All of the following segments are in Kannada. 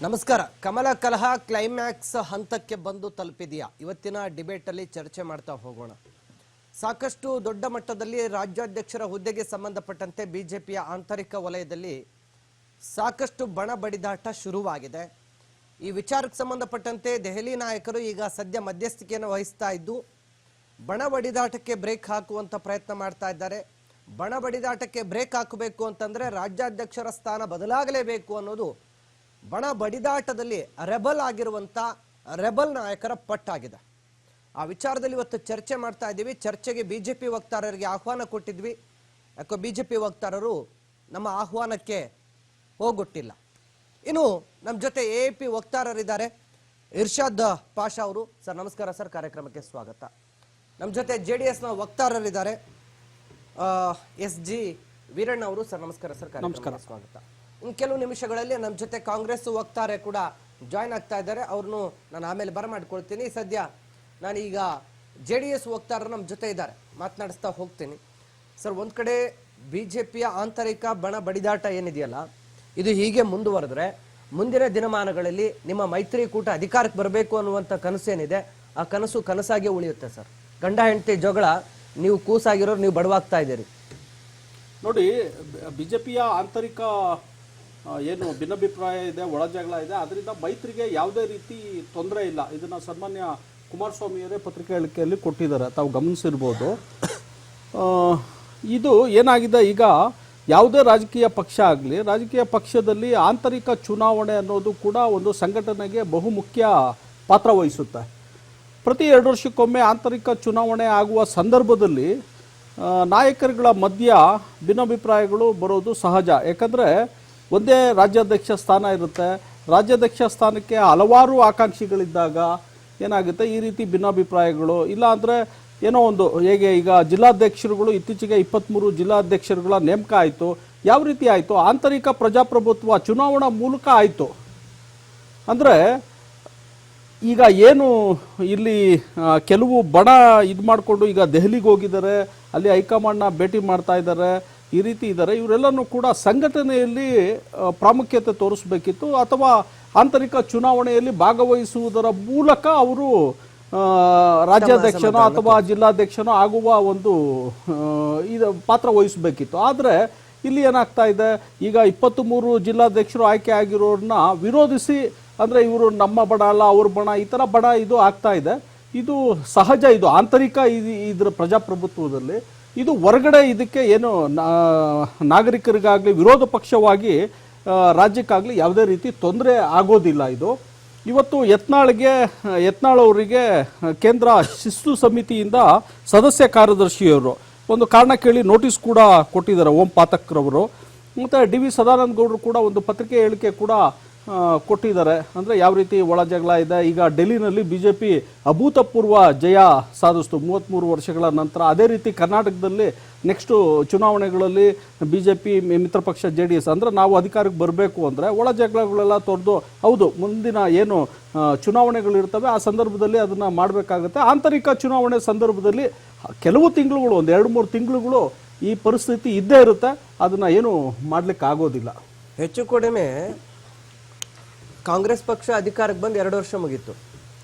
ನಮಸ್ಕಾರ. ಕಮಲ ಕಲಹ ಕ್ಲೈಮ್ಯಾಕ್ಸ್ ಹಂತಕ್ಕೆ ಬಂದು ತಲುಪಿದೆಯಾ? ಇವತ್ತಿನ ಡಿಬೇಟ್ ಅಲ್ಲಿ ಚರ್ಚೆ ಮಾಡ್ತಾ ಹೋಗೋಣ. ಸಾಕಷ್ಟು ದೊಡ್ಡ ಮಟ್ಟದಲ್ಲಿ ರಾಜ್ಯಾಧ್ಯಕ್ಷರ ಹುದ್ದೆಗೆ ಸಂಬಂಧಪಟ್ಟಂತೆ ಬಿಜೆಪಿಯ ಆಂತರಿಕ ವಲಯದಲ್ಲಿ ಸಾಕಷ್ಟು ಬಣ ಬಡಿದಾಟ ಶುರುವಾಗಿದೆ. ಈ ವಿಚಾರಕ್ಕೆ ಸಂಬಂಧಪಟ್ಟಂತೆ ದೆಹಲಿ ನಾಯಕರು ಈಗ ಸದ್ಯ ಮಧ್ಯಸ್ಥಿಕೆಯನ್ನು ವಹಿಸ್ತಾ ಇದ್ದು ಬಣ ಬಡಿದಾಟಕ್ಕೆ ಬ್ರೇಕ್ ಹಾಕುವಂತ ಪ್ರಯತ್ನ ಮಾಡ್ತಾ ಇದ್ದಾರೆ. ಬಣ ಬಡಿದಾಟಕ್ಕೆ ಬ್ರೇಕ್ ಹಾಕಬೇಕು ಅಂತಂದ್ರೆ ರಾಜ್ಯಾಧ್ಯಕ್ಷರ ಸ್ಥಾನ ಬದಲಾಗಲೇಬೇಕು ಅನ್ನೋದು ಬಣ ಬಡಿದಾಟದಲ್ಲಿ ರೆಬಲ್ ಆಗಿರುವಂತ ರೆಬಲ್ ನಾಯಕರ ಪಟ್ಟಾಗಿದೆ. ಆ ವಿಚಾರದಲ್ಲಿ ಇವತ್ತು ಚರ್ಚೆ ಮಾಡ್ತಾ ಇದ್ದೀವಿ. ಚರ್ಚೆಗೆ ಬಿಜೆಪಿ ವಕ್ತಾರರಿಗೆ ಆಹ್ವಾನ ಕೊಟ್ಟಿದ್ವಿ. ಯಾಕೋ ಬಿಜೆಪಿ ವಕ್ತಾರರು ನಮ್ಮ ಆಹ್ವಾನಕ್ಕೆ ಹೋಗೊಟ್ಟಿಲ್ಲ. ಇನ್ನು ನಮ್ಮ ಜೊತೆ ಎಪಿ ವಕ್ತಾರರಿದ್ದಾರೆ. ಇರ್ಷಾದ್ ಪಾಷಾ ಅವರು. ಸರ್ ನಮಸ್ಕಾರ ಸರ್, ಕಾರ್ಯಕ್ರಮಕ್ಕೆ ಸ್ವಾಗತ. ನಮ್ಮ ಜೊತೆ JDS ನ ವಕ್ತಾರರಿದ್ದಾರೆ. SG ವೀರಣ್ಣ ಅವರು. ಸರ್ ನಮಸ್ಕಾರ ಸರ್, ಕಾರ್ಯಕ್ರಮಕ್ಕೆ ಸ್ವಾಗತ. ಇನ್ನು ಕೆಲವು ನಿಮಿಷಗಳಲ್ಲಿ ನಮ್ಮ ಜೊತೆ ಕಾಂಗ್ರೆಸ್ ವಕ್ತಾರೆ ಕೂಡ ಜಾಯ್ನ್ ಆಗ್ತಾ ಇದ್ದಾರೆ. ಅವ್ರನ್ನು ನಾನು ಆಮೇಲೆ ಬರಮಾಡ್ಕೊಳ್ತೀನಿ. ಸದ್ಯ ನಾನೀಗ JDS ವಕ್ತಾರರು ನಮ್ಮ ಜೊತೆ ಇದ್ದಾರೆ, ಮಾತನಾಡಿಸ್ತಾ ಹೋಗ್ತೀನಿ. ಸರ್, ಒಂದ್ ಕಡೆ ಬಿಜೆಪಿಯ ಆಂತರಿಕ ಬಣ ಬಡಿದಾಟ ಏನಿದೆಯಲ್ಲ, ಇದು ಹೀಗೆ ಮುಂದುವರೆದ್ರೆ ಮುಂದಿನ ದಿನಮಾನಗಳಲ್ಲಿ ನಿಮ್ಮ ಮೈತ್ರಿಕೂಟ ಅಧಿಕಾರಕ್ಕೆ ಬರಬೇಕು ಅನ್ನುವಂಥ ಕನಸೇನಿದೆ, ಆ ಕನಸು ಕನಸಾಗಿ ಉಳಿಯುತ್ತೆ ಸರ್. ಗಂಡ ಹೆಂಡತಿ ಜಗಳ, ನೀವು ಕೂಸಾಗಿರೋರು, ನೀವು ಬಡವಾಗ್ತಾ ಇದ್ದೀರಿ. ನೋಡಿ, ಬಿಜೆಪಿಯ ಆಂತರಿಕ ಏನು ಭಿನ್ನಾಭಿಪ್ರಾಯ ಇದೆ, ಒಳ ಜಗಳ ಇದೆ, ಅದರಿಂದ ಮೈತ್ರಿಗೆ ಯಾವುದೇ ರೀತಿ ತೊಂದರೆ ಇಲ್ಲ. ಇದನ್ನು ಸನ್ಮಾನ್ಯ ಕುಮಾರಸ್ವಾಮಿಯವರೇ ಪತ್ರಿಕಾ ಹೇಳಿಕೆಯಲ್ಲಿ ಕೊಟ್ಟಿದ್ದಾರೆ, ತಾವು ಗಮನಿಸಿರ್ಬೋದು. ಇದು ಏನಾಗಿದೆ, ಈಗ ಯಾವುದೇ ರಾಜಕೀಯ ಪಕ್ಷ ಆಗಲಿ, ರಾಜಕೀಯ ಪಕ್ಷದಲ್ಲಿ ಆಂತರಿಕ ಚುನಾವಣೆ ಅನ್ನೋದು ಕೂಡ ಒಂದು ಸಂಘಟನೆಗೆ ಬಹುಮುಖ್ಯ ಪಾತ್ರ ವಹಿಸುತ್ತೆ. ಪ್ರತಿ 2 ವರ್ಷಕ್ಕೊಮ್ಮೆ ಆಂತರಿಕ ಚುನಾವಣೆ ಆಗುವ ಸಂದರ್ಭದಲ್ಲಿ ನಾಯಕರುಗಳ ಮಧ್ಯ ಭಿನ್ನಾಭಿಪ್ರಾಯಗಳು ಬರೋದು ಸಹಜ. ಯಾಕಂದರೆ ಒಂದೇ ರಾಜ್ಯಾಧ್ಯಕ್ಷ ಸ್ಥಾನ ಇರುತ್ತೆ. ರಾಜ್ಯಾಧ್ಯಕ್ಷ ಸ್ಥಾನಕ್ಕೆ ಹಲವಾರು ಆಕಾಂಕ್ಷಿಗಳಿದ್ದಾಗ ಏನಾಗುತ್ತೆ, ಈ ರೀತಿ ಭಿನ್ನಾಭಿಪ್ರಾಯಗಳು ಇಲ್ಲ ಅಂದರೆ ಏನೋ ಒಂದು, ಹೇಗೆ ಈಗ ಜಿಲ್ಲಾಧ್ಯಕ್ಷರುಗಳು ಇತ್ತೀಚೆಗೆ 23 ಜಿಲ್ಲಾಧ್ಯಕ್ಷರುಗಳ ನೇಮಕ ಆಯಿತು. ಯಾವ ರೀತಿ ಆಯಿತು? ಆಂತರಿಕ ಪ್ರಜಾಪ್ರಭುತ್ವ ಚುನಾವಣಾ ಮೂಲಕ ಆಯಿತು. ಅಂದರೆ ಈಗ ಏನು ಇಲ್ಲಿ ಕೆಲವು ಬಣ ಇದು ಮಾಡಿಕೊಂಡು ಈಗ ದೆಹಲಿಗೆ ಹೋಗಿದ್ದಾರೆ, ಅಲ್ಲಿ ಹೈಕಮಾಂಡ್ನ ಭೇಟಿ ಮಾಡ್ತಾ ಇದ್ದಾರೆ, ಈ ರೀತಿ ಇದ್ದಾರೆ. ಇವರೆಲ್ಲನೂ ಕೂಡ ಸಂಘಟನೆಯಲ್ಲಿ ಪ್ರಾಮುಖ್ಯತೆ ತೋರಿಸಬೇಕಿತ್ತು, ಅಥವಾ ಆಂತರಿಕ ಚುನಾವಣೆಯಲ್ಲಿ ಭಾಗವಹಿಸುವುದರ ಮೂಲಕ ಅವರು ರಾಜ್ಯಾಧ್ಯಕ್ಷನೋ ಅಥವಾ ಜಿಲ್ಲಾಧ್ಯಕ್ಷನೋ ಆಗುವ ಒಂದು ಇದು ಪಾತ್ರ ವಹಿಸಬೇಕಿತ್ತು. ಆದರೆ ಇಲ್ಲಿ ಏನಾಗ್ತಾ ಇದೆ, ಈಗ 23 ಜಿಲ್ಲಾಧ್ಯಕ್ಷರು ಆಯ್ಕೆ ಆಗಿರೋರನ್ನ ವಿರೋಧಿಸಿ, ಅಂದರೆ ಇವರು ನಮ್ಮ ಬಣ ಅಲ್ಲ, ಅವ್ರ ಬಣ, ಈ ಥರ ಬಣ ಇದು ಆಗ್ತಾ ಇದೆ. ಇದು ಸಹಜ. ಇದು ಆಂತರಿಕ ಇದರ ಪ್ರಜಾಪ್ರಭುತ್ವದಲ್ಲಿ. ಇದು ಹೊರಗಡೆ ಇದಕ್ಕೆ ಏನು ನಾಗರಿಕರಿಗಾಗಲಿ ವಿರೋಧ ಪಕ್ಷವಾಗಿ ರಾಜ್ಯಕ್ಕಾಗಲಿ ಯಾವುದೇ ರೀತಿ ತೊಂದರೆ ಆಗೋದಿಲ್ಲ. ಇದು ಇವತ್ತು ಯತ್ನಾಳ್ ಅವರಿಗೆ ಕೇಂದ್ರ ಶಿಸ್ತು ಸಮಿತಿಯಿಂದ ಸದಸ್ಯ ಕಾರ್ಯದರ್ಶಿಯವರು ಒಂದು ಕಾರಣ ಕೇಳಿ ನೋಟಿಸ್ ಕೂಡ ಕೊಟ್ಟಿದ್ದಾರೆ, ಓಂ ಪಾತಕ್ರವರು. ಮತ್ತು DV ಸದಾನಂದ ಗೌಡರು ಕೂಡ ಒಂದು ಪತ್ರಿಕೆ ಹೇಳಿಕೆ ಕೂಡ ಕೊಟ್ಟಿದ್ದಾರೆ. ಅಂದರೆ ಯಾವ ರೀತಿ ಒಳ ಜಗಳ ಇದೆ. ಈಗ ಡೆಲ್ಲಿನಲ್ಲಿ ಬಿಜೆಪಿ ಅಭೂತಪೂರ್ವ ಜಯ ಸಾಧಿಸ್ತು 33 ವರ್ಷಗಳ ನಂತರ. ಅದೇ ರೀತಿ ಕರ್ನಾಟಕದಲ್ಲಿ ನೆಕ್ಸ್ಟು ಚುನಾವಣೆಗಳಲ್ಲಿ ಬಿಜೆಪಿ ಮಿತ್ರ ಪಕ್ಷ JDS ಅಂದರೆ ನಾವು ಅಧಿಕಾರಕ್ಕೆ ಬರಬೇಕು ಅಂದರೆ ಒಳ ಜಗಳಗಳೆಲ್ಲ ತೊರೆದು, ಹೌದು ಮುಂದಿನ ಏನು ಚುನಾವಣೆಗಳಿರ್ತವೆ ಆ ಸಂದರ್ಭದಲ್ಲಿ ಅದನ್ನು ಮಾಡಬೇಕಾಗುತ್ತೆ. ಆಂತರಿಕ ಚುನಾವಣೆ ಸಂದರ್ಭದಲ್ಲಿ ಕೆಲವು ತಿಂಗಳುಗಳು, ಒಂದು 2-3 ತಿಂಗಳುಗಳು ಈ ಪರಿಸ್ಥಿತಿ ಇದ್ದೇ ಇರುತ್ತೆ. ಅದನ್ನು ಏನು ಮಾಡಲಿಕ್ಕೆ ಆಗೋದಿಲ್ಲ. ಹೆಚ್ಚು ಕಡಿಮೆ ಕಾಂಗ್ರೆಸ್ ಪಕ್ಷ ಅಧಿಕಾರಕ್ಕೆ ಬಂದು 2 ವರ್ಷ ಮುಗೀತು.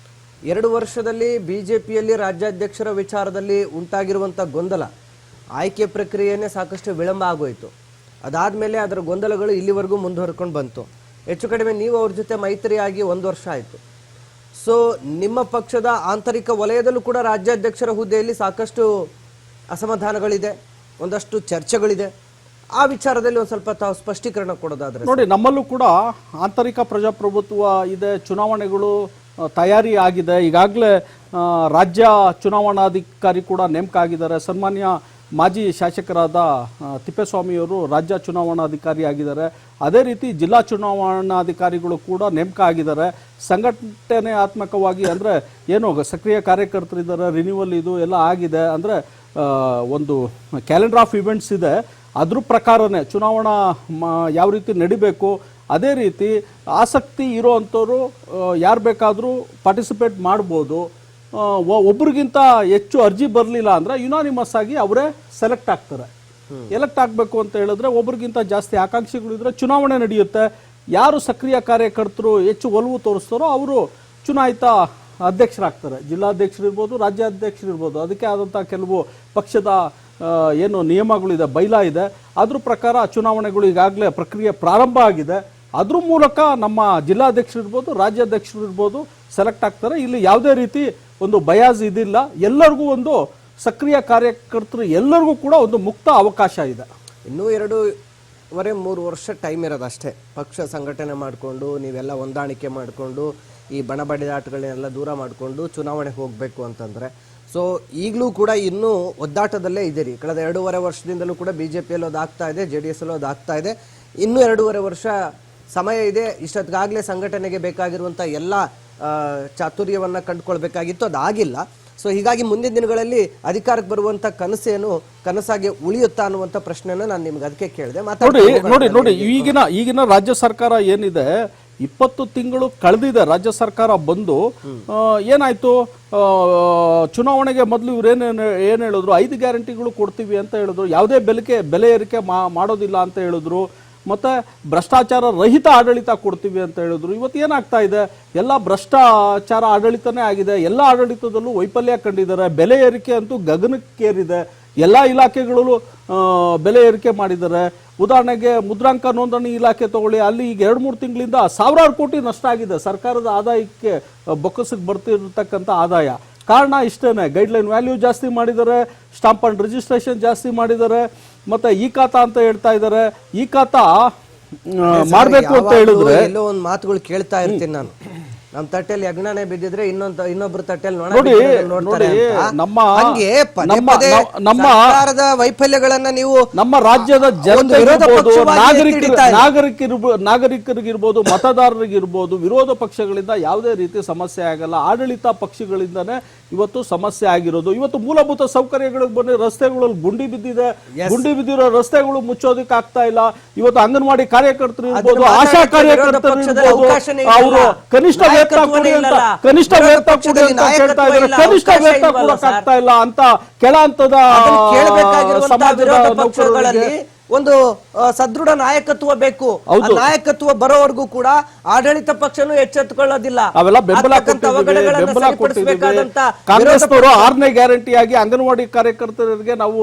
2 ವರ್ಷದಲ್ಲಿ ಬಿಜೆಪಿಯಲ್ಲಿ ರಾಜ್ಯಾಧ್ಯಕ್ಷರ ವಿಚಾರದಲ್ಲಿ ಉಂಟಾಗಿರುವಂಥ ಗೊಂದಲ, ಆಯ್ಕೆ ಪ್ರಕ್ರಿಯೆಯೇ ಸಾಕಷ್ಟು ವಿಳಂಬ ಆಗೋಯಿತು. ಅದಾದಮೇಲೆ ಅದರ ಗೊಂದಲಗಳು ಇಲ್ಲಿವರೆಗೂ ಮುಂದುವರ್ಕೊಂಡು ಬಂತು. ಹೆಚ್ಚು ಕಡಿಮೆ ನೀವು ಅವ್ರ ಜೊತೆ ಮೈತ್ರಿಯಾಗಿ 1 ವರ್ಷ ಆಯಿತು. ಸೊ ನಿಮ್ಮ ಪಕ್ಷದ ಆಂತರಿಕ ವಲಯದಲ್ಲೂ ಕೂಡ ರಾಜ್ಯಾಧ್ಯಕ್ಷರ ಹುದ್ದೆಯಲ್ಲಿ ಸಾಕಷ್ಟು ಅಸಮಾಧಾನಗಳಿದೆ, ಒಂದಷ್ಟು ಚರ್ಚೆಗಳಿದೆ. ಆ ವಿಚಾರದಲ್ಲಿ ಒಂದು ಸ್ವಲ್ಪ ತಾವು ಸ್ಪಷ್ಟೀಕರಣ ಕೊಡೋದಾದ್ರೆ. ನೋಡಿ, ನಮ್ಮಲ್ಲೂ ಕೂಡ ಆಂತರಿಕ ಪ್ರಜಾಪ್ರಭುತ್ವ ಇದೆ, ಚುನಾವಣೆಗಳು ತಯಾರಿ ಆಗಿದೆ. ಈಗಾಗಲೇ ರಾಜ್ಯ ಚುನಾವಣಾಧಿಕಾರಿ ಕೂಡ ನೇಮಕ ಆಗಿದ್ದಾರೆ. ಸನ್ಮಾನ್ಯ ಮಾಜಿ ಶಾಸಕರಾದ ತಿಪ್ಪೇಸ್ವಾಮಿಯವರು ರಾಜ್ಯ ಚುನಾವಣಾಧಿಕಾರಿ ಆಗಿದ್ದಾರೆ. ಅದೇ ರೀತಿ ಜಿಲ್ಲಾ ಚುನಾವಣಾಧಿಕಾರಿಗಳು ಕೂಡ ನೇಮಕ ಆಗಿದ್ದಾರೆ. ಸಂಘಟನಾತ್ಮಕವಾಗಿ ಅಂದರೆ ಏನು ಸಕ್ರಿಯ ಕಾರ್ಯಕರ್ತರಿದ್ದಾರೆ, ರಿನ್ಯೂವಲ್ ಇದು ಎಲ್ಲ ಆಗಿದೆ. ಅಂದರೆ ಒಂದು ಕ್ಯಾಲೆಂಡರ್ ಆಫ್ ಇವೆಂಟ್ಸ್ ಇದೆ. ಅದ್ರ ಪ್ರಕಾರನೇ ಚುನಾವಣಾ ಯಾವ ರೀತಿ ನಡಿಬೇಕು, ಅದೇ ರೀತಿ ಆಸಕ್ತಿ ಇರೋವಂಥವ್ರು ಯಾರು ಬೇಕಾದರೂ ಪಾರ್ಟಿಸಿಪೇಟ್ ಮಾಡ್ಬೋದು. ಒಬ್ರಿಗಿಂತ ಹೆಚ್ಚು ಅರ್ಜಿ ಬರಲಿಲ್ಲ ಅಂದರೆ ಯುನಾನಿಮಸ್ ಆಗಿ ಅವರೇ ಸೆಲೆಕ್ಟ್ ಆಗ್ತಾರೆ. ಎಲೆಕ್ಟ್ ಆಗಬೇಕು ಅಂತ ಹೇಳಿದ್ರೆ ಒಬ್ರಿಗಿಂತ ಜಾಸ್ತಿ ಆಕಾಂಕ್ಷಿಗಳಿದ್ರೆ ಚುನಾವಣೆ ನಡೆಯುತ್ತೆ. ಯಾರು ಸಕ್ರಿಯ ಕಾರ್ಯಕರ್ತರು ಹೆಚ್ಚು ಒಲವು ತೋರಿಸ್ತಾರೋ ಅವರು ಚುನಾಯಿತ ಅಧ್ಯಕ್ಷರಾಗ್ತಾರೆ. ಜಿಲ್ಲಾಧ್ಯಕ್ಷರಿರ್ಬೋದು, ರಾಜ್ಯಾಧ್ಯಕ್ಷರಿರ್ಬೋದು. ಅದಕ್ಕೆ ಆದಂಥ ಕೆಲವು ಪಕ್ಷದ ಏನು ನಿಯಮಗಳಿದೆ, ಬೈಲಾ ಇದೆ. ಅದ್ರ ಪ್ರಕಾರ ಚುನಾವಣೆಗಳು ಈಗಾಗಲೇ ಪ್ರಕ್ರಿಯೆ ಪ್ರಾರಂಭ ಆಗಿದೆ. ಅದ್ರ ಮೂಲಕ ನಮ್ಮ ಜಿಲ್ಲಾಧ್ಯಕ್ಷರಿರ್ಬೋದು, ರಾಜ್ಯಾಧ್ಯಕ್ಷರಿರ್ಬೋದು ಸೆಲೆಕ್ಟ್ ಆಗ್ತಾರೆ. ಇಲ್ಲಿ ಯಾವುದೇ ರೀತಿ ಒಂದು ಬಯಾಸ್ ಇದಿಲ್ಲ. ಎಲ್ಲರಿಗೂ ಒಂದು ಸಕ್ರಿಯ ಕಾರ್ಯಕರ್ತರು ಎಲ್ಲರಿಗೂ ಕೂಡ ಒಂದು ಮುಕ್ತ ಅವಕಾಶ ಇದೆ. ಇನ್ನೂ 2.5-3 ವರ್ಷ ಟೈಮ್ ಇರೋದಷ್ಟೇ. ಪಕ್ಷ ಸಂಘಟನೆ ಮಾಡಿಕೊಂಡು ನೀವೆಲ್ಲ ಹೊಂದಾಣಿಕೆ ಮಾಡಿಕೊಂಡು ಈ ಬಣಬಡಿದಾಟಗಳನ್ನೆಲ್ಲ ದೂರ ಮಾಡಿಕೊಂಡು ಚುನಾವಣೆಗೆ ಹೋಗಬೇಕು ಅಂತಂದರೆ, ಸೊ ಈಗಲೂ ಕೂಡ ಇನ್ನೂ ಒದ್ದಾಟದಲ್ಲೇ ಇದ್ದೀರಿ. ಕಳೆದ 2.5 ವರ್ಷದಿಂದಲೂ ಕೂಡ BJPಯಲ್ಲಿ ಅದಾಗ್ತಾ ಇದೆ, JDS ಅಲ್ಲೂ ಅದಾಗ್ತಾ ಇದೆ. ಇನ್ನೂ 2.5 ವರ್ಷ ಸಮಯ ಇದೆ. ಇಷ್ಟೊತ್ತಿಗಾಗಲೇ ಸಂಘಟನೆಗೆ ಬೇಕಾಗಿರುವಂಥ ಎಲ್ಲ ಚಾತುರ್ಯವನ್ನು ಕಂಡುಕೊಳ್ಬೇಕಾಗಿತ್ತು, ಅದಾಗಿಲ್ಲ. ಸೊ ಹೀಗಾಗಿ ಮುಂದಿನ ದಿನಗಳಲ್ಲಿ ಅಧಿಕಾರಕ್ಕೆ ಬರುವಂತ ಕನಸಾಗಿ ಉಳಿಯುತ್ತಾ ಅನ್ನುವಂಥ ಪ್ರಶ್ನೆನ ನಾನು ನಿಮ್ಗೆ ಅದಕ್ಕೆ ಕೇಳಿದೆ. ನೋಡಿ ಈಗಿನ ರಾಜ್ಯ ಸರ್ಕಾರ ಏನಿದೆ, 20 ತಿಂಗಳು ಕಳೆದಿದೆ ರಾಜ್ಯ ಸರ್ಕಾರ ಬಂದು. ಏನಾಯ್ತು, ಚುನಾವಣೆಗೆ ಮೊದಲು ಇವ್ರು ಏನ್ ಹೇಳಿದ್ರು, 5 ಗ್ಯಾರಂಟಿಗಳು ಕೊಡ್ತೀವಿ ಅಂತ ಹೇಳಿದ್ರು, ಯಾವುದೇ ಬೆಲೆ ಏರಿಕೆ ಮಾಡೋದಿಲ್ಲ ಅಂತ ಹೇಳಿದ್ರು, ಮತ್ತೆ ಭ್ರಷ್ಟಾಚಾರ ರಹಿತ ಆಡಳಿತ ಕೊಡ್ತೀವಿ ಅಂತ ಹೇಳಿದ್ರು. ಇವತ್ತು ಏನಾಗ್ತಾ ಇದೆ, ಎಲ್ಲ ಭ್ರಷ್ಟಾಚಾರ ಆಡಳಿತನೇ ಆಗಿದೆ. ಎಲ್ಲ ಆಡಳಿತದಲ್ಲೂ ವೈಫಲ್ಯ ಕಂಡಿದ್ದಾರೆ. ಬೆಲೆ ಏರಿಕೆ ಅಂತೂ ಗಗನಕ್ಕೇರಿದೆ. ಎಲ್ಲ ಇಲಾಖೆಗಳಲ್ಲೂ ಬೆಲೆ ಏರಿಕೆ ಮಾಡಿದ್ದಾರೆ. ಉದಾಹರಣೆಗೆ ಮುದ್ರಾಂಕ ನೋಂದಣಿ ಇಲಾಖೆ ತಗೊಳ್ಳಿ, ಅಲ್ಲಿ ಈಗ 2-3 ತಿಂಗಳಿಂದ ಸಾವಿರಾರು ಕೋಟಿ ನಷ್ಟ ಆಗಿದೆ. ಸರ್ಕಾರದ ಆದಾಯಕ್ಕೆ ಬೊಕ್ಕಸಕ್ಕೆ ಬರ್ತಿರತಕ್ಕಂಥ ಆದಾಯ ಕಾರಣ ಇಷ್ಟೇನೆ. ಗೈಡ್ಲೈನ್ ವ್ಯಾಲ್ಯೂ ಜಾಸ್ತಿ ಮಾಡಿದ್ದಾರೆ, ಸ್ಟಾಂಪ್ ಅಂಡ್ ರಿಜಿಸ್ಟ್ರೇಷನ್ ಜಾಸ್ತಿ ಮಾಡಿದ್ದಾರೆ, ಮತ್ತೆ ಈ ಖಾತಾ ಅಂತ ಹೇಳ್ತಾ ಇದ್ದಾರೆ. ಈ ಖಾತಾ ಮಾಡಬೇಕು ಅಂತ ಹೇಳಿದ್ರೆ ಎಲ್ಲೋ ಒಂದು ಮಾತುಗಳು ಕೇಳ್ತಾ ಇರ್ತೀನಿ ನಾನು. ನಮ್ಮ ತಟ್ಟೆಯಲ್ಲಿ ಯಜ್ಞನೇ ಬಿದ್ದಿದ್ರೆ ಇನ್ನೊಬ್ರು ತಟ್ಟೆಯಲ್ಲಿ ಸರ್ಕಾರದ ವೈಫಲ್ಯಗಳನ್ನ ನೀವು ನಮ್ಮ ರಾಜ್ಯದ ನಾಗರಿಕರಿಗಿರ್ಬೋದು, ಮತದಾರರಿಗಿರ್ಬೋದು, ವಿರೋಧ ಪಕ್ಷಗಳಿಂದ ಯಾವುದೇ ರೀತಿ ಸಮಸ್ಯೆ ಆಗಲ್ಲ. ಆಡಳಿತ ಪಕ್ಷಗಳಿಂದನೇ ಇವತ್ತು ಸಮಸ್ಯೆ ಆಗಿರೋದು. ಇವತ್ತು ಮೂಲಭೂತ ಸೌಕರ್ಯಗಳಿಗೆ ಬಂದು ರಸ್ತೆಗಳಲ್ಲಿ ಗುಂಡಿ ಬಿದ್ದಿರೋ ರಸ್ತೆಗಳು ಮುಚ್ಚೋದಕ್ಕೆ ಆಗ್ತಾ ಇಲ್ಲ. ಇವತ್ತು ಅಂಗನವಾಡಿ ಕಾರ್ಯಕರ್ತರು ಇರ್ಬೋದು, ಆಶಾ ಕಾರ್ಯಕರ್ತರು ಇರ್ಬೋದು, ಅವರು ಕನಿಷ್ಠ ವೇತನ ಕೊಡಿ ಅಂತ ಕನಿಷ್ಠ ವೇತನ ಕೊಡಿ ಅಂತ ಕೇಳ್ತಾ ಇದ್ದಾರೆ. ಕನಿಷ್ಠ ವೇತನ ಕೊಡಕ್ಕಾಗ್ತಾ ಇಲ್ಲ ಅಂತ ಕೆಳ ಹಂತದ ಸಮಾಜದ ನೌಕರರಲ್ಲಿ ಒಂದು ಸದೃಢ ನಾಯಕತ್ವ ಬೇಕು. ನಾಯಕತ್ವ ಬರೋವರೆಗೂ ಕೂಡ ಆಡಳಿತ ಪಕ್ಷನೂ ಎಚ್ಚೆತ್ತುಕೊಳ್ಳೋದಿಲ್ಲ. ಅವೆಲ್ಲ ಬೆಂಬಲ ಕಾಂಗ್ರೆಸ್ನವರು 6ನೇ ಗ್ಯಾರಂಟಿಯಾಗಿ ಅಂಗನವಾಡಿ ಕಾರ್ಯಕರ್ತರಿಗೆ ನಾವು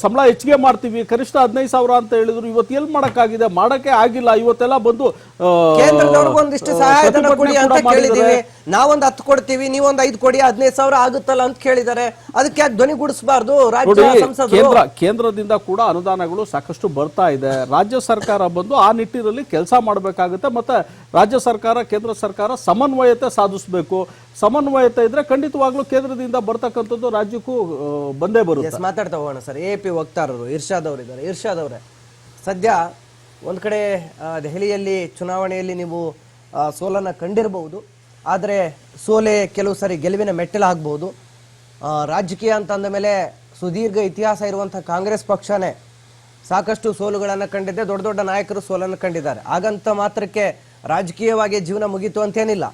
ಸಂಬಳ ಹೆಚ್ಚಿಗೆ ಮಾಡ್ತೀವಿ, ಕನಿಷ್ಠ 15,000 ಅಂತ ಹೇಳಿದ್ರು. ಇವತ್ತು ಎಲ್ಲಿ ಮಾಡಕ್ಕಾಗಿದೆ? ಮಾಡಕ್ಕೆ ಆಗಿಲ್ಲ. ಇವತ್ತೆಲ್ಲ ಬಂದು ಕೇಂದ್ರದವ್ರಿಗೂ ಒಂದಿಷ್ಟು ಸಹಾಯಧನ ಕೊಡಿ ಅಂತ ಕೇಳಿದೀವಿ. ನಾವೊಂದು 10 ಕೊಡ್ತೀವಿ, ನೀವೊಂದು 5 ಕೊಡಿ, 15,000 ಆಗುತ್ತಲ್ಲ ಅಂತ ಕೇಳಿದ್ದಾರೆ. ಅದಕ್ಕೆ ಯಾಕೆ ಧ್ವನಿಗೂಡಿಸಬಾರ್ದು ರಾಜ್ಯ ಸಂಸದರು? ಕೇಂದ್ರದಿಂದ ಕೂಡ ಅನುದಾನಗಳು ಸಾಕಷ್ಟು ಬರ್ತಾ ಇದೆ. ರಾಜ್ಯ ಸರ್ಕಾರ ಬಂದು ಆ ನಿಟ್ಟಿನಲ್ಲಿ ಕೆಲಸ ಮಾಡಬೇಕಾಗುತ್ತೆ. ಮತ್ತೆ ರಾಜ್ಯ ಸರ್ಕಾರ ಕೇಂದ್ರ ಸರ್ಕಾರ ಸಮನ್ವಯತೆ ಸಾಧಿಸಬೇಕು. ಸಮನ್ವಯತೆ ಇದ್ರೆ ಖಂಡಿತವಾಗ್ಲೂ ಕೇಂದ್ರದಿಂದ ಬರ್ತಕ್ಕಂಥದ್ದು ರಾಜ್ಯಕ್ಕೂ ಬಂದೇ ಬರುತ್ತೆ. ಮಾತಾಡ್ತಾ ಹೋಗೋಣ ಸರ್. AP ವಕ್ತಾರರು ಇರ್ಷಾದ್ ಅವರಿದ್ದಾರೆ. ಇರ್ಷಾದ್ ಅವರೇ, ಸದ್ಯ ಒಂದ್ ಕಡೆ ದೆಹಲಿಯಲ್ಲಿ ಚುನಾವಣೆಯಲ್ಲಿ ನೀವು ಸೋಲನ್ನ ಕಂಡಿರಬಹುದು. ಆದರೆ ಸೋಲೆ ಕೆಲವು ಸರಿ ಗೆಲುವಿನ ಮೆಟ್ಟಿಲಾಗಬಹುದು. ರಾಜಕೀಯ ಅಂತ ಅಂದ ಮೇಲೆ ಸುದೀರ್ಘ ಇತಿಹಾಸ ಇರುವಂತಹ ಕಾಂಗ್ರೆಸ್ ಪಕ್ಷನೇ ಸಾಕಷ್ಟು ಸೋಲುಗಳನ್ನು ಕಂಡಿದೆ. ದೊಡ್ಡ ದೊಡ್ಡ ನಾಯಕರು ಸೋಲನ್ನು ಕಂಡಿದ್ದಾರೆ. ಹಾಗಂತ ಮಾತ್ರಕ್ಕೆ ರಾಜಕೀಯವಾಗಿ ಜೀವನ ಮುಗೀತು ಅಂತೇನಿಲ್ಲ.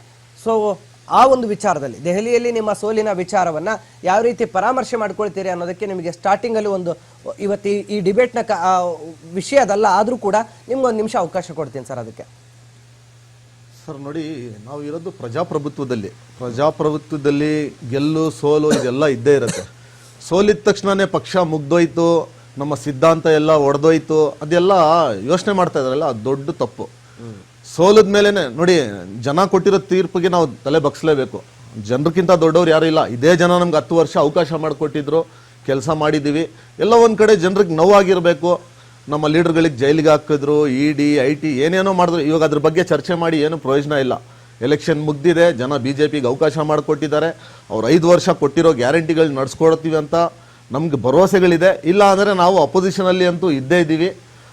ಸೊ ಆ ಒಂದು ವಿಚಾರದಲ್ಲಿ ದೆಹಲಿಯಲ್ಲಿ ನಿಮ್ಮ ಸೋಲಿನ ವಿಚಾರವನ್ನ ಯಾವ ರೀತಿ ಪರಾಮರ್ಶೆ ಮಾಡ್ಕೊಳ್ತೀರಿ ಅನ್ನೋದಕ್ಕೆ ನಿಮಗೆ ಸ್ಟಾರ್ಟಿಂಗ್ ಅಲ್ಲಿ ಒಂದು ಇವತ್ತು ಈ ಡಿಬೇಟ್ನ ವಿಷಯದಲ್ಲ, ಆದ್ರೂ ಕೂಡ ನಿಮ್ಗೊಂದು ನಿಮಿಷ ಅವಕಾಶ ಕೊಡ್ತೀನಿ ಸರ್. ಅದಕ್ಕೆ ಸರ್ ನೋಡಿ, ನಾವು ಇರೋದು ಪ್ರಜಾಪ್ರಭುತ್ವದಲ್ಲಿ ಗೆಲ್ಲು ಸೋಲು ಇದೆಲ್ಲ ಇದ್ದೇ ಇರುತ್ತೆ. ಸೋಲಿದ ತಕ್ಷಣನೇ ಪಕ್ಷ ಮುಗ್ದೋಯ್ತು, ನಮ್ಮ ಸಿದ್ಧಾಂತ ಎಲ್ಲ ಒಡೆದೋಯ್ತು, ಅದೆಲ್ಲ ಯೋಚನೆ ಮಾಡ್ತಾ ಇದಾರಲ್ಲ, ಅದು ದೊಡ್ಡ ತಪ್ಪು. ಸೋಲದ ಮೇಲೆನೆ ನೋಡಿ, ಜನ ಕೊಟ್ಟಿರೋ ತೀರ್ಪಿಗೆ ನಾವು ತಲೆ ಬಗ್ಸ್ಲೇಬೇಕು. ಜನರಿಗಿಂತ ದೊಡ್ಡವ್ರು ಯಾರು ಇಲ್ಲ. ಇದೇ ಜನ ನಮ್ಗೆ 10 ವರ್ಷ ಅವಕಾಶ ಮಾಡಿಕೊಟ್ಟಿದ್ರು, ಕೆಲಸ ಮಾಡಿದ್ದೀವಿ. ಎಲ್ಲ ಒಂದ್ ಕಡೆ ಜನರಿಗೆ ನೋವಾಗಿರ್ಬೇಕು. ನಮ್ಮ ಲೀಡರ್ಗಳಿಗೆ ಜೈಲಿಗೆ ಹಾಕಿದ್ರು, ED IT ಏನೇನೋ ಮಾಡಿದ್ರು. ಇವಾಗ ಅದ್ರ ಬಗ್ಗೆ ಚರ್ಚೆ ಮಾಡಿ ಏನು ಪ್ರಯೋಜನ ಇಲ್ಲ. ಎಲೆಕ್ಷನ್ ಮುಗ್ದಿದೆ, ಜನ BJPಗೆ ಅವಕಾಶ ಮಾಡಿಕೊಟ್ಟಿದ್ದಾರೆ. ಅವ್ರು 5 ವರ್ಷ ಕೊಟ್ಟಿರೋ ಗ್ಯಾರಂಟಿಗಳು ನಡ್ಸ್ಕೊಡ್ತೀವಿ ಅಂತ ನಮ್ಗೆ ಭರವಸೆಗಳಿದೆ. ಇಲ್ಲ ಅಂದ್ರೆ ನಾವು ಅಪೋಸಿಷನ್ ಅಲ್ಲಿ ಅಂತೂ ಇದ್ದೇ ಇದ್ದೀವಿ.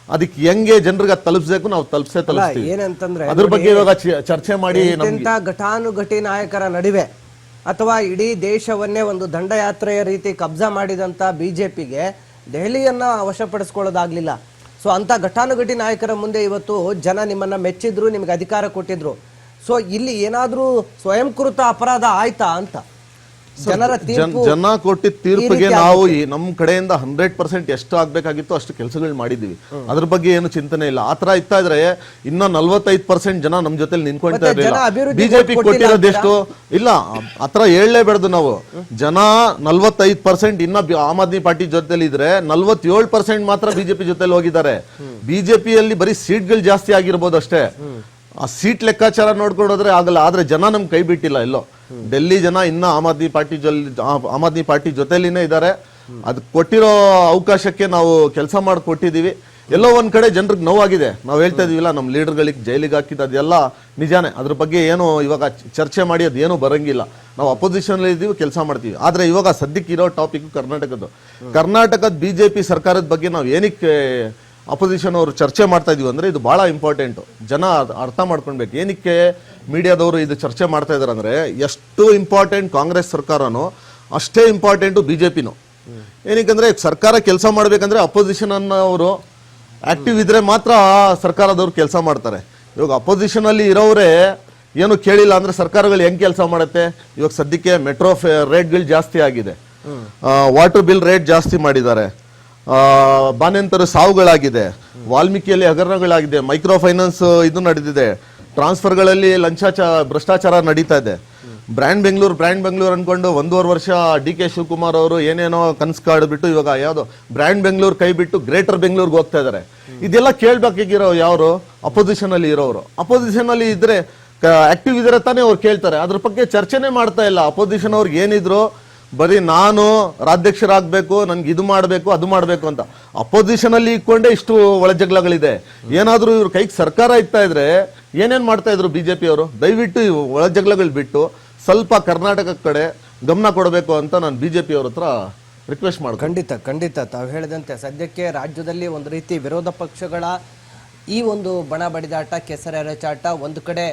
ಅದಕ್ಕೆ ಹೆಂಗೆ ಜನರಿಗೆ ತಲುಪಿಸಬೇಕು ನಾವು ತಲುಪಿಸ್ತೀವಿ. ಏನಂತಂದ್ರೆ ಅದ್ರ ಬಗ್ಗೆ ಇವಾಗ ಚರ್ಚೆ ಮಾಡಿ ಘಟಾನುಘಟಿ ನಾಯಕರ ನಡುವೆ ಅಥವಾ ಇಡೀ ದೇಶವನ್ನೇ ಒಂದು ದಂಡಯಾತ್ರೆಯ ರೀತಿ ಕಬ್ಜಾ ಮಾಡಿದಂತ BJPಗೆ ದೆಹಲಿಯನ್ನ ವಶಪಡಿಸ್ಕೊಳ್ಳೋದಾಗ್ಲಿಲ್ಲ. ಸೊ ಅಂತ ಘಟಾನುಘಟಿ ನಾಯಕರ ಮುಂದೆ ಇವತ್ತು ಜನ ನಿಮ್ಮನ್ನ ಮೆಚ್ಚಿದ್ರು, ನಿಮ್ಗೆ ಅಧಿಕಾರ ಕೊಟ್ಟಿದ್ರು. ಸೊ ಇಲ್ಲಿ ಏನಾದ್ರೂ ಸ್ವಯಂಕೃತ ಅಪರಾಧ ಆಯ್ತಾ ಅಂತ? ಜನರ ತೀರ್ಪು ಜನ ಕೊಟ್ಟಿದ್ದ ತೀರ್ಪಿಗೆ ನಾವು ನಮ್ಮ ಕಡೆಯಿಂದ 100% ಎಷ್ಟು ಆಗ್ಬೇಕಾಗಿತ್ತು ಅಷ್ಟು ಕೆಲಸಗಳು ಮಾಡಿದೀವಿ. ಅದ್ರ ಬಗ್ಗೆ ಏನು ಚಿಂತನೆ ಇಲ್ಲ. ಆತರ ಇತ್ತಾ ಇದ್ರೆ ಇನ್ನ 45% ಜನ ನಮ್ ಜೊತೆ ನಿಂತ್ಕೊಂತಾ ಇರಲಿಲ್ಲ. ಬಿಜೆಪಿ ಕೊಟ್ಟಿರೋದೆಷ್ಟು ಇಲ್ಲ, ಆತರ ಹೇಳಲೇಬೇಡ್ದು ನಾವು. ಜನ 45% ಇನ್ನ ಆಮ್ ಆದ್ಮಿ ಪಾರ್ಟಿ ಜೊತೆಲಿ ಇದ್ರೆ 47% ಮಾತ್ರ ಬಿಜೆಪಿ ಜೊತೆಲಿ ಹೋಗಿದ್ದಾರೆ. ಬಿಜೆಪಿಯಲ್ಲಿ ಬರೀ ಸೀಟ್ಗಳು ಜಾಸ್ತಿ ಆಗಿರ್ಬೋದು ಅಷ್ಟೇ. ಆ ಸೀಟ್ ಲೆಕ್ಕಾಚಾರ ನೋಡ್ಕೊಂಡೋದ್ರೆ ಆಗಲ್ಲ. ಆದ್ರೆ ಜನ ನಮ್ ಕೈ ಬಿಟ್ಟಿಲ್ಲ ಎಲ್ಲೋ. ಡೆಲ್ಲಿ ಜನ ಇನ್ನ ಆಮ್ ಆದ್ಮಿ ಪಾರ್ಟಿ ಜೊತೆಲಿನೇ ಇದ್ದಾರೆ. ಅದ್ ಕೊಟ್ಟಿರೋ ಅವಕಾಶಕ್ಕೆ ನಾವು ಕೆಲಸ ಮಾಡಿ ಕೊಟ್ಟಿದೀವಿ. ಎಲ್ಲೋ ಒಂದ್ ಕಡೆ ಜನರಿಗೆ ನೋವಾಗಿದೆ. ನಾವು ಹೇಳ್ತಾ ಇದೀವಿಲ್ಲ, ನಮ್ಮ ಲೀಡರ್ಗಳಿಗೆ ಜೈಲಿಗೆ ಹಾಕಿದ್ದು ಅದೆಲ್ಲ ನಿಜಾನೇ. ಅದ್ರ ಬಗ್ಗೆ ಏನು ಇವಾಗ ಚರ್ಚೆ ಮಾಡಿ ಅದೇನು ಬರಂಗಿಲ್ಲ. ನಾವು ಅಪೋಸಿಷನ್ ಇದ್ದೀವಿ, ಕೆಲಸ ಮಾಡ್ತೀವಿ. ಆದ್ರೆ ಇವಾಗ ಸದ್ಯಕ್ಕೆ ಇರೋ ಟಾಪಿಕ್ ಕರ್ನಾಟಕದ ಬಿಜೆಪಿ ಸರ್ಕಾರದ ಬಗ್ಗೆ ನಾವು ಏನಕ್ಕೆ ಅಪೋಸಿಷನ್ ಅವರು ಚರ್ಚೆ ಮಾಡ್ತಾ ಇದೀವಿ ಅಂದ್ರೆ ಇದು ಬಹಳ ಇಂಪಾರ್ಟೆಂಟ್. ಜನ ಅರ್ಥ ಮಾಡ್ಕೊಳ್ಬೇಕು. ಏನಕ್ಕೆ ಮೀಡಿಯಾದವರು ಇದು ಚರ್ಚೆ ಮಾಡ್ತಾ ಇದಾರೆ ಅಂದ್ರೆ, ಎಷ್ಟು ಇಂಪಾರ್ಟೆಂಟ್ ಕಾಂಗ್ರೆಸ್ ಸರ್ಕಾರನೋ ಅಷ್ಟೇ ಇಂಪಾರ್ಟೆಂಟು ಬಿಜೆಪಿನೂ. ಏನಕ್ಕಂದ್ರೆ ಸರ್ಕಾರ ಕೆಲಸ ಮಾಡ್ಬೇಕಂದ್ರೆ ಅಪೋಸಿಷನ್ ಅನ್ನೋರು ಆಕ್ಟಿವ್ ಇದ್ರೆ ಮಾತ್ರ ಸರ್ಕಾರದವ್ರು ಕೆಲಸ ಮಾಡ್ತಾರೆ. ಇವಾಗ ಅಪೋಸಿಷನ್ ಅಲ್ಲಿ ಇರೋರೇ ಏನು ಕೇಳಿಲ್ಲ ಅಂದ್ರೆ ಸರ್ಕಾರಗಳು ಹೆಂಗ್ ಕೆಲಸ ಮಾಡುತ್ತೆ? ಇವಾಗ ಸದ್ಯಕ್ಕೆ ಮೆಟ್ರೋ ರೇಟ್ಗಳು ಜಾಸ್ತಿ ಆಗಿದೆ, ವಾಟರ್ ಬಿಲ್ ರೇಟ್ ಜಾಸ್ತಿ ಮಾಡಿದ್ದಾರೆ, ಬಾನೆಂತರ ಸಾವುಗಳಾಗಿದೆ, ವಾಲ್ಮೀಕಿಯಲ್ಲಿ ಹಗರಣಗಳಾಗಿದೆ, ಮೈಕ್ರೋ ಫೈನಾನ್ಸ್ ಇದು ನಡೆದಿದೆ, ಟ್ರಾನ್ಸ್ಫರ್ಗಳಲ್ಲಿ ಭ್ರಷ್ಟಾಚಾರ ನಡೀತಾ ಇದೆ. ಬ್ರ್ಯಾಂಡ್ ಬೆಂಗಳೂರು ಅನ್ಕೊಂಡು 1.5 ವರ್ಷ DK ಶಿವಕುಮಾರ್ ಅವರು ಏನೇನೋ ಕನ್ಸು ಕಾಡ್ಬಿಟ್ಟು ಇವಾಗ ಯಾವ್ದು ಬ್ರ್ಯಾಂಡ್ ಬೆಂಗಳೂರು ಕೈ ಬಿಟ್ಟು ಗ್ರೇಟರ್ ಬೆಂಗಳೂರಿಗೆ ಹೋಗ್ತಾ ಇದಾರೆ. ಇದೆಲ್ಲ ಕೇಳ್ಬೇಕಾಗಿರೋ ಯಾರು? ಅಪೋಸಿಷನ್ ಅಲ್ಲಿ ಇರೋರು. ಅಪೋಸಿಷನ್ ಅಲ್ಲಿ ಇದ್ರೆ ಆಕ್ಟಿವ್ ಇದ್ರೆ ತಾನೇ ಅವ್ರು ಕೇಳ್ತಾರೆ. ಅದ್ರ ಬಗ್ಗೆ ಚರ್ಚೆನೆ ಮಾಡ್ತಾ ಇಲ್ಲ. ಅಪೋಸಿಷನ್ ಅವ್ರಿಗೆ ಏನಿದ್ರು ಬರೀ ನಾನು ರಾಜ್ಯಾಧ್ಯಕ್ಷರಾಗಬೇಕು, ನನ್ಗೆ ಇದು ಮಾಡಬೇಕು ಅದು ಮಾಡಬೇಕು ಅಂತ. ಅಪೋಸಿಷನ್ ಅಲ್ಲಿ ಇಟ್ಕೊಂಡೇ ಇಷ್ಟು ಒಳಜಗಳಗಳಿದೆ. ಏನಾದ್ರೂ ಇವ್ರ ಕೈಗೆ ಸರ್ಕಾರ ಇತ್ತಾ ಇದ್ರೆ ಏನೇನ್ ಮಾಡ್ತಾ ಇದ್ರು ಬಿಜೆಪಿ ಅವರು? ದಯವಿಟ್ಟು ಒಳಜಗಳಗಳು ಬಿಟ್ಟು ಸ್ವಲ್ಪ ಕರ್ನಾಟಕ ಕಡೆ ಗಮನ ಕೊಡಬೇಕು ಅಂತ ನಾನು ಬಿಜೆಪಿ ಅವ್ರ ಹತ್ರ ರಿಕ್ವೆಸ್ಟ್ ಮಾಡ್ತೀನಿ. ಖಂಡಿತ ತಾವು ಹೇಳಿದಂತೆ ಸದ್ಯಕ್ಕೆ ರಾಜ್ಯದಲ್ಲಿ ಒಂದು ರೀತಿ ವಿರೋಧ ಪಕ್ಷಗಳ ಈ ಒಂದು ಬಣ ಬಡಿದಾಟ, ಕೆಸರೆರಚಾಟ, ಒಂದು ಕಡೆ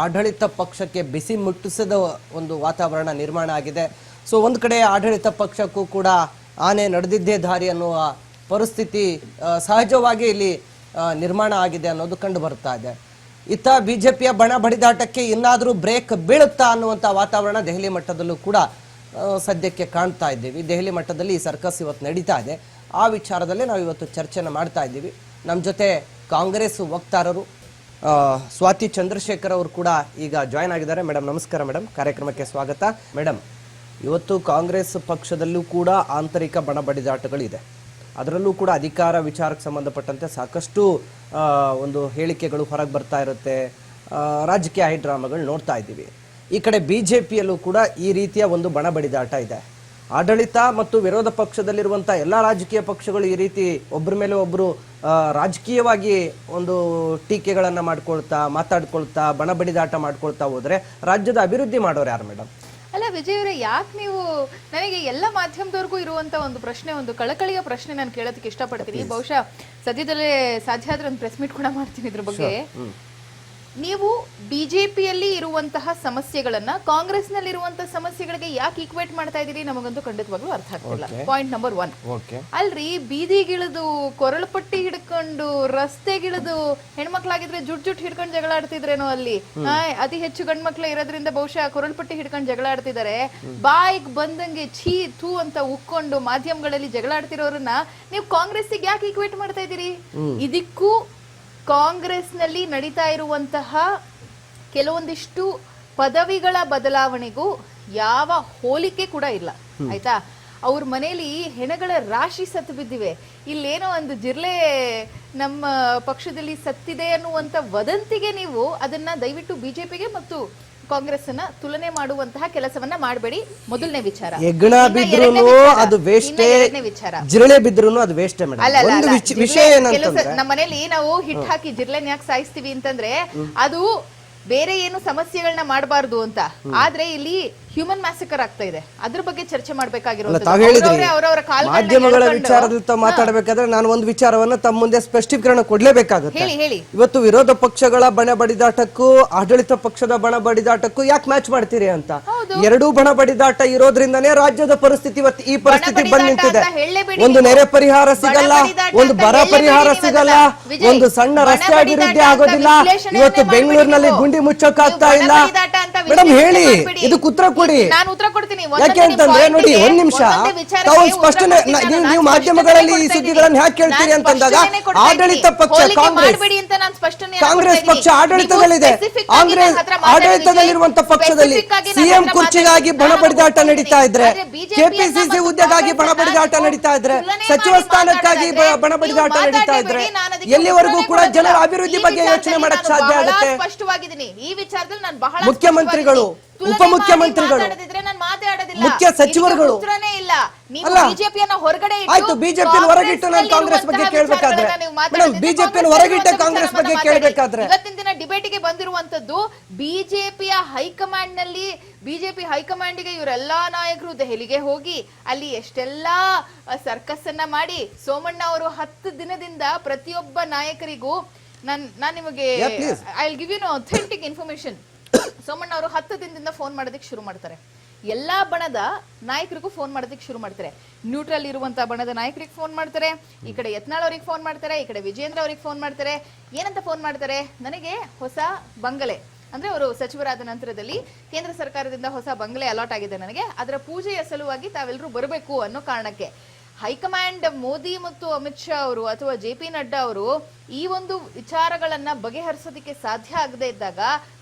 ಆಡಳಿತ ಪಕ್ಷಕ್ಕೆ ಬಿಸಿ ಮುಟ್ಟಿಸಿದ ಒಂದು ವಾತಾವರಣ ನಿರ್ಮಾಣ ಆಗಿದೆ. ಸೊ ಒಂದು ಕಡೆ ಆಡಳಿತ ಪಕ್ಷಕ್ಕೂ ಕೂಡ ಆನೆ ನಡೆದಿದ್ದೇ ದಾರಿ ಅನ್ನುವ ಪರಿಸ್ಥಿತಿ ಸಹಜವಾಗಿ ಇಲ್ಲಿ ನಿರ್ಮಾಣ ಆಗಿದೆ ಅನ್ನೋದು ಕಂಡು ಬರ್ತಾ ಇದೆ. ಇತ್ತ ಬಿಜೆಪಿಯ ಬಣ ಬಡಿದಾಟಕ್ಕೆ ಇನ್ನಾದರೂ ಬ್ರೇಕ್ ಬೀಳುತ್ತಾ ಅನ್ನುವಂಥ ವಾತಾವರಣ ದೆಹಲಿ ಮಟ್ಟದಲ್ಲೂ ಕೂಡ ಸದ್ಯಕ್ಕೆ ಕಾಣ್ತಾ ಇದ್ದೀವಿ. ದೆಹಲಿ ಮಟ್ಟದಲ್ಲಿ ಈ ಸರ್ಕಸ್ ಇವತ್ತು ನಡೀತಾ ಇದೆ. ಆ ವಿಚಾರದಲ್ಲಿ ನಾವು ಇವತ್ತು ಚರ್ಚೆನ ಮಾಡ್ತಾ ಇದ್ದೀವಿ. ನಮ್ಮ ಜೊತೆ ಕಾಂಗ್ರೆಸ್ ವಕ್ತಾರರು ಸ್ವಾತಿ ಚಂದ್ರಶೇಖರ್ ಅವರು ಕೂಡ ಈಗ ಜಾಯ್ನ್ ಆಗಿದ್ದಾರೆ. ಮೇಡಮ್ ನಮಸ್ಕಾರ. ಮೇಡಮ್ ಕಾರ್ಯಕ್ರಮಕ್ಕೆ ಸ್ವಾಗತ. ಮೇಡಮ್, ಇವತ್ತು ಕಾಂಗ್ರೆಸ್ ಪಕ್ಷದಲ್ಲೂ ಕೂಡ ಆಂತರಿಕ ಬಣ ಬಡಿದಾಟಗಳಿದೆ. ಅದರಲ್ಲೂ ಕೂಡ ಅಧಿಕಾರ ವಿಚಾರಕ್ಕೆ ಸಂಬಂಧಪಟ್ಟಂತೆ ಸಾಕಷ್ಟು ಒಂದು ಹೇಳಿಕೆಗಳು ಹೊರಗೆ ಬರ್ತಾ ಇರುತ್ತೆ, ರಾಜಕೀಯ ಹೈಡ್ರಾಮಾಗಳು ನೋಡ್ತಾ ಇದ್ದೀವಿ. ಈ ಕಡೆ ಬಿಜೆಪಿಯಲ್ಲೂ ಕೂಡ ಈ ರೀತಿಯ ಒಂದು ಬಣ ಬಡಿದಾಟ ಇದೆ. ಆಡಳಿತ ಮತ್ತು ವಿರೋಧ ಪಕ್ಷದಲ್ಲಿರುವಂಥ ಎಲ್ಲ ರಾಜಕೀಯ ಪಕ್ಷಗಳು ಈ ರೀತಿ ಒಬ್ಬರ ಮೇಲೆ ಒಬ್ಬರು ರಾಜಕೀಯವಾಗಿ ಒಂದು ಟೀಕೆಗಳನ್ನು ಮಾತಾಡ್ಕೊಳ್ತಾ ಬಣ ಬಡಿದಾಟ ಮಾಡ್ಕೊಳ್ತಾ ಹೋದ್ರೆ ರಾಜ್ಯದ ಅಭಿವೃದ್ಧಿ ಮಾಡೋರು ಯಾರು ಮೇಡಮ್? ಅಲ್ಲ ವಿಜಯ್ ಅವರೇ, ಯಾಕೆ ನೀವು ನನಗೆ ಎಲ್ಲ ಮಾಧ್ಯಮದವರೆಗೂ ಇರುವಂತ ಒಂದು ಪ್ರಶ್ನೆ, ಒಂದು ಕಳಕಳಿಯ ಪ್ರಶ್ನೆ ನಾನು ಕೇಳೋದಕ್ಕೆ ಇಷ್ಟಪಡ್ತೀನಿ. ಬಹುಶಃ ಸದ್ಯದಲ್ಲೇ ಸಾಧ್ಯ ಆದ್ರೆ ಒಂದು ಪ್ರೆಸ್ ಮೀಟ್ ಕೂಡ ಮಾಡ್ತೀನಿ ಇದ್ರ ಬಗ್ಗೆ. ನೀವು ಬಿಜೆಪಿಯಲ್ಲಿ ಇರುವಂತಹ ಸಮಸ್ಯೆಗಳನ್ನ ಕಾಂಗ್ರೆಸ್ ನಲ್ಲಿ ಇರುವಂತಹ ಸಮಸ್ಯೆಗಳಿಗೆ ಯಾಕೆ ಈಕ್ವೇಟ್ ಮಾಡ್ತಾ ಇದೀರಿ ನಮಗಂತೂ ಖಂಡಿತವಾಗ್ಲೂ ಅರ್ಥ ಆಗ್ತಿಲ್ಲ. Point number 1. ಅಲ್ರಿ, ಬೀದಿಗಿಳಿದು ಕೊರಳಪಟ್ಟಿ ಹಿಡ್ಕೊಂಡು ರಸ್ತೆಗಿಳಿದು ಹೆಣ್ಮಕ್ಳಾಗಿದ್ರೆ ಜುಟ್ ಹಿಡ್ಕೊಂಡು ಜಗಳ ಆಡ್ತಿದ್ರೇನೋ ಅಲ್ಲಿ. ಅತಿ ಹೆಚ್ಚು ಗಂಡ್ಮಕ್ಳು ಇರೋದ್ರಿಂದ ಬಹುಶಃ ಕೊರಳಪಟ್ಟಿ ಹಿಡ್ಕೊಂಡು ಜಗಳ ಆಡ್ತಿದ್ದಾರೆ. ಬಾಯಿಗೆ ಬಂದಂಗೆ ಛೀ ಥೂ ಅಂತ ಉಕ್ಕೊಂಡು ಮಾಧ್ಯಮಗಳಲ್ಲಿ ಜಗಳ ಆಡ್ತಿರೋರನ್ನ ನೀವು ಕಾಂಗ್ರೆಸ್ಸಿಗೆ ಯಾಕೆ ಈಕ್ವೇಟ್ ಮಾಡ್ತಾ ಇದ್ದೀರಿ? ಇದಕ್ಕೂ ಕಾಂಗ್ರೆಸ್ನಲ್ಲಿ ನಡೀತಾ ಇರುವಂತಹ ಕೆಲವೊಂದಿಷ್ಟು ಪದವಿಗಳ ಬದಲಾವಣೆಗೂ ಯಾವ ಹೋಲಿಕೆ ಕೂಡ ಇಲ್ಲ, ಆಯ್ತಾ? ಅವ್ರ ಮನೆಯಲ್ಲಿ ಹೆಣಗಳ ರಾಶಿ ಸತ್ತು ಬಿದ್ದಿವೆ. ಇಲ್ಲೇನೋ ಒಂದು ಜಿರ್ಲೆ ನಮ್ಮ ಪಕ್ಷದಲ್ಲಿ ಸತ್ತಿದೆ ಅನ್ನುವಂತ ವದಂತಿಗೆ ನೀವು ಅದನ್ನ ದಯವಿಟ್ಟು ಬಿಜೆಪಿಗೆ ಮತ್ತು ಕಾಂಗ್ರೆಸ್ ಅನ್ನ ತುಲನೆ ಮಾಡುವಂತಹ ಕೆಲಸವನ್ನ ಮಾಡಬೇಡಿ. ಮೊದಲನೇ ವಿಚಾರ. ಹೆಗ್ಗಣ ಬಿದ್ರೂ ಅದು ವೇಸ್ಟ್, ಜಿರಳೆ ಬಿದ್ರೂ ಅದು ವೇಸ್ಟ್. ವಿಷಯ ನಮ್ಮ ಮನೇಲಿ ನಾವು ಹಿಟ್ ಹಾಕಿ ಜಿರ್ಲೆನ್ ಯಾಕೆ ಸಾಯಿಸ್ತೀವಿ ಅಂತಂದ್ರೆ ಅದು ಬೇರೆ ಏನು ಸಮಸ್ಯೆಗಳನ್ನ ಮಾಡಬಾರ್ದು ಅಂತ. ಆದ್ರೆ ಇಲ್ಲಿ ಹ್ಯೂಮನ್ ಮ್ಯಾಸಕರ್ ಆಗ್ತಾ ಇದೆ, ಅದ್ರ ಬಗ್ಗೆ ಚರ್ಚೆ ಮಾಡಬೇಕಾಗಿರೋದು. ಮಾಧ್ಯಮಗಳ ವಿಚಾರದಲ್ಲಿ ಮಾತಾಡಬೇಕಾದ್ರೆ ನಾನು ಒಂದು ವಿಚಾರವನ್ನ ತಮ್ಮ ಮುಂದೆ ಸ್ಪಷ್ಟೀಕರಣ ಕೊಡ್ಲೇಬೇಕಾಗುತ್ತೆ. ಇವತ್ತು ವಿರೋಧ ಪಕ್ಷಗಳ ಬಣ ಬಡಿದಾಟಕ್ಕೂ ಆಡಳಿತ ಪಕ್ಷದ ಬಣ ಬಡಿದಾಟಕ್ಕೂ ಯಾಕೆ ಮ್ಯಾಚ್ ಮಾಡ್ತೀರಿ ಅಂತ. ಎರಡೂ ಬಣ ಬಡಿದಾಟ ಇರೋದ್ರಿಂದನೇ ರಾಜ್ಯದ ಪರಿಸ್ಥಿತಿ ಇವತ್ತು ಈ ಪರಿಸ್ಥಿತಿ ಬಂದ್ ನಿಂತಿದೆ. ಒಂದು ನೆರೆ ಪರಿಹಾರ ಸಿಗಲ್ಲ, ಒಂದು ಬರ ಪರಿಹಾರ ಸಿಗಲ್ಲ, ಒಂದು ಸಣ್ಣ ರಸ್ತೆ ಅಭಿವೃದ್ಧಿ ಆಗೋದಿಲ್ಲ. ಇವತ್ತು ಬೆಂಗಳೂರಿನಲ್ಲಿ ಗುಂಡಿ ಮುಚ್ಚೋಕ್ಕಾಗ್ತಾ ಇಲ್ಲ. ಮೇಡಮ್ ಹೇಳಿ, ಇದಕ್ಕೆ ಉತ್ತರ ಕೊಡಿ. ನಾನು ಉತ್ತರ ಕೊಡ್ತೀನಿ. ಯಾಕೆ ಅಂತಂದ್ರೆ ನೋಡಿ, ಒಂದ್ ನಿಮಿಷ ತಾವು ಸ್ಪಷ್ಟನೆ, ನೀವು ಮಾಧ್ಯಮಗಳಲ್ಲಿ ಈ ಸುದ್ದಿಗಳನ್ನು ಯಾಕೆ ಕೇಳ್ತೀರಿ ಅಂತಂದಾಗ ಆಡಳಿತ ಪಕ್ಷ ಕಾಂಗ್ರೆಸ್ ಪಕ್ಷ ಆಡಳಿತದಲ್ಲಿದೆ. ಕಾಂಗ್ರೆಸ್ ಆಡಳಿತದಲ್ಲಿರುವಂತ ಪಕ್ಷದಲ್ಲಿ ಸಿಎಂ ಕುರ್ಚಿಗಾಗಿ ಬಣಬಡಿದಾಟ ನಡೀತಾ ಇದ್ರೆ, ಕೆಪಿಸಿಸಿ ಹುದ್ದೆಗಾಗಿ ಬಣಬಡಿದಾಟ ನಡೀತಾ ಇದ್ರೆ, ಸಚಿವ ಸ್ಥಾನಕ್ಕಾಗಿ ಬಣಬಡಿದಾಟ ನಡೀತಾ ಇದ್ರೆ ಎಲ್ಲಿವರೆಗೂ ಕೂಡ ಜನರ ಅಭಿವೃದ್ಧಿ ಬಗ್ಗೆ ಯೋಚನೆ ಮಾಡಕ್ ಸಾಧ್ಯ ಆಗುತ್ತೆ? ಸ್ಪಷ್ಟವಾಗಿದ್ದೀನಿ ಈ ವಿಚಾರದಲ್ಲಿ ನಾನು ಬಹಳ ಮುಖ್ಯಮಂತ್ರಿಗಳು, ಉಪಮುಖ್ಯಮಂತ್ರಿಗಳು, ಮುಖ್ಯ ಸಚಿವರುಗಳು ಇಲ್ಲ. ನೀವು ಬಿಜೆಪಿಯನ್ನು ಹೊರಗಡೆ ಆಯ್ತು, ಬಿಜೆಪಿಯನ್ನು ಹೊರಗಿಟ್ಟು ನಾನು ಕಾಂಗ್ರೆಸ್ ಬಗ್ಗೆ ಕೇಳಬೇಕಾದ್ರೆ, ಮೇಡಮ್ ಬಿಜೆಪಿಯನ್ನು ಹೊರಗಿಟ್ಟ ಕಾಂಗ್ರೆಸ್ ಬಗ್ಗೆ ಕೇಳಬೇಕಾದ್ರೆ ಇವತ್ತಿನ ದಿನ ಡಿಬೇಟಿಗೆ ಬಂದಿರುವಂತದ್ದು ಬಿಜೆಪಿಯ ಹೈಕಮಾಂಡ್ ನಲ್ಲಿ. ಬಿಜೆಪಿ ಹೈಕಮಾಂಡ್ ಗೆ ಇವರೆಲ್ಲಾ ನಾಯಕರು ದೆಹಲಿಗೆ ಹೋಗಿ ಅಲ್ಲಿ ಎಷ್ಟೆಲ್ಲಾ ಸರ್ಕಸ್ ಅನ್ನ ಮಾಡಿ, ಸೋಮಣ್ಣ ಅವರು 10 ದಿನದಿಂದ ಪ್ರತಿಯೊಬ್ಬ ನಾಯಕರಿಗೂ ನಾನು ನಿಮಗೆ I will give you authentic information. Somanna ಅವರು 10 ದಿನದಿಂದ ಫೋನ್ ಮಾಡೋದಕ್ಕೆ ಶುರು ಮಾಡ್ತಾರೆ. ಎಲ್ಲಾ ಬಣದ ನಾಯಕರಿಗೂ ಫೋನ್ ಮಾಡೋದಕ್ಕೆ ಶುರು ಮಾಡ್ತಾರೆ. ನ್ಯೂಟ್ರಲ್ ಇರುವಂತ ಬಣದ ನಾಯಕರಿಗೆ ಫೋನ್ ಮಾಡ್ತಾರೆ, ಈ ಕಡೆ ಯತ್ನಾಳ್ ಅವ್ರಿಗೆ ಫೋನ್ ಮಾಡ್ತಾರೆ, ಈ ಕಡೆ ವಿಜೇಂದ್ರ ಅವ್ರಿಗೆ ಫೋನ್ ಮಾಡ್ತಾರೆ. ಏನಂತ ಫೋನ್ ಮಾಡ್ತಾರೆ? ನನಗೆ ಹೊಸ ಬಂಗಲೆ, ಅಂದ್ರೆ ಅವರು ಸಚಿವರಾದ ನಂತರದಲ್ಲಿ ಕೇಂದ್ರ ಸರ್ಕಾರದಿಂದ ಹೊಸ ಬಂಗಲೆ ಅಲಾಟ್ ಆಗಿದೆ ನನಗೆ, ಅದರ ಪೂಜೆಯ ಸಲುವಾಗಿ ತಾವೆಲ್ಲರೂ ಬರಬೇಕು ಅನ್ನೋ ಕಾರಣಕ್ಕೆ ಹೈಕಮಾಂಡ್ ಮೋದಿ ಮತ್ತು ಅಮಿತ್ ಶಾ ಅವರು ಅಥವಾ JP ನಡ್ಡಾ ಅವರು ಈ ಒಂದು ವಿಚಾರಗಳನ್ನ ಬಗೆಹರಿಸೋದಕ್ಕೆ ಸಾಧ್ಯ ಆಗದೆ ಇದ್ದಾಗ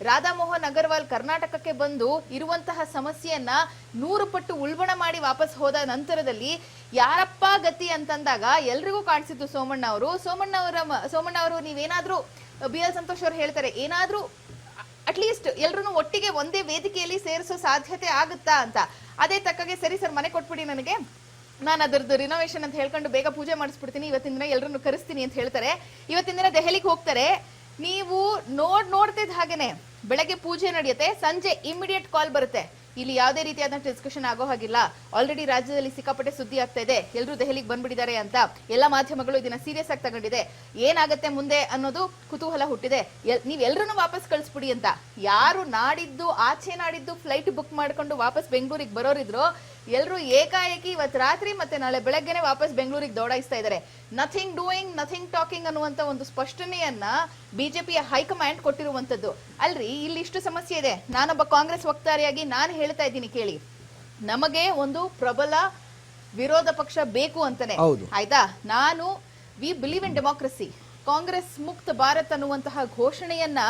ರಾಧಾ ಮೋಹನ್ ಅಗರ್ವಾಲ್ ಕರ್ನಾಟಕಕ್ಕೆ ಬಂದು ಇರುವಂತಹ ಸಮಸ್ಯೆಯನ್ನ 100 ಪಟ್ಟು ಉಲ್ಬಣ ಮಾಡಿ ವಾಪಸ್ ಹೋದ ನಂತರದಲ್ಲಿ ಯಾರಪ್ಪ ಗತಿ ಅಂತಂದಾಗ ಎಲ್ರಿಗೂ ಕಾಣಿಸಿದ್ದು ಸೋಮಣ್ಣ ಅವರು. ಸೋಮಣ್ಣ ಅವರು ನೀವೇನಾದ್ರೂ BL ಸಂತೋಷ್ ಅವರು ಹೇಳ್ತಾರೆ, ಏನಾದ್ರೂ ಅಟ್ಲೀಸ್ಟ್ ಎಲ್ರು ಒಟ್ಟಿಗೆ ಒಂದೇ ವೇದಿಕೆಯಲ್ಲಿ ಸೇರಿಸೋ ಸಾಧ್ಯತೆ ಆಗುತ್ತಾ ಅಂತ. ಅದೇ ತಕ್ಕಗೆ ಸರಿ ಸರ್ ಮನೆ ಕೊಟ್ಬಿಡಿ ನನಗೆ, ನಾನು ಅದರದ್ದು ರಿನೋವೇಷನ್ ಅಂತ ಹೇಳ್ಕೊಂಡು ಬೇಗ ಪೂಜೆ ಮಾಡಿಸ್ಬಿಡ್ತೀನಿ, ಇವತ್ತಿನ ದಿನ ಎಲ್ಲರನ್ನು ಕರೆಸ್ತೀನಿ ಅಂತ ಹೇಳ್ತಾರೆ. ಇವತ್ತಿನ ದಿನ ದೆಹಲಿಗೆ ಹೋಗ್ತಾರೆ. ನೀವು ನೋಡ್ತಿದ್ದ ಹಾಗೇನೆ ಬೆಳಗ್ಗೆ ಪೂಜೆ ನಡೆಯುತ್ತೆ, ಸಂಜೆ ಇಮಿಡಿಯೇಟ್ ಕಾಲ್ ಬರುತ್ತೆ, ಇಲ್ಲಿ ಯಾವುದೇ ರೀತಿಯಾದ ಡಿಸ್ಕಷನ್ ಆಗೋ ಹಾಗಿಲ್ಲ, ಆಲ್ರೆಡಿ ರಾಜ್ಯದಲ್ಲಿ ಸಿಕ್ಕಾಪಟ್ಟೆ ಸುದ್ದಿ ಆಗ್ತಾ ಇದೆ, ಎಲ್ಲರೂ ದೆಹಲಿಗೆ ಬಂದ್ಬಿಟ್ಟಿದ್ದಾರೆ ಅಂತ ಎಲ್ಲ ಮಾಧ್ಯಮಗಳು ಇದನ್ನ ಸೀರಿಯಸ್ ಆಗಿ ತಗೊಂಡಿದೆ. ಏನಾಗುತ್ತೆ ಮುಂದೆ ಅನ್ನೋದು ಕುತೂಹಲ ಹುಟ್ಟಿದೆ. ನೀವೆಲ್ಲರನ್ನು ವಾಪಸ್ ಕಳಿಸ್ಬಿಡಿ ಅಂತ. ಯಾರು ಆಚೆ ನಾಡಿದ್ದು ಫ್ಲೈಟ್ ಬುಕ್ ಮಾಡ್ಕೊಂಡು ವಾಪಸ್ ಬೆಂಗಳೂರಿಗೆ ಬರೋರಿದ್ರು ಎಲ್ಲರೂ ಏಕಾಏಕಿ ಇವತ್ತು ರಾತ್ರಿ ಮತ್ತೆ ನಾಳೆ ಬೆಳಗ್ಗೆನೆ ವಾಪಸ್ ಬೆಂಗಳೂರಿಗೆ ದೌಡಾಯಿಸ್ತಾ ಇದ್ದಾರೆ. ನಥಿಂಗ್ ಡೂಯಿಂಗ್, ನಥಿಂಗ್ ಟಾಕಿಂಗ್ ಅನ್ನುವಂತ ಒಂದು ಸ್ಪಷ್ಟನೆಯನ್ನ ಬಿಜೆಪಿಯ ಹೈಕಮಾಂಡ್ ಕೊಟ್ಟಿರುವಂತದ್ದು. ಅಲ್ರಿ, ಇಲ್ಲಿ ಇಷ್ಟು ಸಮಸ್ಯೆ ಇದೆ. ನಾನೊಬ್ಬ ಕಾಂಗ್ರೆಸ್ ವಕ್ತಾರಿಯಾಗಿ ನಾನು ಹೇಳ್ತಾ ಇದ್ದೀನಿ ಕೇಳಿ, ನಮಗೆ ಒಂದು ಪ್ರಬಲ ವಿರೋಧ ಪಕ್ಷ ಬೇಕು ಅಂತಾನೆ, ಆಯ್ತಾ? We believe in democracy. Congress ಮುಕ್ತ ಭಾರತ್ ಅನ್ನುವಂತಹ ಘೋಷಣೆಯನ್ನ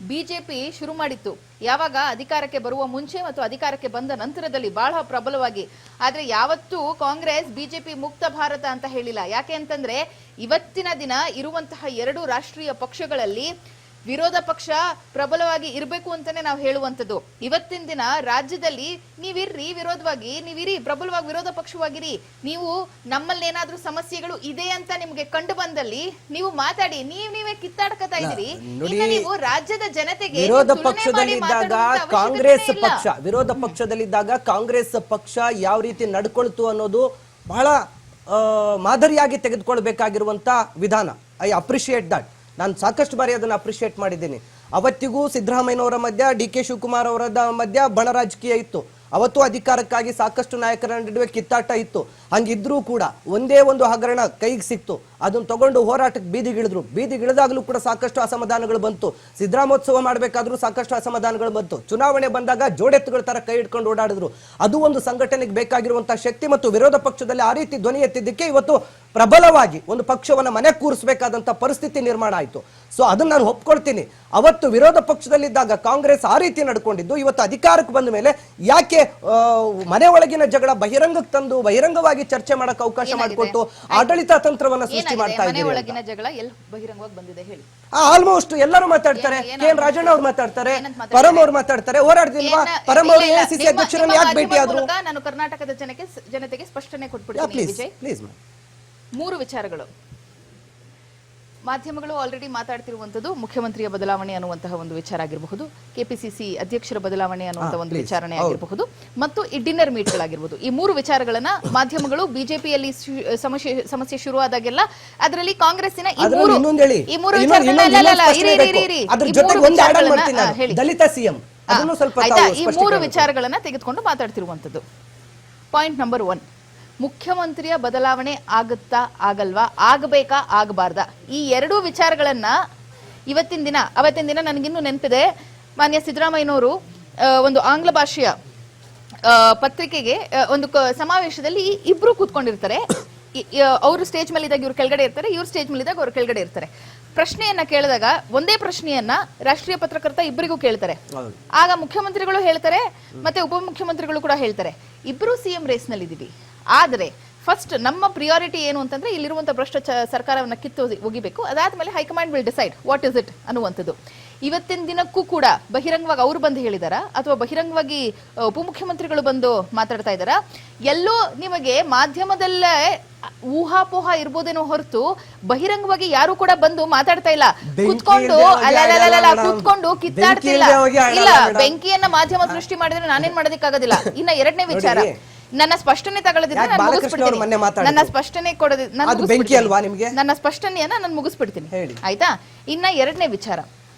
ಬಿಜೆಪಿ ಶುರು ಮಾಡಿತ್ತು ಯಾವಾಗ ಅಧಿಕಾರಕ್ಕೆ ಬರುವ ಮುಂಚೆ ಮತ್ತು ಅಧಿಕಾರಕ್ಕೆ ಬಂದ ನಂತರದಲ್ಲಿ ಬಹಳ ಪ್ರಬಲವಾಗಿ. ಆದ್ರೆ ಯಾವತ್ತೂ ಕಾಂಗ್ರೆಸ್ ಬಿಜೆಪಿ ಮುಕ್ತ ಭಾರತ ಅಂತ ಹೇಳಿಲ್ಲ. ಯಾಕೆ ಅಂತಂದ್ರೆ ಇವತ್ತಿನ ದಿನ ಇರುವಂತಹ 2 ರಾಷ್ಟ್ರೀಯ ಪಕ್ಷಗಳಲ್ಲಿ ವಿರೋಧ ಪಕ್ಷ ಪ್ರಬಲವಾಗಿ ಇರಬೇಕು ಅಂತಾನೆ ನಾವು ಹೇಳುವಂತದ್ದು. ಇವತ್ತಿನ ದಿನ ರಾಜ್ಯದಲ್ಲಿ ನೀವಿರ್ರಿ ವಿರೋಧವಾಗಿ, ನೀವಿರಿ ಪ್ರಬಲವಾಗಿ ವಿರೋಧ ಪಕ್ಷವಾಗಿರಿ. ನೀವು ನಮ್ಮಲ್ಲಿ ಏನಾದ್ರೂ ಸಮಸ್ಯೆಗಳು ಇದೆ ಅಂತ ನಿಮ್ಗೆ ಕಂಡು ಬಂದಲ್ಲಿ ನೀವು ಮಾತಾಡಿ. ನೀವೇ ಕಿತ್ತಾಡ್ಕತಾ ಇದ್ದೀರಿ. ನೀವು ರಾಜ್ಯದ ಜನತೆಗೆ ವಿರೋಧ ಪಕ್ಷದಲ್ಲಿದ್ದಾಗ ಕಾಂಗ್ರೆಸ್ ಪಕ್ಷ ಯಾವ ರೀತಿ ನಡ್ಕೊಳ್ತು ಅನ್ನೋದು ಬಹಳ ಮಾದರಿಯಾಗಿ ತೆಗೆದುಕೊಳ್ಬೇಕಾಗಿರುವಂತ ವಿಧಾನ. I appreciate that. ನಾನು ಸಾಕಷ್ಟು ಬಾರಿ ಅದನ್ನು ಅಪ್ರಿಶಿಯೇಟ್ ಮಾಡಿದ್ದೀನಿ. ಅವತ್ತಿಗೂ ಸಿದ್ದರಾಮಯ್ಯನವರ ಮಧ್ಯ DK ಶಿವಕುಮಾರ್ ಅವರ ಮಧ್ಯ ಬಣ ರಾಜಕೀಯ ಇತ್ತು. ಅವತ್ತು ಅಧಿಕಾರಕ್ಕಾಗಿ ಸಾಕಷ್ಟು ನಾಯಕರ ನಡುವೆ ಕಿತ್ತಾಟ ಇತ್ತು. ಹಂಗಿದ್ರೂ ಕೂಡ ಒಂದೇ ಒಂದು ಹಗರಣ ಕೈಗೆ ಸಿಕ್ತು, ಅದನ್ನ ತಗೊಂಡು ಹೋರಾಟಕ್ಕೆ ಬೀದಿಗಿಳಿದಾಗಲೂ ಕೂಡ ಸಾಕಷ್ಟು ಅಸಮಾಧಾನಗಳು ಬಂತು. ಸಿದ್ದರಾಮೋತ್ಸವ ಮಾಡಬೇಕಾದ್ರೂ ಸಾಕಷ್ಟು ಅಸಮಾಧಾನಗಳು ಬಂತು. ಚುನಾವಣೆ ಬಂದಾಗ ಜೋಡೆತ್ತುಗಳ ತರ ಕೈ ಇಟ್ಕೊಂಡು ಓಡಾಡಿದ್ರು. ಅದು ಒಂದು ಸಂಘಟನೆಗೆ ಬೇಕಾಗಿರುವಂತಹ ಶಕ್ತಿ. ಮತ್ತು ವಿರೋಧ ಪಕ್ಷದಲ್ಲಿ ಆ ರೀತಿ ಧ್ವನಿ ಎತ್ತಿದ್ದಕ್ಕೆ ಇವತ್ತು ಪ್ರಬಲವಾಗಿ ಒಂದು ಪಕ್ಷವನ್ನ ಮನೆ ಕೂರಿಸಬೇಕಾದಂತ ಪರಿಸ್ಥಿತಿ ನಿರ್ಮಾಣ ಆಯಿತು. ಸೊ ಅದನ್ನ ನಾನು ಒಪ್ಕೊಳ್ತೀನಿ. ಅವತ್ತು ವಿರೋಧ ಪಕ್ಷದಲ್ಲಿದ್ದಾಗ ಕಾಂಗ್ರೆಸ್ ಆ ರೀತಿ ನಡ್ಕೊಂಡಿದ್ದು, ಇವತ್ತು ಅಧಿಕಾರಕ್ಕೆ ಬಂದ ಮೇಲೆ ಯಾಕೆ ಮನೆ ಒಳಗಿನ ಜಗಳ ಬಹಿರಂಗಕ್ಕೆ ತಂದು ಬಹಿರಂಗವಾಗಿ ಚರ್ಚೆ ಮಾಡಕ್ ಅವಕಾಶ ಮಾಡಿಕೊಟ್ಟು ಆಡಳಿತ ತಂತ್ರವನ್ನ ಸೃಷ್ಟಿ ಮಾಡ್ತಾ ಇದ್ದಾರೆ. ಆಲ್ಮೋಸ್ಟ್ ಎಲ್ಲರೂ ಮಾತಾಡ್ತಾರೆ. KN ರಾಜಣ್ಣ ಅವ್ರು ಮಾತಾಡ್ತಾರೆ, ಪರಮ್ ಅವ್ರು ಮಾತಾಡ್ತಾರೆ. ಹೋರಾಡ್ದಿಲ್ವಾ ಪರಮ್ ಅವರು AICC ಅಧ್ಯಕ್ಷರನ್ನ ಯಾಕೆ ಭೇಟಿ ಆದ್ರು? ನಾನು ಕರ್ನಾಟಕದ ಜನತೆಗೆ ಸ್ಪಷ್ಟನೆ ಕೊಟ್ಬಿಡ್ತೀನಿ ವಿಜಯ್. 3 ವಿಚಾರಗಳು ಮಾಧ್ಯಮಗಳು ಆಲ್ರೆಡಿ ಮಾತಾಡ್ತಿರುವಂತದ್ದು. ಮುಖ್ಯಮಂತ್ರಿಯ ಬದಲಾವಣೆ ಅನ್ನುವಂತಹ ಒಂದು ವಿಚಾರ ಆಗಿರಬಹುದು, KPCC ಅಧ್ಯಕ್ಷರ ಬದಲಾವಣೆ ಅನ್ನುವಂತಹ ಒಂದು ವಿಚಾರಣೆ ಆಗಿರಬಹುದು, ಮತ್ತು ಈ ಡಿನ್ನರ್ ಮೀಟ್ಗಳಾಗಿರ್ಬೋದು. ಈ 3 ವಿಚಾರಗಳನ್ನ ಮಾಧ್ಯಮಗಳು ಬಿಜೆಪಿಯಲ್ಲಿ ಸಮಸ್ಯೆ ಶುರುವಾದಾಗೆಲ್ಲ ಅದರಲ್ಲಿ ಕಾಂಗ್ರೆಸ್ಸಿನ ಈ ಮೂರು ವಿಚಾರಗಳನ್ನ ತೆಗೆದುಕೊಂಡು ಮಾತಾಡ್ತಿರುವಂತದ್ದು. ಪಾಯಿಂಟ್ ನಂಬರ್ 1, ಮುಖ್ಯಮಂತ್ರಿಯ ಬದಲಾವಣೆ ಆಗುತ್ತಾ ಆಗಲ್ವಾ, ಆಗಬೇಕಾ ಆಗಬಾರ್ದಾ, ಈ 2 ವಿಚಾರಗಳನ್ನ ಅವತ್ತಿನ ದಿನ ನನಗಿನ್ನೂ ನೆನಪಿದೆ. ಮಾನ್ಯ ಸಿದ್ದರಾಮಯ್ಯನವರು ಒಂದು ಆಂಗ್ಲ ಭಾಷೆಯ ಪತ್ರಿಕೆಗೆ ಒಂದು ಸಮಾವೇಶದಲ್ಲಿ ಇಬ್ರು ಕೂತ್ಕೊಂಡಿರ್ತಾರೆ. ಅವರು ಸ್ಟೇಜ್ ಮೇಲೆ ಇದ್ದಾಗ ಇವ್ರು ಕೆಳಗಡೆ ಇರ್ತಾರೆ, ಇವ್ರು ಸ್ಟೇಜ್ ಮೇಲೆ ಇದ್ದಾಗ ಅವ್ರು ಕೆಳಗಡೆ ಇರ್ತಾರೆ. ಪ್ರಶ್ನೆಯನ್ನ ಕೇಳಿದಾಗ ಒಂದೇ ಪ್ರಶ್ನೆಯನ್ನ ರಾಷ್ಟ್ರೀಯ ಪತ್ರಕರ್ತ ಇಬ್ಬರಿಗೂ ಕೇಳ್ತಾರೆ. ಆಗ ಮುಖ್ಯಮಂತ್ರಿಗಳು ಹೇಳ್ತಾರೆ ಮತ್ತೆ ಉಪಮುಖ್ಯಮಂತ್ರಿಗಳು ಕೂಡ ಹೇಳ್ತಾರೆ, ಇಬ್ರು ಸಿಎಂ ರೇಸ್ ನಲ್ಲಿ ಇದೀವಿ, ಆದ್ರೆ ಫಸ್ಟ್ ನಮ್ಮ ಪ್ರಿಯಾರಿಟಿ ಏನು ಅಂತಂದ್ರೆ ಇಲ್ಲಿರುವಂತ ಭ್ರಷ್ಟ ಸರ್ಕಾರವನ್ನ ಕಿತ್ತು ಒಗಿಬೇಕು, ಅದಾದ್ಮೇಲೆ high command will decide what is it ಅನ್ನುವಂಥದ್ದು. ಇವತ್ತಿನ ದಿನಕ್ಕೂ ಕೂಡ ಬಹಿರಂಗವಾಗಿ ಅವರು ಬಂದು ಹೇಳಿದಾರ ಅಥವಾ ಬಹಿರಂಗವಾಗಿ ಉಪಮುಖ್ಯಮಂತ್ರಿಗಳು ಬಂದು ಮಾತಾಡ್ತಾ ಇದಾರ? ಎಲ್ಲೋ ನಿಮಗೆ ಮಾಧ್ಯಮದಲ್ಲೇ ಊಹಾಪೋಹ ಇರ್ಬೋದೇನೋ ಹೊರತು ಬಹಿರಂಗವಾಗಿ ಯಾರು ಕೂಡ ಬಂದು ಮಾತಾಡ್ತಾ ಇಲ್ಲ. ಕೂತ್ಕೊಂಡು ಕೂತ್ಕೊಂಡು ಕಿತ್ತಾಡ್ತಿಲ್ಲ. ಇಲ್ಲ, ಬೆಂಕಿಯನ್ನ ಮಾಧ್ಯಮ ಸೃಷ್ಟಿ ಮಾಡಿದ್ರೆ ನಾನೇನ್ ಮಾಡೋದಕ್ಕಾಗೋದಿಲ್ಲ. ಇನ್ನ ಎರಡನೇ ವಿಚಾರ, ನನ್ನ ಸ್ಪಷ್ಟನೆ ತಗೊಳ್ಳದಿದ್ರೆ ನನ್ನ ಸ್ಪಷ್ಟನೆ ನನ್ನ ಸ್ಪಷ್ಟನೆಯನ್ನ ನಾನು ಮುಗಿಸ್ಬಿಡ್ತೀನಿ, ಆಯ್ತಾ? ಇನ್ನ ಎರಡನೇ ವಿಚಾರ,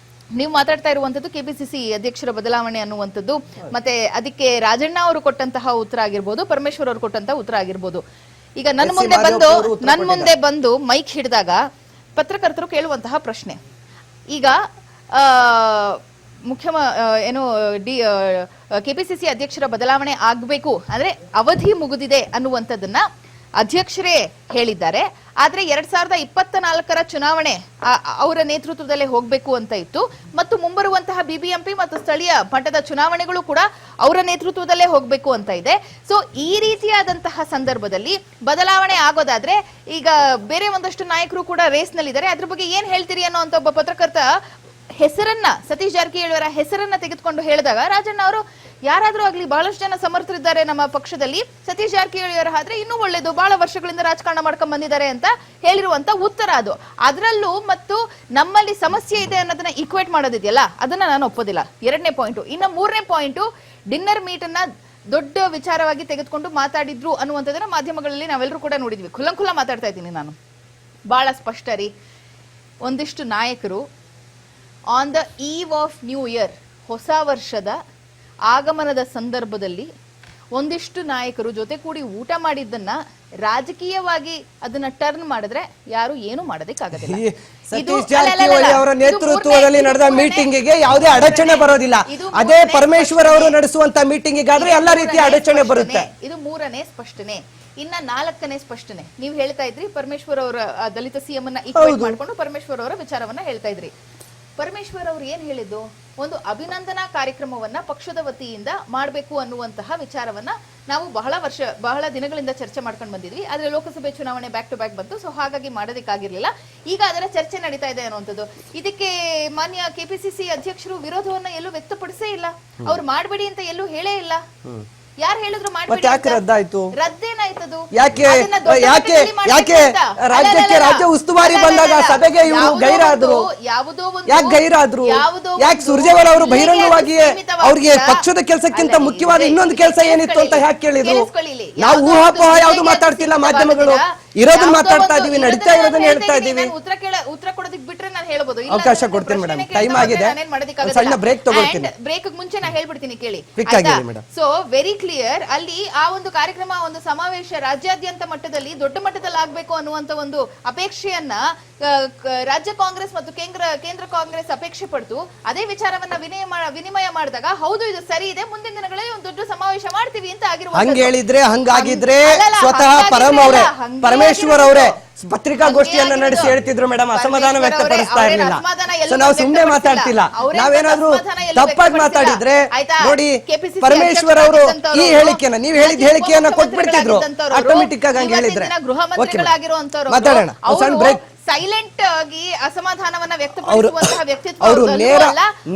ನೀವು ಮಾತಾಡ್ತಾ ಇರುವಂತದ್ದು ಕೆಪಿಸಿಸಿ ಅಧ್ಯಕ್ಷರ ಬದಲಾವಣೆ ಅನ್ನುವಂಥದ್ದು, ಮತ್ತೆ ಅದಕ್ಕೆ ರಾಜಣ್ಣ ಅವರು ಕೊಟ್ಟಂತಹ ಉತ್ತರ ಆಗಿರ್ಬೋದು, ಪರಮೇಶ್ವರ್ ಅವರು ಕೊಟ್ಟಂತಹ ಉತ್ತರ ಆಗಿರ್ಬೋದು. ಈಗ ನನ್ನ ಮುಂದೆ ಬಂದು ಮೈಕ್ ಹಿಡಿದಾಗ ಪತ್ರಕರ್ತರು ಕೇಳುವಂತಹ ಪ್ರಶ್ನೆ, ಈಗ ಕೆಪಿಸಿಸಿ ಅಧ್ಯಕ್ಷರ ಬದಲಾವಣೆ ಆಗ್ಬೇಕು ಅಂದ್ರೆ ಅವಧಿ ಮುಗಿದಿದೆ ಅನ್ನುವಂಥದ್ದನ್ನ ಅಧ್ಯಕ್ಷರೇ ಹೇಳಿದ್ದಾರೆ. ಆದ್ರೆ 2024 ಚುನಾವಣೆ ಅವರ ನೇತೃತ್ವದಲ್ಲೇ ಹೋಗ್ಬೇಕು ಅಂತ ಇತ್ತು, ಮತ್ತು ಮುಂಬರುವಂತಹ ಬಿಬಿಎಂಪಿ ಮತ್ತು ಸ್ಥಳೀಯ ಮಟ್ಟದ ಚುನಾವಣೆಗಳು ಕೂಡ ಅವರ ನೇತೃತ್ವದಲ್ಲೇ ಹೋಗ್ಬೇಕು ಅಂತ ಇದೆ. ಸೊ ಈ ರೀತಿಯಾದಂತಹ ಸಂದರ್ಭದಲ್ಲಿ ಬದಲಾವಣೆ ಆಗೋದಾದ್ರೆ ಈಗ ಬೇರೆ ಒಂದಷ್ಟು ನಾಯಕರು ಕೂಡ ರೇಸ್ ನಲ್ಲಿದ್ದಾರೆ, ಅದ್ರ ಬಗ್ಗೆ ಏನ್ ಹೇಳ್ತೀರಿ ಅನ್ನೋ ಅಂತ ಒಬ್ಬ ಪತ್ರಕರ್ತ ಹೆಸರನ್ನ, ಸತೀಶ್ ಜಾರಕಿಹೊಳಿ ಅವರ ಹೆಸರನ್ನ ತೆಗೆದುಕೊಂಡು ಹೇಳಿದಾಗ ರಾಜಣ್ಣ ಅವರು, ಯಾರಾದ್ರೂ ಆಗ್ಲಿ ಬಹಳಷ್ಟು ಜನ ಸಮರ್ಥರಿದ್ದಾರೆ ನಮ್ಮ ಪಕ್ಷದಲ್ಲಿ, ಸತೀಶ್ ಜಾರಕಿಹೊಳಿ ಅವರ ಆದ್ರೆ ಇನ್ನೂ ಒಳ್ಳೇದು, ಬಹಳ ವರ್ಷಗಳಿಂದ ರಾಜಕಾರಣ ಮಾಡ್ಕೊಂಡ್ ಬಂದಿದ್ದಾರೆ ಅಂತ ಹೇಳಿರುವಂತ ಉತ್ತರ ಅದು. ಅದರಲ್ಲೂ ಮತ್ತು ನಮ್ಮಲ್ಲಿ ಸಮಸ್ಯೆ ಇದೆ ಅನ್ನೋದನ್ನ ಈಕ್ವೇಟ್ ಮಾಡೋದಿದೆಯಲ್ಲ, ಅದನ್ನ ನಾನು ಒಪ್ಪೋದಿಲ್ಲ. ಎರಡನೇ ಪಾಯಿಂಟ್. ಇನ್ನು ಮೂರನೇ ಪಾಯಿಂಟ್, ಡಿನ್ನರ್ ಮೀಟ್ ಅನ್ನ ದೊಡ್ಡ ವಿಚಾರವಾಗಿ ತೆಗೆದುಕೊಂಡು ಮಾತಾಡಿದ್ರು ಅನ್ನುವಂಥದ್ದನ್ನ ಮಾಧ್ಯಮಗಳಲ್ಲಿ ನಾವೆಲ್ಲರೂ ಕೂಡ ನೋಡಿದ್ವಿ. ಖುಲ್ಲಂಖುಲ್ಲ ಮಾತಾಡ್ತಾ ಇದ್ದೀನಿ ನಾನು, ಬಹಳ ಸ್ಪಷ್ಟ ರೀ. ಒಂದಿಷ್ಟು ನಾಯಕರು on the eve of new year, ಹೊಸ ವರ್ಷದ ಆಗಮನದ ಸಂದರ್ಭದಲ್ಲಿ ಒಂದಿಷ್ಟು ನಾಯಕರು ಜೊತೆ ಕೂಡಿ ಊಟ ಮಾಡಿದ್ದನ್ನ ರಾಜಕೀಯವಾಗಿ ಅದನ್ನ ಟರ್ನ್ ಮಾಡಿದ್ರೆ ಯಾರು ಏನು ಮಾಡೋದಕ್ಕಾಗದಿಲ್ಲ. ಸತೀಶ್ ಜಾರಕಿಹೊಳಿ ಅವರ ನೇತೃತ್ವದಲ್ಲಿ ನಡೆದ ಮೀಟಿಂಗಿಗೆ ಯಾವುದೇ ಅಡಚಣೆ ಬರೋದಿಲ್ಲ. ಅದೇ ಪರಮೇಶ್ವರ್ ಅವರು ನಡೆಸುವಂತ ಮೀಟಿಂಗಿಗಾದ್ರೆ ಎಲ್ಲ ರೀತಿಯ ಅಡಚಣೆ ಬರುತ್ತೆ. ಇದು ಮೂರನೇ ಸ್ಪಷ್ಟನೆ. ಇನ್ನ ನಾಲ್ಕನೇ ಸ್ಪಷ್ಟನೆ, ನೀವು ಹೇಳ್ತಾ ಇದ್ರಿ ಪರಮೇಶ್ವರ್ ಅವರ ದಲಿತ ಸಿಎಂ ಅನ್ನ ಈಕ್ವೇಟ್ ಮಾಡ್ಕೊಂಡು ಪರಮೇಶ್ವರ್ ಅವರ ವಿಚಾರವನ್ನ ಹೇಳ್ತಾ ಇದ್ರಿ. ಪರಮೇಶ್ವರ್ ಅವರು ಏನ್ ಹೇಳಿದ್ದು, ಒಂದು ಅಭಿನಂದನಾ ಕಾರ್ಯಕ್ರಮವನ್ನ ಪಕ್ಷದ ವತಿಯಿಂದ ಮಾಡಬೇಕು ಅನ್ನುವಂತಹ ವಿಚಾರವನ್ನ ನಾವು ಬಹಳ ದಿನಗಳಿಂದ ಚರ್ಚೆ ಮಾಡ್ಕೊಂಡು ಬಂದಿದ್ವಿ. ಆದ್ರೆ ಲೋಕಸಭೆ ಚುನಾವಣೆ ಬ್ಯಾಕ್ ಟು ಬ್ಯಾಕ್ ಬಂತು, ಸೊ ಹಾಗಾಗಿ ಮಾಡೋದಕ್ಕಾಗಿರ್ಲಿಲ್ಲ. ಈಗ ಅದರ ಚರ್ಚೆ ನಡೀತಾ ಇದೆ ಅನ್ನುವಂಥದ್ದು. ಇದಕ್ಕೆ ಮಾನ್ಯ ಕೆಪಿಸಿಸಿ ಅಧ್ಯಕ್ಷರು ವಿರೋಧವನ್ನ ಎಲ್ಲೂ ವ್ಯಕ್ತಪಡಿಸೇ ಇಲ್ಲ, ಅವ್ರು ಮಾಡಬೇಡಿ ಅಂತ ಎಲ್ಲೂ ಹೇಳೇ ಇಲ್ಲ. ಯಾರು ಹೇಳಿದ್ರು ರದ್ದೇನಾಯ್ತದು? ಯಾಕೆ ರಾಜ್ಯಕ್ಕೆ ರಾಜ್ಯ ಉಸ್ತುವಾರಿ ಬಂದಾಗ ಸಭೆಗೆ ಇವರು ಗೈರಾದ್ರು? ಯಾಕೆ ಗೈರಾದ್ರು? ಯಾಕೆ ಸುರ್ಜೇವಾಲಾ ಅವರು ಬಹಿರಂಗವಾಗಿಯೇ ಅವ್ರಿಗೆ ಪಕ್ಷದ ಕೆಲಸಕ್ಕಿಂತ ಮುಖ್ಯವಾದ ಇನ್ನೊಂದು ಕೆಲಸ ಏನಿತ್ತು ಅಂತ ಯಾಕೆ ಕೇಳಿದ್ರು? ನಾವು ಊಹಾಪೋಹ ಯಾವ್ದು ಮಾತಾಡ್ತಿಲ್ಲ, ಮಾಧ್ಯಮಗಳು ಇರೋದನ್ನ ಮಾತಾಡ್ತಾ ಇದೀವಿ, ನಡೀತಾ ಇರೋದನ್ನ ಹೇಳ್ತಾ ಇದೀವಿ. ಉತ್ತರ ಕೊಡೋದಕ್ಕೆ ಬಿಟ್ರೆ ನಾನು ಹೇಳ್ಬೋದು. ಅವಕಾಶ ಕೊಡ್ತೀನಿ ಮೇಡಮ್, ಟೈಮ್ ಆಗಿದೆ, ಸಣ್ಣ ಬ್ರೇಕ್ ತಗೊಳ್ತೀನಿ. ಬ್ರೇಕ್ ಮುಂಚೆ ನಾನು ಹೇಳ್ಬಿಡ್ತೀನಿ ಕೇಳಿ. ಸೊ ವೆರಿ ಕ್ಲಿಯರ್, ಅಲ್ಲಿ ಆ ಒಂದು ಕಾರ್ಯಕ್ರಮ, ಒಂದು ಸಮಾವೇಶ ರಾಜ್ಯಾದ್ಯಂತ ಮಟ್ಟದಲ್ಲಿ ದೊಡ್ಡ ಮಟ್ಟದಲ್ಲಿ ಆಗ್ಬೇಕು ಅನ್ನುವಂತ ಒಂದು ಅಪೇಕ್ಷೆಯನ್ನ ರಾಜ್ಯ ಕಾಂಗ್ರೆಸ್ ಮತ್ತು ಕೇಂದ್ರ ಕಾಂಗ್ರೆಸ್ ಅಪೇಕ್ಷೆ ಪಡ್ತು. ಅದೇ ವಿಚಾರವನ್ನ ವಿನಿಮಯ ಮಾಡಿದಾಗ ಹೌದು ಇದು ಸರಿ ಇದೆ, ಮುಂದಿನ ದಿನಗಳಲ್ಲಿ ಒಂದು ದೊಡ್ಡ ಸಮಾವೇಶ ಮಾಡ್ತೀವಿ ಅಂತ ಆಗಿರುವ ಹಂಗಾಗಿದ್ರೆ ಸ್ವತಃ ಪರಮೇಶ್ವರ್ ಅವರೇ ಪತ್ರಿಕಾಗೋಷ್ಠಿಯನ್ನ ನಡೆಸಿ ಹೇಳ್ತಿದ್ರು ಮೇಡಮ್, ಅಸಮಾಧಾನ ವ್ಯಕ್ತಪಡಿಸ್ತಾ ಇರಲಿಲ್ಲ. ನಾವು ಸುಮ್ಮನೆ ಮಾತಾಡ್ತಿಲ್ಲ, ನಾವೇನಾದ್ರೂ ತಪ್ಪಾಗಿ ಮಾತಾಡಿದ್ರೆ ನೋಡಿ ಪರಮೇಶ್ವರ್ ಅವರು ಈ ಹೇಳಿಕೆಯನ್ನ, ನೀವು ಹೇಳಿದ ಹೇಳಿಕೆಯನ್ನ ಕೊಟ್ಬಿಡ್ತಿದ್ರು ಆಟೋಮೆಟಿಕ್ ಆಗಿ. ಹಂಗೆ ಹೇಳಿದ್ರೆ ಮಾತಾಡೋಣ, ಸಣ್ಣ ಬ್ರೇಕ್. ಸೈಲೆಂಟ್ ಆಗಿ ಅಸಮಾಧಾನವನ್ನ ವ್ಯಕ್ತಪಡಿಸುವಂತಹ ವ್ಯಕ್ತಿತ್ವ, ಅವರು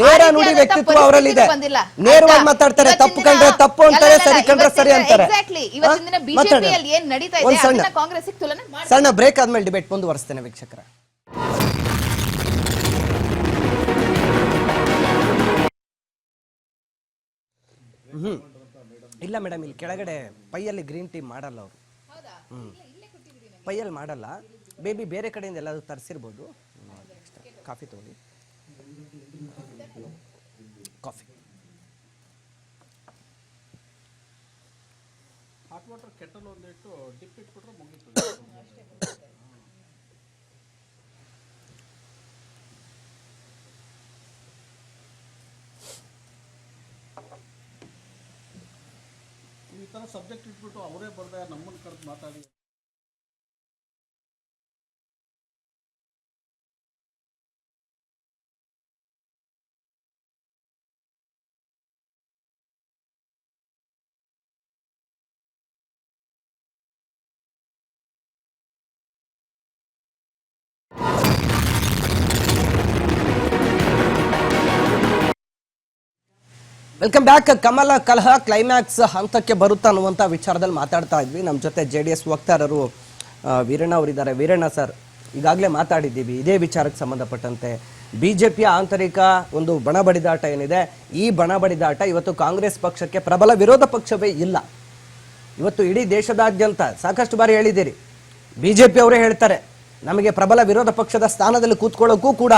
ನೇರ ನುಡಿ ವ್ಯಕ್ತಿತ್ವ ಅವರಲ್ಲಿದೆ. ನೇರವಾಗಿ ಮಾತಾಡ್ತಾರೆ, ತಪ್ಪು ಕಂಡ್ರೆ ತಪ್ಪು ಅಂತಾರೆ, ಸರಿ ಕಂಡ್ರೆ ಸರಿ ಅಂತಾರೆ. ಇವತ್ತಿನ ಬಿಜೆಪಿಯಲ್ಲಿ ಏನ್ ನಡೀತಾ ಇದೆ ಅದನ್ನ ಕಾಂಗ್ರೆಸ್ ತುಲನೆ ಮಾಡಿ. ಸಣ್ಣ ಬ್ರೇಕ್ ಆದ್ಮೇಲೆ ಡಿಬೇಟ್ ಮುಂದುವರಿಸ್ತೇನೆ ವೀಕ್ಷಕರ. ಇಲ್ಲ ಮೇಡಮ್, ಇಲ್ಲಿ ಕೆಳಗಡೆ ಪೈಯಲ್ಲಿ ಗ್ರೀನ್ ಟೀ ಮಾಡಲ್ಲ ಅವರು, ಪೈಯಲ್ಲಿ ಮಾಡಲ್ಲ. ಬೇಬಿ ಬೇರೆ ಕಡೆಯಿಂದ ಎಲ್ಲಾದ್ರೂ ತರಿಸಿರ್ಬೋದು. ಕಾಫಿ ತಗೊಳ್ಳಿ, ಕಾಫಿ. ಹಾಟ್ ವಾಟರ್ ಕೆಟಲ್ ಒಂದಿಟ್ಟು ಡಿಪ್ ಇಟ್ಬಿಟ್ರೆ ಮುಗೀತು. ಈ ತರ ಸಬ್ಜೆಕ್ಟ್ ಇಟ್ಬಿಟ್ಟು ಅವರೇ ಬರ್ದೆ ನಮ್ಮನ್ನ ಕರೆದು ಮಾತಾಡಿ ವೆಲ್ಕಮ್ ಬ್ಯಾಕ್. ಕಮಲ ಕಲಹ ಕ್ಲೈಮ್ಯಾಕ್ಸ್ ಹಂತಕ್ಕೆ ಬರುತ್ತಾ ಅನ್ನುವಂಥ ವಿಚಾರದಲ್ಲಿ ಮಾತಾಡ್ತಾ ಇದ್ವಿ. ನಮ್ಮ ಜೊತೆ JDS ವಕ್ತಾರರು ವೀರಣ್ಣ ಅವರಿದ್ದಾರೆ. ವೀರಣ್ಣ ಸರ್, ಈಗಾಗಲೇ ಮಾತಾಡಿದ್ದೀವಿ ಇದೇ ವಿಚಾರಕ್ಕೆ ಸಂಬಂಧಪಟ್ಟಂತೆ. ಬಿಜೆಪಿಯ ಆಂತರಿಕ ಒಂದು ಬಣಬಡಿದಾಟ ಏನಿದೆ, ಈ ಬಣಬಡಿದಾಟ ಇವತ್ತು ಕಾಂಗ್ರೆಸ್ ಪಕ್ಷಕ್ಕೆ ಪ್ರಬಲ ವಿರೋಧ ಪಕ್ಷವೇ ಇಲ್ಲ. ಇವತ್ತು ಇಡೀ ದೇಶದಾದ್ಯಂತ ಸಾಕಷ್ಟು ಬಾರಿ ಹೇಳಿದ್ದೀರಿ, ಬಿಜೆಪಿ ಅವರೇ ಹೇಳ್ತಾರೆ ನಮಗೆ ಪ್ರಬಲ ವಿರೋಧ ಪಕ್ಷದ ಸ್ಥಾನದಲ್ಲಿ ಕೂತ್ಕೊಳ್ಳೋಕ್ಕೂ ಕೂಡ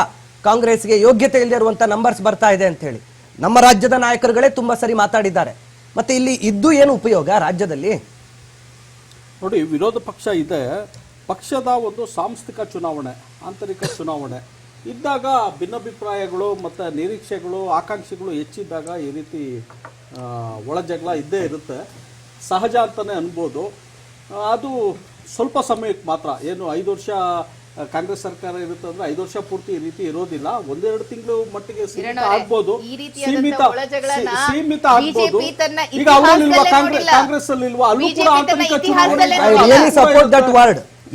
ಕಾಂಗ್ರೆಸ್ಗೆ ಯೋಗ್ಯತೆ ಇಲ್ಲದೆ ಇರುವಂಥ ನಂಬರ್ಸ್ ಬರ್ತಾ ಇದೆ ಅಂತ ಹೇಳಿ ನಮ್ಮ ರಾಜ್ಯದ ನಾಯಕರುಗಳೇ ತುಂಬಾ ಸರಿ ಮಾತಾಡಿದ್ದಾರೆ. ಮತ್ತೆ ಇಲ್ಲಿ ಇದ್ದು ಏನು ಉಪಯೋಗ ರಾಜ್ಯದಲ್ಲಿ? ನೋಡಿ, ವಿರೋಧ ಪಕ್ಷ ಇದೆ, ಪಕ್ಷದ ಒಂದು ಸಾಂಸ್ಥಿಕ ಚುನಾವಣೆ, ಆಂತರಿಕ ಚುನಾವಣೆ ಇದ್ದಾಗ ಭಿನ್ನಾಭಿಪ್ರಾಯಗಳು ಮತ್ತು ನಿರೀಕ್ಷೆಗಳು ಆಕಾಂಕ್ಷೆಗಳು ಹೆಚ್ಚಿದ್ದಾಗ ಈ ರೀತಿ ಒಳಜಗಳ ಇದ್ದೇ ಇರುತ್ತೆ, ಸಹಜ ಅಂತಲೇ ಅನ್ಬೋದು. ಅದು ಸ್ವಲ್ಪ ಸಮಯಕ್ಕೆ ಮಾತ್ರ. ಏನು 5 ವರ್ಷ ಕಾಂಗ್ರೆಸ್ ಸರ್ಕಾರ ಇರುತ್ತೆ ಅಂದ್ರೆ 5 ವರ್ಷ ಪೂರ್ತಿ ಈ ರೀತಿ ಇರೋದಿಲ್ಲ, 1-2 ತಿಂಗಳು ಮಟ್ಟಿಗೆ ಸೀಮಿತ ಆಗ್ಬೋದು. ಸೀಮಿತ ಆಗ್ಬೋದು. ಈಗ ಅವರಲ್ಲಿಲ್ವಾ ಕಾಂಗ್ರೆಸ್ ಅಲ್ಲಿ ಇಲ್ವಾ? ಅಲ್ಲೂ ಕೂಡ ಆಂತರಿಕ ಚುನಾವಣೆ.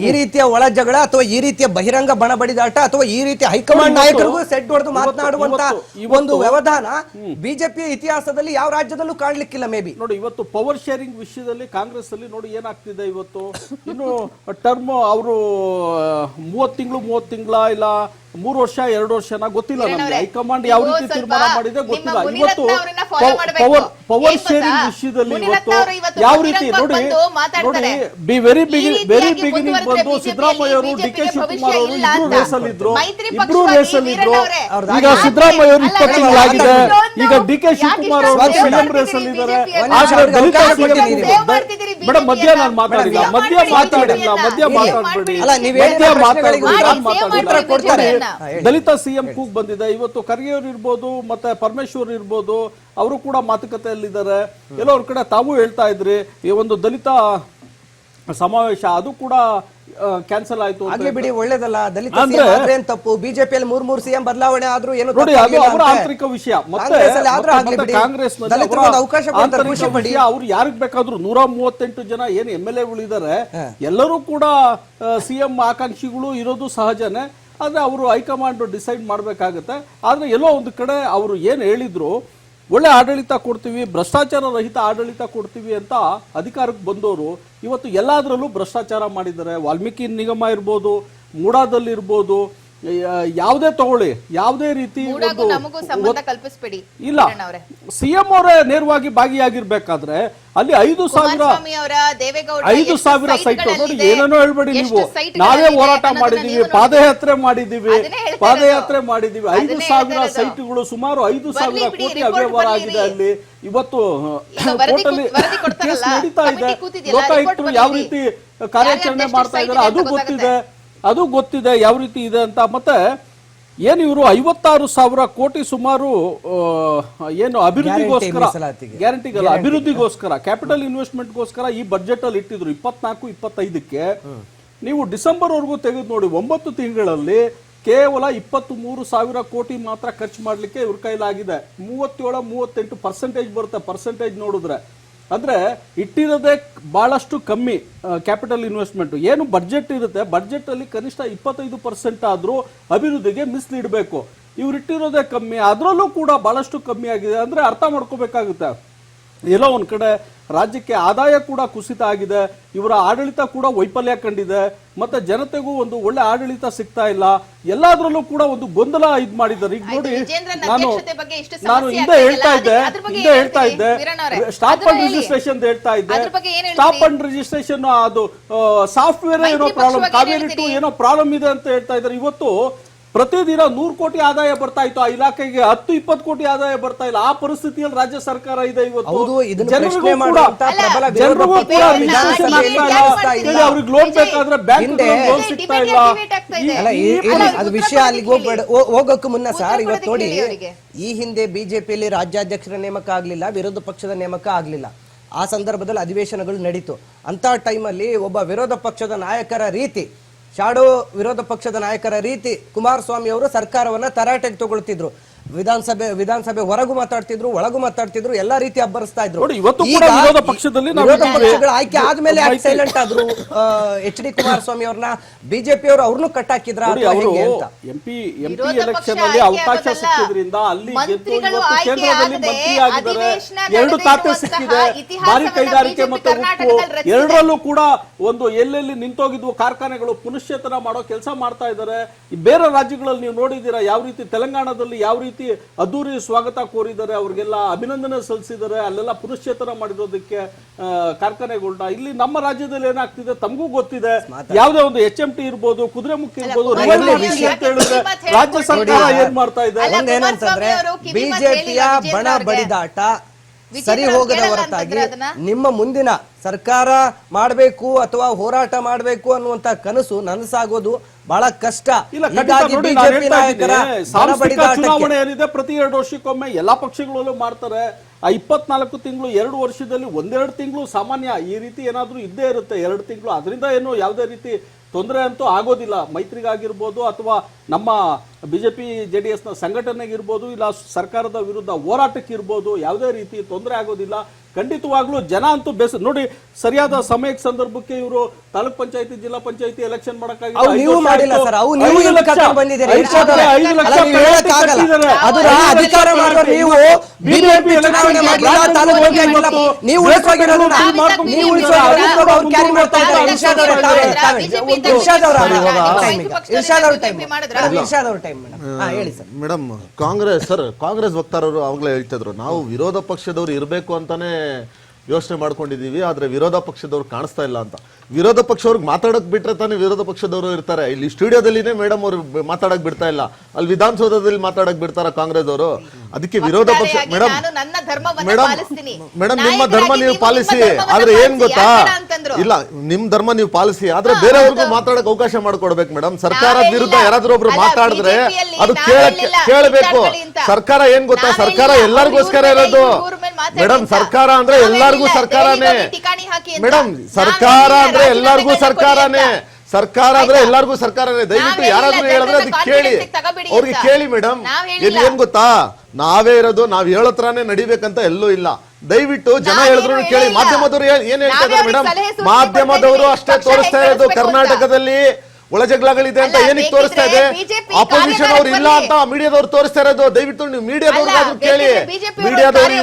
ಈ ರೀತಿಯ ಒಳ ಜಗಳ ಅಥವಾ ಈ ರೀತಿಯ ಬಹಿರಂಗ ಬಣ ಬಡಿದಾಟ ಅಥವಾ ಈ ರೀತಿಯ ಹೈಕಮಾಂಡ್ ನಾಯಕರಿಗೂ ಸೆಟ್ ಹೊಡೆದು ಮಾತನಾಡುವಂತ ಒಂದು ವ್ಯವಧಾನ ಬಿಜೆಪಿಯ ಇತಿಹಾಸದಲ್ಲಿ ಯಾವ ರಾಜ್ಯದಲ್ಲೂ ಕಾಣ್ಲಿಕ್ಕಿಲ್ಲ. ಮೇ ಬಿ ನೋಡಿ, ಇವತ್ತು ಪವರ್ ಶೇರಿಂಗ್ ವಿಷಯದಲ್ಲಿ ಕಾಂಗ್ರೆಸ್ ಅಲ್ಲಿ ನೋಡಿ ಏನಾಗ್ತಿದೆ. ಇವತ್ತು ಇನ್ನು ಟರ್ಮ್ ಅವರು 30 ತಿಂಗಳ ಇಲ್ಲ 3 ವರ್ಷ 2 ವರ್ಷನ ಗೊತ್ತಿಲ್ಲ ನಮ್ಗೆ. ಹೈಕಮಾಂಡ್ ಯಾವ ರೀತಿ ತೀರ್ಮಾನ ಮಾಡಿದೆ ಗೊತ್ತಿಲ್ಲ. ಇವತ್ತು ಪವರ್ ಶೇರಿಂಗ್ ವಿಷಯದಲ್ಲಿ ಇವತ್ತು ಯಾವ ರೀತಿ ನೋಡಿ ವೆರಿ ಬಿಗಿನಿಂಗ್ ಬಂದು ಸಿದ್ದರಾಮಯ್ಯ ಅವರು DK ಶಿವಕುಮಾರ್ ಅವರು ಇಬ್ರು ರೇಸಲ್ಲಿ ಇದ್ರು. ಈಗ ಸಿದ್ದರಾಮಯ್ಯ ಅವರು 20 ತಿಂಗಳಾಗಿದೆ, ಈಗ DK ಶಿವಕುಮಾರ್ ಅವರು ಸಿಎಂ ರೇಸಲ್ಲಿ ಇದ್ದಾರೆ. ಮೇಡಮ್, ಮಧ್ಯ ನಾನು ಮಾತಾಡಿಲ್ಲ, ಮಧ್ಯ ಮಾತಾಡಬೇಡಿ. ದಲಿತ ಸಿಎಂ ಕೂಗ್ ಬಂದಿದೆ. ಇವತ್ತು ಖರ್ಗೆ ಅವರು ಇರ್ಬೋದು ಮತ್ತೆ ಪರಮೇಶ್ವರ್ ಇರ್ಬೋದು, ಅವರು ಕೂಡ ಮಾತುಕತೆಯಲ್ಲಿದ್ದಾರೆ. ಎಲ್ಲೋ ಅವ್ರ ಕಡೆ ತಾವು ಹೇಳ್ತಾ ಇದ್ರಿ ಈ ಒಂದು ದಲಿತ ಸಮಾವೇಶ ಅದು ಕೂಡ ಕ್ಯಾನ್ಸಲ್ ಆಯ್ತು. ಆಗ್ಲಿ ಬಿಡಿ, ಒಳ್ಳೇದಲ್ಲ. ದಲಿತ ತಪ್ಪು. ಬಿಜೆಪಿಯಲ್ಲಿ 3 ಸಿಎಂ ಬದಲಾವಣೆ ಆದ್ರೂ ಏನು ನೋಡಿ, ಅದು ಅವರ ಆಂತರಿಕ ವಿಷಯ. ಮತ್ತೆ ಕಾಂಗ್ರೆಸ್ ಅವ್ರು ಯಾರಿಗ್ ಬೇಕಾದ್ರು 138 ಜನ ಏನು MLA ಗಳಿದ್ದಾರೆ, ಎಲ್ಲರೂ ಕೂಡ ಸಿಎಂ ಆಕಾಂಕ್ಷಿಗಳು ಇರೋದು ಸಹಜನೇ. ಆದ್ರೆ ಅವರು ಹೈಕಮಾಂಡ್ ಡಿಸೈಡ್ ಮಾಡ್ಬೇಕಾಗತ್ತೆ. ಆದ್ರೆ ಎಲ್ಲೋ ಒಂದು ಕಡೆ ಅವರು ಏನ್ ಹೇಳಿದ್ರು, ಒಳ್ಳೆ ಆಡಳಿತ ಕೊಡ್ತೀವಿ, ಭ್ರಷ್ಟಾಚಾರ ರಹಿತ ಆಡಳಿತ ಕೊಡ್ತೀವಿ ಅಂತ ಅಧಿಕಾರಕ್ಕೆ ಬಂದವರು ಇವತ್ತು ಎಲ್ಲಾದ್ರಲ್ಲೂ ಭ್ರಷ್ಟಾಚಾರ ಮಾಡಿದ್ದಾರೆ. ವಾಲ್ಮೀಕಿ ನಿಗಮ ಇರ್ಬೋದು, ಮೂಡಾದಲ್ಲಿ ಇರ್ಬೋದು, ಯಾವುದೇ ತಗೊಳ್ಳಿ, ಯಾವುದೇ ರೀತಿ ಇಲ್ಲ. ಸಿಎಂ ಅವರೇ ನೇರವಾಗಿ ಭಾಗಿಯಾಗಿರ್ಬೇಕಾದ್ರೆ ಅಲ್ಲಿ 5,000 ಸೈಟ್ ನೋಡಿ, ಏನೇನೋ ಹೇಳ್ಬೇಡಿ ನೀವು. ನಾವೇ ಹೋರಾಟ ಮಾಡಿದೀವಿ, ಪಾದಯಾತ್ರೆ ಮಾಡಿದೀವಿ. 5,000 ಸೈಟ್ಗಳು, ಸುಮಾರು 5,000 ಕೋಟಿ ಅವ್ಯವಹಾರ ಆಗಿದೆ ಅಲ್ಲಿ. ಇವತ್ತು ಕೋರ್ಟಲ್ಲಿ ಕೇಸ್ ನಡೀತಾ ಇದೆ. ಲೋಕಾಯುಕ್ತರು ಯಾವ ರೀತಿ ಕಾರ್ಯಾಚರಣೆ ಮಾಡ್ತಾ ಇದ್ದಾರೆ ಅದು ಗೊತ್ತಿದೆ ಯಾವ ರೀತಿ ಇದೆ ಅಂತ. ಮತ್ತೆ ಏನು ಇವರು 56,000 ಕೋಟಿ ಸುಮಾರು ಏನು ಅಭಿವೃದ್ಧಿಗೋಸ್ಕರ, ಗ್ಯಾರಂಟಿಗಲ್ಲ, ಅಭಿವೃದ್ಧಿಗೋಸ್ಕರ, ಕ್ಯಾಪಿಟಲ್ ಇನ್ವೆಸ್ಟ್ಮೆಂಟ್ಗೋಸ್ಕರ ಈ ಬಜೆಟ್ ಅಲ್ಲಿ ಇಟ್ಟಿದ್ರು 24-25ಕ್ಕೆ. ನೀವು ಡಿಸೆಂಬರ್ ವರೆಗೂ ತೆಗೆದು ನೋಡಿ, 9 ತಿಂಗಳಲ್ಲಿ ಕೇವಲ 23,000 ಕೋಟಿ ಮಾತ್ರ ಖರ್ಚು ಮಾಡ್ಲಿಕ್ಕೆ ಇವ್ರ ಕೈಲಾಗಿದೆ. 37-38% ಬರುತ್ತೆ ಪರ್ಸೆಂಟೇಜ್ ನೋಡಿದ್ರೆ. ಅಂದ್ರೆ ಇಟ್ಟಿರೋದೇ ಬಹಳಷ್ಟು ಕಮ್ಮಿ ಕ್ಯಾಪಿಟಲ್ ಇನ್ವೆಸ್ಟ್ಮೆಂಟ್. ಏನು ಬಡ್ಜೆಟ್ ಇರುತ್ತೆ, ಬಡ್ಜೆಟ್ ಅಲ್ಲಿ ಕನಿಷ್ಠ 25% ಆದ್ರೂ ಅಭಿವೃದ್ಧಿಗೆ ಮೀಸಲಿಡಬೇಕು. ಇವ್ರು ಇಟ್ಟಿರೋದೇ ಕಮ್ಮಿ, ಅದರಲ್ಲೂ ಕೂಡ ಬಹಳಷ್ಟು ಕಮ್ಮಿ ಆಗಿದೆ. ಅಂದ್ರೆ ಅರ್ಥ ಮಾಡ್ಕೋಬೇಕಾಗುತ್ತೆ, ಎಲ್ಲೋ ಒಂದ್ ಕಡೆ ರಾಜ್ಯಕ್ಕೆ ಆದಾಯ ಕೂಡ ಕುಸಿತ ಆಗಿದೆ, ಇವರ ಆಡಳಿತ ಕೂಡ ವೈಫಲ್ಯ ಕಂಡಿದೆ, ಮತ್ತೆ ಜನತೆಗೂ ಒಂದು ಒಳ್ಳೆ ಆಡಳಿತ ಸಿಗ್ತಾ ಇಲ್ಲ. ಎಲ್ಲಾದ್ರಲ್ಲೂ ಕೂಡ ಒಂದು ಗೊಂದಲ ಇದ್ ಮಾಡಿದ್ದಾರೆ. ಈಗ ನೋಡಿ, ನಾನು ಹಿಂದೆ ಹೇಳ್ತಾ ಇದ್ದೆ ಸ್ಟಾಪ್ ಅಂಡ್ ರಿಜಿಸ್ಟ್ರೇಷನ್ ಹೇಳ್ತಾ ಇದ್ದೆ. ಸ್ಟಾಪ್ ಅಂಡ್ ರಿಜಿಸ್ಟ್ರೇಷನ್ ಅದು ಸಾಫ್ಟ್ವೇರ್ ಏನೋ ಪ್ರಾಬ್ಲಮ್, ಕಾವೇರಿ 2 ಏನೋ ಪ್ರಾಬ್ಲಮ್ ಇದೆ ಅಂತ ಹೇಳ್ತಾ ಇದ್ದಾರೆ. ಇವತ್ತು ಪ್ರತಿದಿನ 100 ಕೋಟಿ ಆದಾಯ ಬರ್ತಾ ಇತ್ತು, ಆ ಇಲಾಖೆಗೆ 10-20 ಕೋಟಿ ಆದಾಯ ಬರ್ತಾ ಇಲ್ಲ. ಆ ಪರಿಸ್ಥಿತಿಯಲ್ಲಿ ರಾಜ್ಯ ಸರ್ಕಾರ ಇದೆ ಇವತ್ತು. ಜನರಿಗೂ ಕೂಡ ಅವ್ರಿಗೆ ಲೋನ್ ಬೇಕಾದ್ರೆ ಬ್ಯಾಂಕ್ ಲೋನ್ ಸಿಗ್ತಾ ಇಲ್ಲ. ಅದು ವಿಷಯ ಅಲ್ಲಿಗೆ ಹೋಗೋಕ್ಕೂ ಮುನ್ನ ಸರ್, ಇವತ್ತು ನೋಡಿ, ಈ ಹಿಂದೆ ಬಿಜೆಪಿಯಲ್ಲಿ ರಾಜ್ಯಾಧ್ಯಕ್ಷರ ನೇಮಕ ಆಗ್ಲಿಲ್ಲ, ವಿರೋಧ ಪಕ್ಷದ ನೇಮಕ ಆಗ್ಲಿಲ್ಲ. ಆ ಸಂದರ್ಭದಲ್ಲಿ ಅಧಿವೇಶನಗಳು ನಡೀತು. ಅಂತ ಟೈಮಲ್ಲಿ ಒಬ್ಬ ವಿರೋಧ ಪಕ್ಷದ ನಾಯಕರ ರೀತಿ, ಶಾಡೋ ವಿರೋಧ ಪಕ್ಷದ ನಾಯಕರ ರೀತಿ ಕುಮಾರಸ್ವಾಮಿ ಅವರು ಸರ್ಕಾರವನ್ನ ತರಾಟೆಗೆ ತಗೊಳ್ತಿದ್ರು. ವಿಧಾನಸಭೆ ಹೊರಗೂ ಮಾತಾಡ್ತಿದ್ರು, ಒಳಗೂ ಮಾತಾಡ್ತಿದ್ರು, ಎಲ್ಲಾ ರೀತಿ ಅಬ್ಬರಿಸ್ತಾ ಇದ್ರು. ನೋಡಿ, ಇವತ್ತು ಕೂಡ ವಿರೋಧ ಪಕ್ಷದಲ್ಲಿ ನಾವು ವಿರೋಧ ಪಕ್ಷಗಳ ಆಯ್ಕೆ ಆದ್ಮೇಲೆ ಸೈಲೆಂಟ್ ಆದ್ರು. HD ಕುಮಾರಸ್ವಾಮಿ ಅವ್ರನ್ನ ಬಿಜೆಪಿ ಅವರು ಅವ್ರನ್ನು ಕಟ್ಟಾಕಿದ್ರ ಎಂಪಿ ಎಲೆಕ್ಷನ್ ಅಲ್ಲಿ ಅವಕಾಶ ಸಿಕ್ಕಿದ್ರಿಂದ ಅಲ್ಲಿ ಕೇಂದ್ರದಲ್ಲಿ ಮಂತ್ರಿ ಆಗಿದ್ದಾರೆ, 2 ಖಾತೆ ಸಿಕ್ಕಿದೆ, ಭಾರಿ ಕೈಗಾರಿಕೆ ಮತ್ತು ಉಕ್ಕು ಎರಡರಲ್ಲೂ ಕೂಡ ಒಂದು ಎಲ್ಲೆಲ್ಲಿ ನಿಂತೋಗಿದ್ವು ಕಾರ್ಖಾನೆಗಳು ಪುನಶ್ಚೇತನ ಮಾಡೋ ಕೆಲಸ ಮಾಡ್ತಾ ಇದ್ದಾರೆ. ಬೇರೆ ರಾಜ್ಯಗಳಲ್ಲಿ ನೀವು ನೋಡಿದ್ದೀರಾ ಯಾವ ರೀತಿ, ತೆಲಂಗಾಣದಲ್ಲಿ ಯಾವ ರೀತಿ ಅದ್ದೂರಿ ಸ್ವಾಗತ ಕೋರಿದ್ದಾರೆ, ಅವ್ರಿಗೆಲ್ಲ ಅಭಿನಂದನೆ ಸಲ್ಲಿಸಿದ್ದಾರೆ, ಅಲ್ಲೆಲ್ಲ ಪುನಶ್ಚೇತನ ಮಾಡಿರೋದಕ್ಕೆ ಕಾರ್ಖಾನೆಗಳನ್ನ. ಇಲ್ಲಿ ನಮ್ಮ ರಾಜ್ಯದಲ್ಲಿ ಏನಾಗ್ತಿದೆ ತಮಗೂ ಗೊತ್ತಿದೆ. ಯಾವುದೇ ಒಂದು HMT ಇರ್ಬೋದು, ಕುದುರೆಮುಖಿ ಇರ್ಬೋದು, ಅಂತ ಹೇಳಿದ್ರೆ ರಾಜ್ಯ ಸರ್ಕಾರ ಏನ್ ಮಾಡ್ತಾ ಇದೆ ಏನಂತಂದ್ರೆ ಬಿಜೆಪಿಯ ಬಣ ಬಡಿದಾಟ ಸರಿ ಹೋಗದ ಹೊರತಾಗಿ ನಿಮ್ಮ ಮುಂದಿನ ಸರ್ಕಾರ ಮಾಡಬೇಕು ಅಥವಾ ಹೋರಾಟ ಮಾಡಬೇಕು ಅನ್ನುವಂತ ಕನಸು ನನಸಾಗೋದು ಬಹಳ ಕಷ್ಟ. ಚುನಾವಣೆ ಏನಿದೆ ಪ್ರತಿ 2 ವರ್ಷಕ್ಕೊಮ್ಮೆ ಎಲ್ಲಾ ಪಕ್ಷಗಳಲ್ಲೂ ಮಾಡ್ತಾರೆ. ಆ 24 ತಿಂಗಳು 2 ವರ್ಷದಲ್ಲಿ 1-2 ತಿಂಗಳು ಸಾಮಾನ್ಯ ಈ ರೀತಿ ಏನಾದ್ರೂ ಇದ್ದೇ ಇರುತ್ತೆ, 2 ತಿಂಗಳು. ಅದರಿಂದ ಏನು ಯಾವುದೇ ರೀತಿ ತೊಂದರೆ ಅಂತೂ ಆಗೋದಿಲ್ಲ. ಮೈತ್ರಿಗಾಗಿರ್ಬೋದು ಅಥವಾ ನಮ್ಮ ಬಿಜೆಪಿ JDS ನ ಸಂಘಟನೆಗಿರ್ಬೋದು, ಇಲ್ಲ ಸರ್ಕಾರದ ವಿರುದ್ಧ ಹೋರಾಟಕ್ಕೆ ಇರ್ಬೋದು, ಯಾವುದೇ ರೀತಿ ತೊಂದರೆ ಆಗೋದಿಲ್ಲ. ಖಂಡಿತವಾಗ್ಲೂ ಜನ ಅಂತೂ ನೋಡಿ, ಸರಿಯಾದ ಸಮಯಕ್ಕೆ ಸಂದರ್ಭಕ್ಕೆ ಇವರು ತಾಲೂಕ್ ಪಂಚಾಯತಿ ಜಿಲ್ಲಾ ಪಂಚಾಯತಿ ಎಲೆಕ್ಷನ್ ಮೇಡಮ್, ಕಾಂಗ್ರೆಸ್ ವಕ್ತಾರರು ಅವಾಗಲೇ ಹೇಳ್ತಿದ್ರು, ನಾವು ವಿರೋಧ ಪಕ್ಷದವ್ರು ಇರಬೇಕು ಅಂತಾನೆ ಯೋಚನೆ ಮಾಡ್ಕೊಂಡಿದೀವಿ, ಆದ್ರೆ ವಿರೋಧ ಪಕ್ಷದವ್ರು ಕಾಣಿಸ್ತಾ ಇಲ್ಲ ಅಂತ. ವಿರೋಧ ಪಕ್ಷವ್ರಿಗೆ ಮಾತಾಡಕ್ ಬಿಟ್ರೆ ತಾನೇ ವಿರೋಧ ಪಕ್ಷದವರು ಇರ್ತಾರೆ. ಇಲ್ಲಿ ಸ್ಟುಡಿಯೋದಲ್ಲಿನೇ ಮೇಡಮ್ ಅವ್ರು ಮಾತಾಡಕ್ ಬಿಡ್ತಾ ಇಲ್ಲ, ಅಲ್ಲಿ ವಿಧಾನಸೌಧದಲ್ಲಿ ಮಾತಾಡಕ್ ಬಿಡ್ತಾರ ಕಾಂಗ್ರೆಸ್ ಅವರು? ಅದಕ್ಕೆ ವಿರೋಧ ಪಕ್ಷ ಮೇಡಮ್ ನಿಮ್ಮ ಧರ್ಮ ನೀವು ಪಾಲಿಸಿ, ಆದ್ರೆ ಏನ್ ಗೊತ್ತಾ, ಇಲ್ಲ ನಿಮ್ ಧರ್ಮ ನೀವು ಪಾಲಿಸಿ, ಆದ್ರೆ ಬೇರೆಯವ್ರಿಗೂ ಮಾತಾಡಕ್ ಅವಕಾಶ ಮಾಡ್ಕೊಡ್ಬೇಕು ಮೇಡಮ್. ಸರ್ಕಾರದ ವಿರುದ್ಧ ಯಾರಾದ್ರೂ ಒಬ್ರು ಮಾತಾಡಿದ್ರೆ ಅದು ಕೇಳಬೇಕು. ಸರ್ಕಾರ ಏನ್ ಗೊತ್ತಾ, ಸರ್ಕಾರ ಎಲ್ಲರಿಗೋಸ್ಕರ ಇರೋದು ಮೇಡಮ್. ಸರ್ಕಾರ ಅಂದ್ರೆ ಎಲ್ಲರಿಗೂ ಸರ್ಕಾರನೇ ಮೇಡಮ್. ಸರ್ಕಾರ ಅಂದ್ರೆ ಎಲ್ಲರಿಗೂ ಸರ್ಕಾರನೇ. ಸರ್ಕಾರ ಅಂದ್ರೆ ಎಲ್ಲರಿಗೂ ಸರ್ಕಾರನೇ. ದಯವಿಟ್ಟು ಯಾರಾದ್ರೂ ಹೇಳಿದ್ರೆ ಅದಕ್ಕೆ ಕೇಳಿ, ಅವ್ರಿಗೆ ಕೇಳಿ ಮೇಡಮ್. ಇಲ್ಲಿ ಏನ್ ಗೊತ್ತಾ, ನಾವೇ ಇರೋದು, ನಾವ್ ಹೇಳೋತ್ರಾನೇ ನಡಿಬೇಕಂತ ಎಲ್ಲೂ ಇಲ್ಲ. ದಯವಿಟ್ಟು ಜನ ಹೇಳಿದ್ರು ಕೇಳಿ. ಮಾಧ್ಯಮದವರು ಏನ್ ಹೇಳ್ತಾ ಇದ್ದಾರೆ ಮೇಡಮ್, ಮಾಧ್ಯಮದವರು ಅಷ್ಟೇ ತೋರಿಸ್ತಾ ಇರೋದು ಕರ್ನಾಟಕದಲ್ಲಿ ಒಳಜಗಳಗಳಿದೆ ಅಂತ ಏನಕ್ಕೆ ತೋರಿಸ್ತಾ ಇದೆ. ಅಪೋಸಿಷನ್ ಅವ್ರು ಇಲ್ಲ ಅಂತ ಮೀಡಿಯಾದವ್ರು ತೋರಿಸ್ತಾ ಇರೋದು. ದಯವಿಟ್ಟು ನೀವು ಮೀಡಿಯಾದವ್ರಿಗಾದ್ರೂ ಕೇಳಿ. ಮೀಡಿಯಾದವ್ರು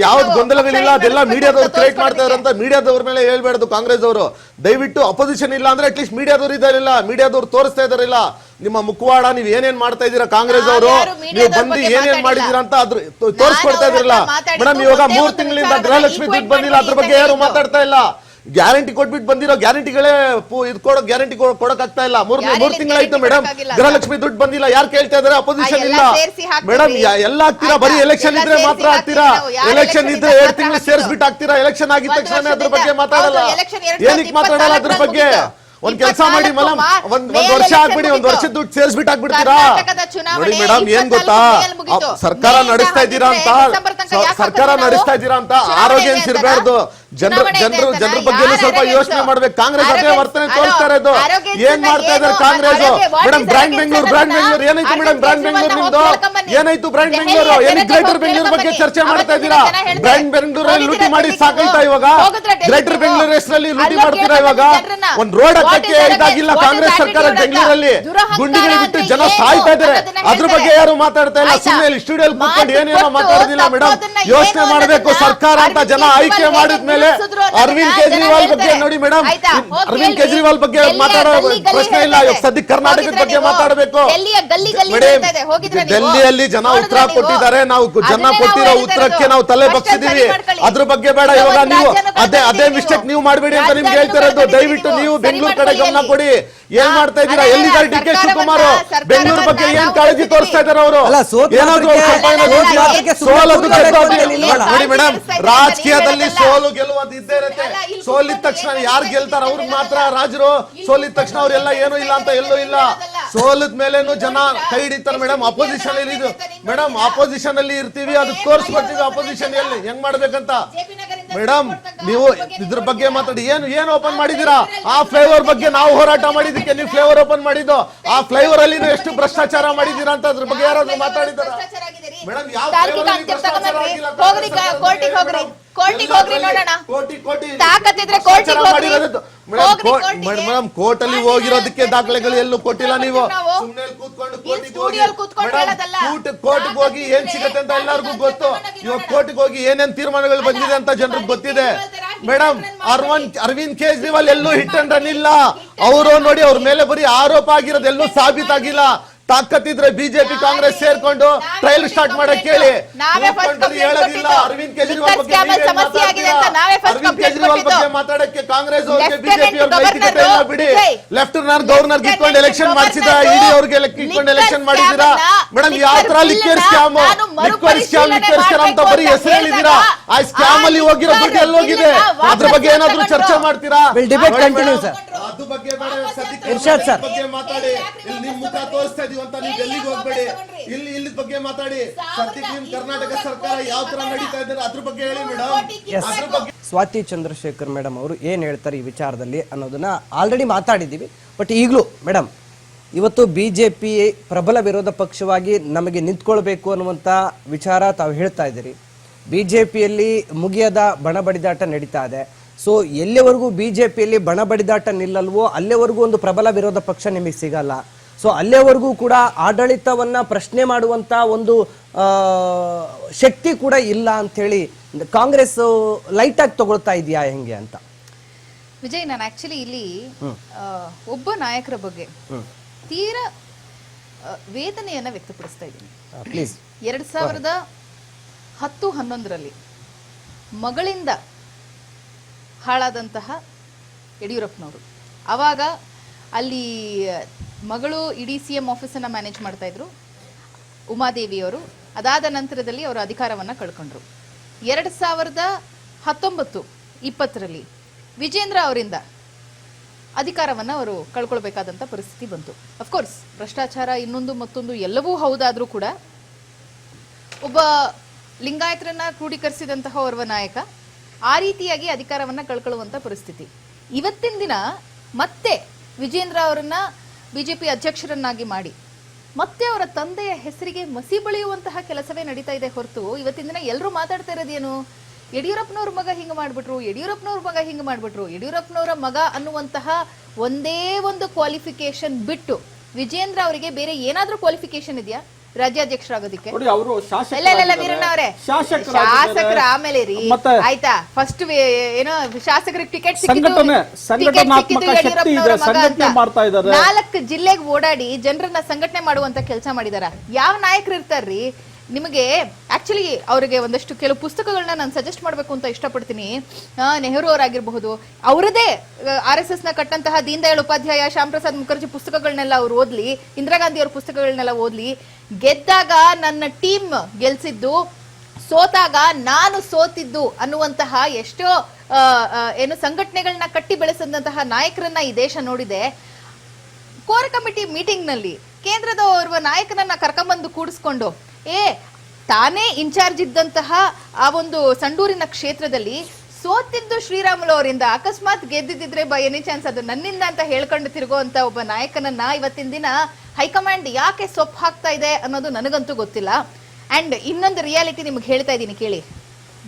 ಯಾವ್ದು ಗೊಂದಲಗಳಿಲ್ಲ, ಅದೆಲ್ಲ ಮೀಡಿಯಾದವ್ರು ಕ್ರಿಯೇಟ್ ಮಾಡ್ತಾ ಇರೋ ಅಂತ ಮೀಡಿಯಾದವ್ರ ಮೇಲೆ ಹೇಳ್ಬಾರ್ದು ಕಾಂಗ್ರೆಸ್ ಅವರು. ದಯವಿಟ್ಟು ಅಪೋಸಿಷನ್ ಇಲ್ಲ ಅಂದ್ರೆ ಅಟ್ಲೀಸ್ಟ್ ಮೀಡಿಯಾದವ್ರು ಇದಾರಿಲ್ಲ, ಮೀಡಿಯಾದವ್ರು ತೋರಿಸ್ತಾ ಇದಾರಿಲ್ಲ ನಿಮ್ಮ ಮುಖವಾಡ, ನೀವ್ ಏನೇನ್ ಮಾಡ್ತಾ ಇದೀರಾ ಕಾಂಗ್ರೆಸ್ ಅವರು, ನೀವು ಬಂದು ಏನೇನ್ ಮಾಡಿದೀರಾ ಅಂತ ಅದ್ರ ತೋರಿಸ್ಕೊಡ್ತಾ ಇದ್ರಲ್ಲ ಮೇಡಮ್. ಇವಾಗ 3 ತಿಂಗಳಿಂದ ಗೃಹಲಕ್ಷ್ಮಿ ದುಡ್ಡು ಬಂದಿಲ್ಲ, ಅದ್ರ ಬಗ್ಗೆ ಯಾರು ಮಾತಾಡ್ತಾ ಇಲ್ಲ. ಗ್ಯಾರಂಟಿ ಕೊಟ್ಬಿಟ್ಟು ಬಂದಿರೋ ಗ್ಯಾರಂಟಿಗಳೇ ಗ್ಯಾರಂಟಿ ಕೊಡಕ್ ಆಗ್ತಾ ಇಲ್ಲ. 3 ತಿಂಗಳಾಯ್ತು ಮೇಡಮ್, ಗೃಹಲಕ್ಷ್ಮಿ ದುಡ್ಡು ಬಂದಿಲ್ಲ. ಯಾರು ಕೇಳ್ತಾ ಇದಾರೆ? ಅಪೋಸಿಷನ್ ಇಲ್ಲ ಮೇಡಮ್. ಎಲ್ಲ ಆಗ್ತೀರಾ, ಬರೀ ಎಲೆಕ್ಷನ್ ಇದ್ರೆ ಮಾತ್ರ ಆಗ್ತೀರಾ. ಎಲೆಕ್ಷನ್ ಇದ್ರೆ 2 ತಿಂಗಳು ಸೇರಿಸ್ಬಿಟ್ಟು ಆಗ್ತೀರಾ. ಎಲೆಕ್ಷನ್ ಆಗಿದ ತಕ್ಷಣ ಅದ್ರ ಬಗ್ಗೆ ಮಾತಾಡಲ್ಲ. ಏನಕ್ಕೆ ಮಾತಾಡಲ್ಲ ಅದ್ರ ಬಗ್ಗೆ? ಒಂದ್ ಕೆಲಸ ಮಾಡಿ ಮೇಡಮ್, ಒಂದ್ ವರ್ಷ ಆಗ್ಬಿಡಿ, 1 ವರ್ಷದ ದುಡ್ಡು ಸೇರಿಸ್ಬಿಟ್ಟು ಆಗ್ಬಿಡ್ತೀರಾ? ನೋಡಿ ಮೇಡಮ್, ಏನ್ ಗೊತ್ತಾ, ಸರ್ಕಾರ ನಡೆಸ್ತಾ ಇದ್ದೀರಾ ಅಂತ ಆರೋಗ್ಯ ಇರ್ಬಾರ್ದು. ಜನರ ಬಗ್ಗೆ ಸ್ವಲ್ಪ ಯೋಚನೆ ಮಾಡ್ಬೇಕು. ಕಾಂಗ್ರೆಸ್ ಅದೇ ವರ್ತನೆ ತೋರಿಸ್ತಾ ಇರೋದು. ಏನ್ ಮಾಡ್ತಾ ಇದಾರೆ ಕಾಂಗ್ರೆಸ್ ಮೇಡಮ್? ಬ್ರಾಂಡ್ ಬೆಂಗಳೂರು ಏನಾಯ್ತು ಮೇಡಮ್? ಬ್ರಾಂಡ್ ಬೆಂಗಳೂರು ನಿಮ್ದು ಏನಾಯ್ತು? ಬ್ರಾಂಡ್ ಬೆಂಗಳೂರು ಏನಕ್ಕೆ ಗ್ರೇಟರ್ ಬೆಂಗಳೂರು ಬಗ್ಗೆ ಚರ್ಚೆ ಮಾಡ್ತಾ ಇದ್ದೀರಾ? ಬ್ರಾಂಡ್ ಬೆಂಗಳೂರಲ್ಲಿ ಲೂಟಿ ಮಾಡಿ ಸಾಕಾಯ್ತಾ ಇವಾಗ? ಗ್ರೇಟರ್ ಬೆಂಗಳೂರು ಹೆಸರಲ್ಲಿ ಲೂಟಿ ಮಾಡ್ತೀರಾ ಇವಾಗ? ಒಂದ್ ರೋಡ್ ಹಾಕಕ್ಕೆ ಇದಾಗಿಲ್ಲ ಕಾಂಗ್ರೆಸ್ ಸರ್ಕಾರ. ಬೆಂಗಳೂರಲ್ಲಿ ಗುಂಡಿಗಳು ಬಿಟ್ಟು ಜನ ಸಾಯ್ತಾ ಇದಾರೆ, ಅದ್ರ ಬಗ್ಗೆ ಯಾರು ಮಾತಾಡ್ತಾ ಇಲ್ಲ. ಸುಮ್ಮನೆ ಸ್ಟುಡಿಯೋಲ್ ಕೂತ್ಕೊಂಡು ಏನೇನೋ ಮಾತಾಡೋದಿಲ್ಲ ಮೇಡಮ್. ಯೋಚನೆ ಮಾಡ್ಬೇಕು. ಸರ್ಕಾರ ಅಂತ ಜನ ಆಯ್ಕೆ ಮಾಡಿದ್ಮೇಲೆ ಅರವಿಂದ್ ಕೇಜ್ರಿವಾಲ್ ಬಗ್ಗೆ ನೋಡಿ ಮೇಡಮ್, ಅರವಿಂದ್ ಕೇಜ್ರಿವಾಲ್ ಬಗ್ಗೆ ಮಾತಾಡೋ ಪ್ರಶ್ನೆ ಇಲ್ಲ. ಸದ್ಯಕ್ಕೆ ಕರ್ನಾಟಕದ ಬಗ್ಗೆ ಮಾತಾಡಬೇಕು. ಡೆಲ್ಲಿಯಲ್ಲಿ ಜನ ಉತ್ತರ ಕೊಟ್ಟಿದ್ದಾರೆ, ನಾವು ಜನ ಕೊಟ್ಟಿರೋ ಉತ್ತರಕ್ಕೆ ನಾವು ತಲೆ ಬಗ್ಸಿದೀವಿ. ಅದ್ರ ಬಗ್ಗೆ ಬೇಡ ಇವಾಗ. ನೀವು ಅದೇ ಮಿಸ್ಟೇಕ್ ನೀವು ಮಾಡಬೇಡಿ ಅಂತ ನಿಮ್ಗೆ ಹೇಳ್ತಾ ಇರೋದು. ದಯವಿಟ್ಟು ನೀವು ಬೆಂಗಳೂರು ಕಡೆ ಗಮನ ಕೊಡಿ. ಏನ್ ಮಾಡ್ತಾ ಇದ್ದೀರಾ? ಎಲ್ಲಿದ್ದಾರೆ DK ಶಿವಕುಮಾರ್? ಬೆಂಗಳೂರು ಬಗ್ಗೆ ಏನ್ ಕಾಳಜಿ ತೋರಿಸ್ತಾ ಇದಾರೆ ಅವರು? ಏನಾದ್ರು ನೋಡಿ ಮೇಡಮ್, ರಾಜಕೀಯದಲ್ಲಿ ಸೋಲು ಗೆಲುವುದು ಇದ್ದೇ ಇರುತ್ತೆ. ಸೋಲಿದ ತಕ್ಷಣ ಯಾರು ಗೆಲ್ತಾರ ಅವ್ರಿಗೆ ಮಾತ್ರ ರಾಜರು. ಸೋಲಿದ ತಕ್ಷಣ ಅವ್ರೆಲ್ಲ ಏನೂ ಇಲ್ಲ ಅಂತ ಎಲ್ಲೂ ಇಲ್ಲ. ಸೋಲಿದ ಮೇಲೇನು ಜನ ಕೈ ಹಿಡಿತಾರೆ ಮೇಡಮ್. ಅಪೋಸಿಷನ್ ಅಲ್ಲಿ ಇದು ಮೇಡಮ್, ಅಪೋಸಿಷನ್ ಅಲ್ಲಿ ಇರ್ತೀವಿ, ಅದು ತೋರಿಸ್ಕೊಡ್ತೀವಿ. ಅಪೋಸಿಷನ್ ಎಲ್ಲಿ ಹೆಂಗ್ ಮಾಡ್ಬೇಕಂತ ಮೇಡಮ್ ನೀವು ಇದ್ರ ಬಗ್ಗೆ ಮಾತಾಡಿ. ಏನು ಓಪನ್ ಮಾಡಿದೀರಾ? ಆ ಫ್ಲೈಓವರ್ ಬಗ್ಗೆ ನಾವು ಹೋರಾಟ ಮಾಡಿದಕ್ಕೆ ನೀವು ಫ್ಲೈಓವರ್ ಓಪನ್ ಮಾಡಿದ್ದು. ಆ ಫ್ಲೈಓವರ್ ಅಲ್ಲಿ ಎಷ್ಟು ಭ್ರಷ್ಟಾಚಾರ ಮಾಡಿದೀರಾ ಅಂತ ಅದ್ರ ಬಗ್ಗೆ ಯಾರಾದ್ರೂ ಮಾತಾಡಿದಾರ? ಮೇಡಮ್ ಯಾವ ಮೇಡಮ್ ಕೋರ್ಟ್ ಅಲ್ಲಿ ಹೋಗಿರೋದಕ್ಕೆ ದಾಖಲೆಗಳು ಎಲ್ಲೂ ಕೊಟ್ಟಿಲ್ಲ. ನೀವು ಸುಮ್ಮನೆ ಕೂತ್ಕೊಂಡು ಕೋರ್ಟ್ಗೆ ಹೋಗಿ ಏನ್ ಸಿಗತ್ತೆ ಅಂತ ಎಲ್ಲರಿಗೂ ಗೊತ್ತು. ಇವಾಗ ಕೋರ್ಟ್ಗೆ ಹೋಗಿ ಏನೇನ್ ತೀರ್ಮಾನಗಳು ಬಂದಿದೆ ಅಂತ ಜನರಿಗೆ ಗೊತ್ತಿದೆ. ಮೇಡಮ್ ಅರವಿಂದ್ ಕೇಜ್ರಿವಾಲ್ ಎಲ್ಲೂ ಹಿಟ್ ಅಂಡ್ ರನ್ ಇಲ್ಲ. ಅವರು ನೋಡಿ ಅವ್ರ ಮೇಲೆ ಬರೀ ಆರೋಪ ಆಗಿರೋದು ಎಲ್ಲೂ ಸಾಬೀತಾಗಿಲ್ಲ. ತಾಕತ್ತಿದ್ರೆ ಬಿಜೆಪಿ ಕಾಂಗ್ರೆಸ್ ಸೇರ್ಕೊಂಡು ಟ್ರಯಲ್ ಸ್ಟಾರ್ಟ್ ಮಾಡಕ್ ಹೇಳಿ. ಹೇಳೋದಿಲ್ಲ ಅರವಿಂದ್ ಕೇಜ್ರಿವಾಲ್ ಬಗ್ಗೆ. ಅರವಿಂದ್ ಕೇಜ್ರಿವಾಲ್ ಬಗ್ಗೆ ಮಾತಾಡಕ್ಕೆ ಕಾಂಗ್ರೆಸ್ ಅವ್ರಿಗೆ ಬಿಜೆಪಿ ಅವ್ರ ನೈತಿಕತೆ ಇಲ್ಲ ಬಿಡಿ. ಲೆಫ್ಟಿನೆಂಟ್ ಗವರ್ನರ್ ಕಿತ್ಕೊಂಡು ಎಲೆಕ್ಷನ್ ಮಾಡಿಸಿದ, ಇಡಿ ಅವ್ರಿಗೆ ಕಿತ್ಕೊಂಡು ಎಲೆಕ್ಷನ್ ಮಾಡಿದ್ದೀರಾ. ಮೇಡಮ್ ಯಾವ ತರ ಲಿಕ್ವಿಡ್ ಸ್ಕ್ಯಾಮ್ ಅಂತ ಬರೀ ಹೆಸರು ಹೇಳಿದೀರಾ. ಆ ಸ್ಕ್ಯಾಮ್ ಅಲ್ಲಿ ಹೋಗಿರೋ ದುಡ್ಡು ಎಲ್ಲಿ ಹೋಗಿದೆ ಅದ್ರ ಬಗ್ಗೆ ಏನಾದ್ರು ಚರ್ಚೆ ಮಾಡ್ತೀರಾ? ಅದ್ರ ಬಗ್ಗೆ ಬಗ್ಗೆ ಮಾತಾಡಿ. ಇಲ್ಲಿ ನಿಮ್ ಮುಖ ತೋರಿಸ್ತಾ ಇದೀವಿ ಅಂತ ನೀವು ಡೆಲ್ಲಿಗೆ ಹೋಗ್ಬೇಡಿ. ಇಲ್ಲಿ ಬಗ್ಗೆ ಮಾತಾಡಿ. ಸದ್ಯಕ್ಕೆ ನಿಮ್ ಕರ್ನಾಟಕ ಸರ್ಕಾರ ಯಾವ ತರ ನಡೀತಾ ಇದ್ದಾರೆ ಅದ್ರ ಬಗ್ಗೆ ಹೇಳಿ ಮೇಡಮ್. ಸ್ವಾತಿ ಚಂದ್ರಶೇಖರ್ ಮೇಡಮ್ ಅವರು ಏನ್ ಹೇಳ್ತಾರೆ ಈ ವಿಚಾರದಲ್ಲಿ ಅನ್ನೋದನ್ನ ಆಲ್ರೆಡಿ ಮಾತಾಡಿದ್ದೀವಿ. ಬಟ್ ಈಗಲೂ ಮೇಡಮ್ ಇವತ್ತು ಬಿಜೆಪಿ ಪ್ರಬಲ ವಿರೋಧ ಪಕ್ಷವಾಗಿ ನಮಗೆ ನಿಂತ್ಕೊಳ್ಬೇಕು ಅನ್ನುವಂಥ ವಿಚಾರ ತಾವು ಹೇಳ್ತಾ ಇದ್ದೀರಿ. ಬಿಜೆಪಿಯಲ್ಲಿ ಮುಗಿಯದ ಬಣ ಬಡಿದಾಟ ನಡೀತಾ ಇದೆ. ಸೊ ಎಲ್ಲಿವರೆಗೂ ಬಿಜೆಪಿಯಲ್ಲಿ ಬಣ ಬಡಿದಾಟ ನಿಲ್ಲಲ್ವೋ ಅಲ್ಲಿವರೆಗೂ ಒಂದು ಪ್ರಬಲ ವಿರೋಧ ಪಕ್ಷ ನಿಮಗೆ ಸಿಗಲ್ಲ. ಸೊ ಅಲ್ಲಿವರೆಗೂ ಕೂಡ ಆಡಳಿತವನ್ನ ಪ್ರಶ್ನೆ ಮಾಡುವಂತ ಒಂದು ಶಕ್ತಿ ಕೂಡ ಇಲ್ಲ ಅಂತ ಹೇಳಿ ಕಾಂಗ್ರೆಸ್ ಲೈಟ್ ಆಗಿ ತಗೊಳ್ತಾ ಇದೆಯಾ ಹೆಂಗೆ ಅಂತ? ವಿಜಯ್, ನಾನು ಆಕ್ಚುಲಿ ಇಲ್ಲಿ ಒಬ್ಬ ನಾಯಕರ ಬಗ್ಗೆ ತೀರಾ ವೇದನೆಯನ್ನ ವ್ಯಕ್ತಪಡಿಸ್ತಾ ಇದ್ದೀನಿ. ಪ್ಲೀಸ್. 2010-11ರಲ್ಲಿ ಮಗಳಿಂದ ಹಾಳಾದಂತಹ ಯಡಿಯೂರಪ್ಪನವರು, ಅವಾಗ ಅಲ್ಲಿ ಮಗಳು ಇಡೀ CM ಆಫೀಸನ್ನು ಮ್ಯಾನೇಜ್ ಮಾಡ್ತಾ ಇದ್ರು ಉಮಾದೇವಿಯವರು. ಅದಾದ ನಂತರದಲ್ಲಿ ಅವರು ಅಧಿಕಾರವನ್ನು ಕಳ್ಕೊಂಡ್ರು. 2019-20ರಲ್ಲಿ ವಿಜೇಂದ್ರ ಅವರಿಂದ ಅಧಿಕಾರವನ್ನು ಅವರು ಕಳ್ಕೊಳ್ಬೇಕಾದಂಥ ಪರಿಸ್ಥಿತಿ ಬಂತು. ಅಫ್ಕೋರ್ಸ್ ಭ್ರಷ್ಟಾಚಾರ ಇನ್ನೊಂದು ಮತ್ತೊಂದು ಎಲ್ಲವೂ ಹೌದಾದರೂ ಕೂಡ ಒಬ್ಬ ಲಿಂಗಾಯತರನ್ನ ಕ್ರೋಢೀಕರಿಸಿದಂತಹ ಓರ್ವ ನಾಯಕ ಆ ರೀತಿಯಾಗಿ ಅಧಿಕಾರವನ್ನು ಕಳ್ಕೊಳ್ಳುವಂಥ ಪರಿಸ್ಥಿತಿ. ಇವತ್ತಿನ ದಿನ ಮತ್ತೆ ವಿಜೇಂದ್ರ ಅವರನ್ನ ಬಿಜೆಪಿ ಅಧ್ಯಕ್ಷರನ್ನಾಗಿ ಮಾಡಿ ಮತ್ತೆ ಅವರ ತಂದೆಯ ಹೆಸರಿಗೆ ಮಸಿ ಬಳಿಯುವಂತಹ ಕೆಲಸವೇ ನಡೀತಾ ಇದೆ ಹೊರತು ಇವತ್ತಿನ ದಿನ ಎಲ್ಲರೂ ಮಾತಾಡ್ತಾ ಇರೋದೇನು? ಯಡಿಯೂರಪ್ಪನವ್ರ ಮಗ ಹಿಂಗೆ ಮಾಡ್ಬಿಟ್ರು, ಯಡಿಯೂರಪ್ಪನವ್ರ ಮಗ ಹಿಂಗೆ ಮಾಡ್ಬಿಟ್ರು. ಯಡಿಯೂರಪ್ಪನವರ ಮಗ ಅನ್ನುವಂತಹ ಒಂದೇ ಒಂದು ಕ್ವಾಲಿಫಿಕೇಶನ್ ಬಿಟ್ಟು ವಿಜೇಂದ್ರ ಅವರಿಗೆ ಬೇರೆ ಏನಾದ್ರೂ ಕ್ವಾಲಿಫಿಕೇಶನ್ ಇದೆಯಾ ರಾಜ್ಯಾಧ್ಯಕ್ಷರಾಗೋದಿಕ್ಕೆ? ಶಾಸಕರ ಆಮೇಲೆ ರೀ ಆಯ್ತಾ, ಫಸ್ಟ್ ಏನೋ ಶಾಸಕರಿಗೆ ಟಿಕೆಟ್ ಸಿಕ್ಕಿದ್ದು 4 ಜಿಲ್ಲೆಗೆ ಓಡಾಡಿ ಜನರನ್ನ ಸಂಘಟನೆ ಮಾಡುವಂತ ಕೆಲಸ ಮಾಡಿದಾರ. ಯಾವ ನಾಯಕರು ಇರ್ತಾರ್ರಿ ನಿಮಗೆ? ಆಕ್ಚುಲಿ ಅವರಿಗೆ ಒಂದಷ್ಟು ಕೆಲವು ಪುಸ್ತಕಗಳನ್ನ ನಾನು ಸಜೆಸ್ಟ್ ಮಾಡಬೇಕು ಅಂತ ಇಷ್ಟಪಡ್ತೀನಿ. ನೆಹರು ಅವರಾಗಿರಬಹುದು, ಅವರದೇ RSS ನ ಕಟ್ಟಂತಹ ದೀನ್ ದಯಾಳ್ ಉಪಾಧ್ಯಾಯ, ಶ್ಯಾಮ್ ಪ್ರಸಾದ್ ಮುಖರ್ಜಿ ಪುಸ್ತಕಗಳನ್ನೆಲ್ಲ ಅವ್ರು ಓದ್ಲಿ, ಇಂದಿರಾ ಗಾಂಧಿ ಅವ್ರ ಪುಸ್ತಕಗಳನ್ನೆಲ್ಲ ಓದ್ಲಿ. ಗೆದ್ದಾಗ ನನ್ನ ಟೀಮ್ ಗೆಲ್ಸಿದ್ದು, ಸೋತಾಗ ನಾನು ಸೋತಿದ್ದು ಅನ್ನುವಂತಹ ಎಷ್ಟೋ ಏನು ಸಂಘಟನೆಗಳನ್ನ ಕಟ್ಟಿ ಬೆಳೆಸಿದಂತಹ ನಾಯಕರನ್ನ ಈ ದೇಶ ನೋಡಿದೆ. ಕೋರ್ ಕಮಿಟಿ ಮೀಟಿಂಗ್ ನಲ್ಲಿ ಕೇಂದ್ರದ ಓರ್ವ ನಾಯಕನನ್ನ ಕರ್ಕೊಂಬಂದು ಕೂಡಿಸ್ಕೊಂಡು ತಾನೇ ಇನ್ಚಾರ್ಜ್ ಇದ್ದಂತಹ ಆ ಒಂದು ಸಂಡೂರಿನ ಕ್ಷೇತ್ರದಲ್ಲಿ ಸೋತಿದ್ದು ಶ್ರೀರಾಮುಲು ಅವರಿಂದ, ಅಕಸ್ಮಾತ್ ಗೆದ್ದಿದ್ರೆ ಬೈ ಎನಿ ಚಾನ್ಸ್ ಅದು ನನ್ನಿಂದ ಅಂತ ಹೇಳ್ಕೊಂಡು ತಿರುಗುವಂತ ಒಬ್ಬ ನಾಯಕನನ್ನ ಇವತ್ತಿನ ದಿನ ಹೈಕಮಾಂಡ್ ಯಾಕೆ ಸೊಪ್ಪು ಹಾಕ್ತಾ ಇದೆ ಅನ್ನೋದು ನನಗಂತೂ ಗೊತ್ತಿಲ್ಲ. ಅಂಡ್ ಇನ್ನೊಂದು ರಿಯಾಲಿಟಿ ನಿಮ್ಗೆ ಹೇಳ್ತಾ ಇದ್ದೀನಿ ಕೇಳಿ.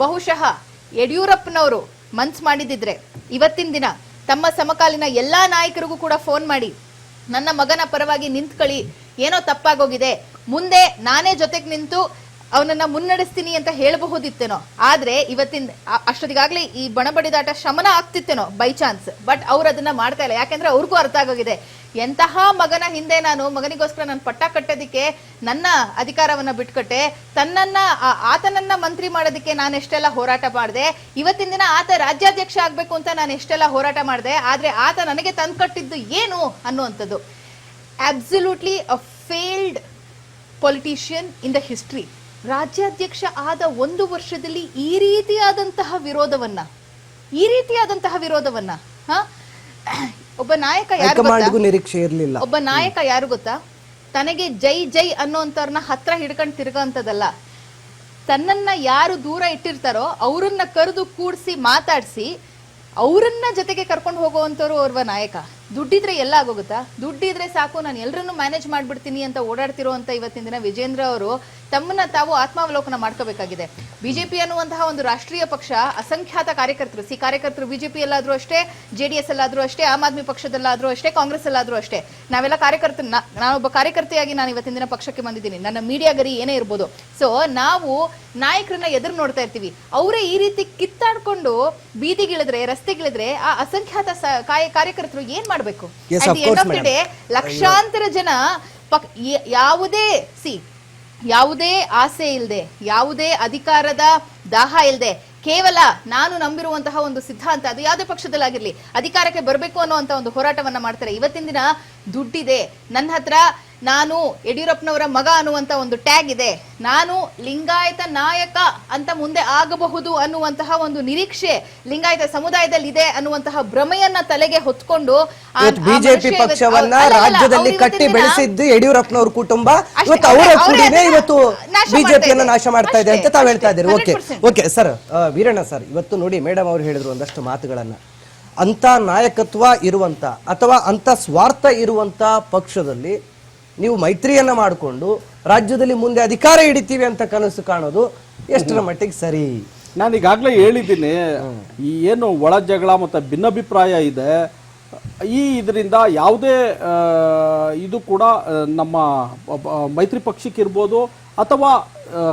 ಬಹುಶಃ ಯಡಿಯೂರಪ್ಪನವರು ಮನ್ಸ್ ಮಾಡಿದಿದ್ರೆ ಇವತ್ತಿನ ದಿನ ತಮ್ಮ ಸಮಕಾಲೀನ ಎಲ್ಲಾ ನಾಯಕರಿಗೂ ಕೂಡ ಫೋನ್ ಮಾಡಿ ನನ್ನ ಮಗನ ಪರವಾಗಿ ನಿಂತ್ಕೊಳ್ಳಿ, ಏನೋ ತಪ್ಪಾಗೋಗಿದೆ, ಮುಂದೆ ನಾನೇ ಜೊತೆಗೆ ನಿಂತು ಅವನನ್ನ ಮುನ್ನಡೆಸ್ತೀನಿ ಅಂತ ಹೇಳಬಹುದಿತ್ತೇನೋ. ಆದ್ರೆ ಇವತ್ತಿನ ಅಷ್ಟೊತ್ತಿಗಾಗ್ಲೇ ಈ ಬಣಬಡಿದಾಟ ಶಮನ ಆಗ್ತಿತ್ತೇನೋ ಬೈ ಚಾನ್ಸ್. ಬಟ್ ಅವ್ರು ಅದನ್ನ ಮಾಡ್ತಾ ಇಲ್ಲ. ಯಾಕೆಂದ್ರೆ ಅವ್ರಿಗೂ ಅರ್ಥ ಆಗೋಗಿದೆ ಎಂತಹ ಮಗನ ಹಿಂದೆ ಮಗನಿಗೋಸ್ಕರ ನಾನು ಪಟ್ಟ ಕಟ್ಟೋದಿಕ್ಕೆ ನನ್ನ ಅಧಿಕಾರವನ್ನ ಬಿಟ್ಕೊಟ್ಟೆ, ಆತನನ್ನ ಮಂತ್ರಿ ಮಾಡೋದಕ್ಕೆ ನಾನು ಎಷ್ಟೆಲ್ಲ ಹೋರಾಟ ಮಾಡಿದೆ, ಇವತ್ತಿನ ದಿನ ಆತ ರಾಜ್ಯಾಧ್ಯಕ್ಷ ಆಗ್ಬೇಕು ಅಂತ ನಾನು ಎಷ್ಟೆಲ್ಲ ಹೋರಾಟ ಮಾಡಿದೆ, ಆದ್ರೆ ಆತ ನನಗೆ ತಂದ್ಕೊಟ್ಟಿದ್ದು ಏನು ಅನ್ನುವಂಥದ್ದು. Absolutely a failed politician in the history. ರಾಜ್ಯಾಧ್ಯಕ್ಷ ಆದ 1 ವರ್ಷದಲ್ಲಿ ಈ ರೀತಿಯಾದಂತಹ ವಿರೋಧವನ್ನ ಒಬ್ಬ ನಾಯಕ ಯಾರು ನಿರೀಕ್ಷೆ ಇರಲಿಲ್ಲ. ಒಬ್ಬ ನಾಯಕ ಯಾರು ಗೊತ್ತಾ? ತನಗೆ ಜೈ ಜೈ ಅನ್ನೋಂಥವ್ರನ್ನ ಹತ್ರ ಹಿಡ್ಕೊಂಡು ತಿರ್ಗೋಂಥದ್ದಲ್ಲ, ತನ್ನನ್ನ ಯಾರು ದೂರ ಇಟ್ಟಿರ್ತಾರೋ ಅವರನ್ನ ಕರೆದು ಕೂಡಿಸಿ ಮಾತಾಡಿಸಿ ಅವರನ್ನ ಜೊತೆಗೆ ಕರ್ಕೊಂಡು ಹೋಗುವಂತವ್ರು ಓರ್ವ ನಾಯಕ. ದುಡ್ಡಿದ್ರೆ ಎಲ್ಲ ಆಗೋಗುತ್ತಾ? ದುಡ್ಡಿದ್ರೆ ಸಾಕು, ನಾನು ಎಲ್ಲರನ್ನು ಮ್ಯಾನೇಜ್ ಮಾಡ್ಬಿಡ್ತೀನಿ ಅಂತ ಓಡಾಡ್ತಿರುವಂತ ಇವತ್ತಿನ ದಿನ ವಿಜೇಂದ್ರ ಅವರು ತಮ್ಮನ್ನ ತಾವು ಆತ್ಮಾವಲೋಕನ ಮಾಡ್ಕೋಬೇಕಾಗಿದೆ. ಬಿಜೆಪಿ ಅನ್ನುವಂತಹ ಒಂದು ರಾಷ್ಟ್ರೀಯ ಪಕ್ಷ ಅಸಂಖ್ಯಾತ ಕಾರ್ಯಕರ್ತರು ಬಿಜೆಪಿ ಎಲ್ಲಾದ್ರೂ ಅಷ್ಟೇ, JDS ಅಲ್ಲಾದ್ರೂ ಅಷ್ಟೇ, ಆಮ್ ಆದ್ಮಿ ಪಕ್ಷದಲ್ಲಾದ್ರೂ ಅಷ್ಟೇ, ಕಾಂಗ್ರೆಸ್ ಅಲ್ಲಾದ್ರೂ ಅಷ್ಟೇ, ನಾವೆಲ್ಲ ನಾನೊಬ್ಬ ಕಾರ್ಯಕರ್ತೆಯಾಗಿ ನಾನು ಇವತ್ತಿನ ದಿನ ಪಕ್ಷಕ್ಕೆ ಬಂದಿದ್ದೀನಿ. ನನ್ನ ಮೀಡಿಯಾ ಗರಿ ಏನೇ ಇರ್ಬೋದು. ಸೊ ನಾವು ನಾಯಕರನ್ನ ಎದುರು ನೋಡ್ತಾ ಇರ್ತೀವಿ. ಅವರೇ ಈ ರೀತಿ ಕಿತ್ತಾಡ್ಕೊಂಡು ಬೀದಿಗಿಳಿದ್ರೆ, ರಸ್ತೆಗಿಳಿದ್ರೆ ಆ ಅಸಂಖ್ಯಾತ ಕಾರ್ಯಕರ್ತರು ಏನ್ ಮಾಡ್ಬೇಕು? ಲಕ್ಷಾಂತರ ಜನ ಯಾವುದೇ ಆಸೆ ಇಲ್ಲದೆ, ಯಾವುದೇ ಅಧಿಕಾರದ ದಾಹ ಇಲ್ಲದೆ, ಕೇವಲ ನಾನು ನಂಬಿರುವಂತಹ ಒಂದು ಸಿದ್ಧಾಂತ, ಅದು ಯಾವುದೇ ಪಕ್ಷದಲ್ಲಾಗಿರ್ಲಿ, ಅಧಿಕಾರಕ್ಕೆ ಬರಬೇಕು ಅನ್ನುವಂತ ಒಂದು ಹೋರಾಟವನ್ನ ಮಾಡ್ತಾರೆ. ಇವತ್ತಿನ ದಿನ ದುಡ್ಡಿದೆ, ನನ್ನ ಹತ್ರ ನಾನು ಯಡಿಯೂರಪ್ಪನವರ ಮಗ ಅನ್ನುವಂತ ಒಂದು ಟ್ಯಾಗ್ ಇದೆ, ನಾನು ಲಿಂಗಾಯತ ನಾಯಕ ಅಂತ ಮುಂದೆ ಆಗಬಹುದು ಅನ್ನುವಂತಹ ಒಂದು ನಿರೀಕ್ಷೆ ಲಿಂಗಾಯತ ಸಮುದಾಯದಲ್ಲಿ ಇದೆ ಅನ್ನುವಂತಹ ಭ್ರಮೆಯನ್ನ ತಲೆಗೆ ಹೊತ್ಕೊಂಡು ಬಿಜೆಪಿ ಪಕ್ಷವನ್ನ ರಾಜ್ಯದಲ್ಲಿ ಕಟ್ಟಿ ಬೆಳೆಸಿದ್ದು ಯಡಿಯೂರಪ್ಪನವ್ರ ಕುಟುಂಬ ಇವತ್ತು ಅವರ ಕುಡಿನೇ ಇವತ್ತು ಬಿಜೆಪಿಯನ್ನ ನಾಶ ಮಾಡ್ತಾ ಇದೆ ಅಂತ ತಾವ್ ಹೇಳ್ತಾ ಇದ್ದೀರಿ. ಓಕೆ ಸರ್, ವೀರಣ್ಣ ಸರ್, ಇವತ್ತು ನೋಡಿ ಮೇಡಮ್ ಅವರು ಹೇಳಿದ್ರು ಒಂದಷ್ಟು ಮಾತುಗಳನ್ನ. ಅಂತ ನಾಯಕತ್ವ ಇರುವಂತ ಅಥವಾ ಅಂತ ಸ್ವಾರ್ಥ ಇರುವಂತ ಪಕ್ಷದಲ್ಲಿ ನೀವು ಮೈತ್ರಿಯನ್ನ ಮಾಡಿಕೊಂಡು ರಾಜ್ಯದಲ್ಲಿ ಮುಂದೆ ಅಧಿಕಾರ ಹಿಡಿತೀವಿ ಅಂತ ಕನಸು ಕಾಣೋದು ಎಷ್ಟರ ಮಟ್ಟಿಗೆ ಸರಿ? ನಾನೀಗಾಗಲೇ ಹೇಳಿದ್ದೀನಿ, ಈ ಏನು ಒಳ ಜಗಳ ಮತ್ತು ಭಿನ್ನಾಭಿಪ್ರಾಯ ಇದೆ, ಇದರಿಂದ ಯಾವುದೇ ಇದು ಕೂಡ ನಮ್ಮ ಮೈತ್ರಿ ಪಕ್ಷಕ್ಕಿರ್ಬೋದು ಅಥವಾ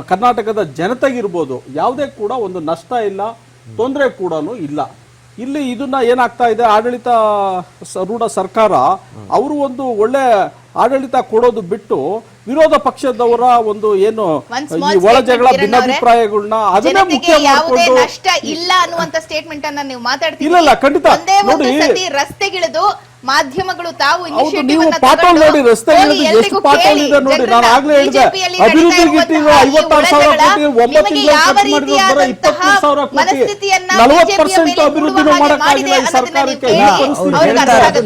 ಕರ್ನಾಟಕದ ಜನತೆಗಿರ್ಬೋದು ಯಾವುದೇ ಕೂಡ ಒಂದು ನಷ್ಟ ಇಲ್ಲ, ತೊಂದರೆ ಕೂಡ ಇಲ್ಲ. ಇಲ್ಲಿ ಇದನ್ನ ಏನಾಗ್ತಾ ಇದೆ, ಆಡಳಿತ ರೂಢ ಸರ್ಕಾರ ಅವರು ಒಂದು ಒಳ್ಳೆ ಆಡಳಿತ ಕೊಡೋದು ಬಿಟ್ಟು ವಿರೋಧ ಪಕ್ಷದವರ ಒಂದು ಏನು ಈ ಒಳ ಜಗಳ ಭಿನ್ನಾಭಿಪ್ರಾಯಗಳನ್ನ ಅದನ್ನೇ ಮುಖ್ಯ ಮಾಡಿಕೊಂಡು ನಷ್ಟ ಇಲ್ಲ ಅನ್ನುವಂತ ಸ್ಟೇಟ್ಮೆಂಟ್ ಅನ್ನ ನೀವು ಮಾತಾಡ್ತೀರಿ. ಇಲ್ಲ, ಖಂಡಿತ ನೋಡಿ, ರಸ್ತೆಗಿಳಿದು ಮಾಧ್ಯಮಗಳು ತಾವು ನೀವು ಪಾಟೋಲ್ ನೋಡಿ, ರಸ್ತೆಗಳಲ್ಲಿ ಎಷ್ಟು ಪಾಟೋಲ್ ಇದೆ ನೋಡಿ. ನಾನು ಆಗ್ಲೇ ಹೇಳಿದೆ, ಅಭಿವೃದ್ಧಿಗೆ ಇಟ್ಟಿರೋ 56,000 ಕೋಟಿ 9 ತಿಂಗಳು ಖರ್ಚು ಮಾಡಿದ್ರೆ 23,000 ಕೋಟಿ 40% ಅಭಿವೃದ್ಧಿನೂ ಮಾಡಕ್ಕಾಗಿಲ್ಲ ಈ ಸರ್ಕಾರಕ್ಕೆ.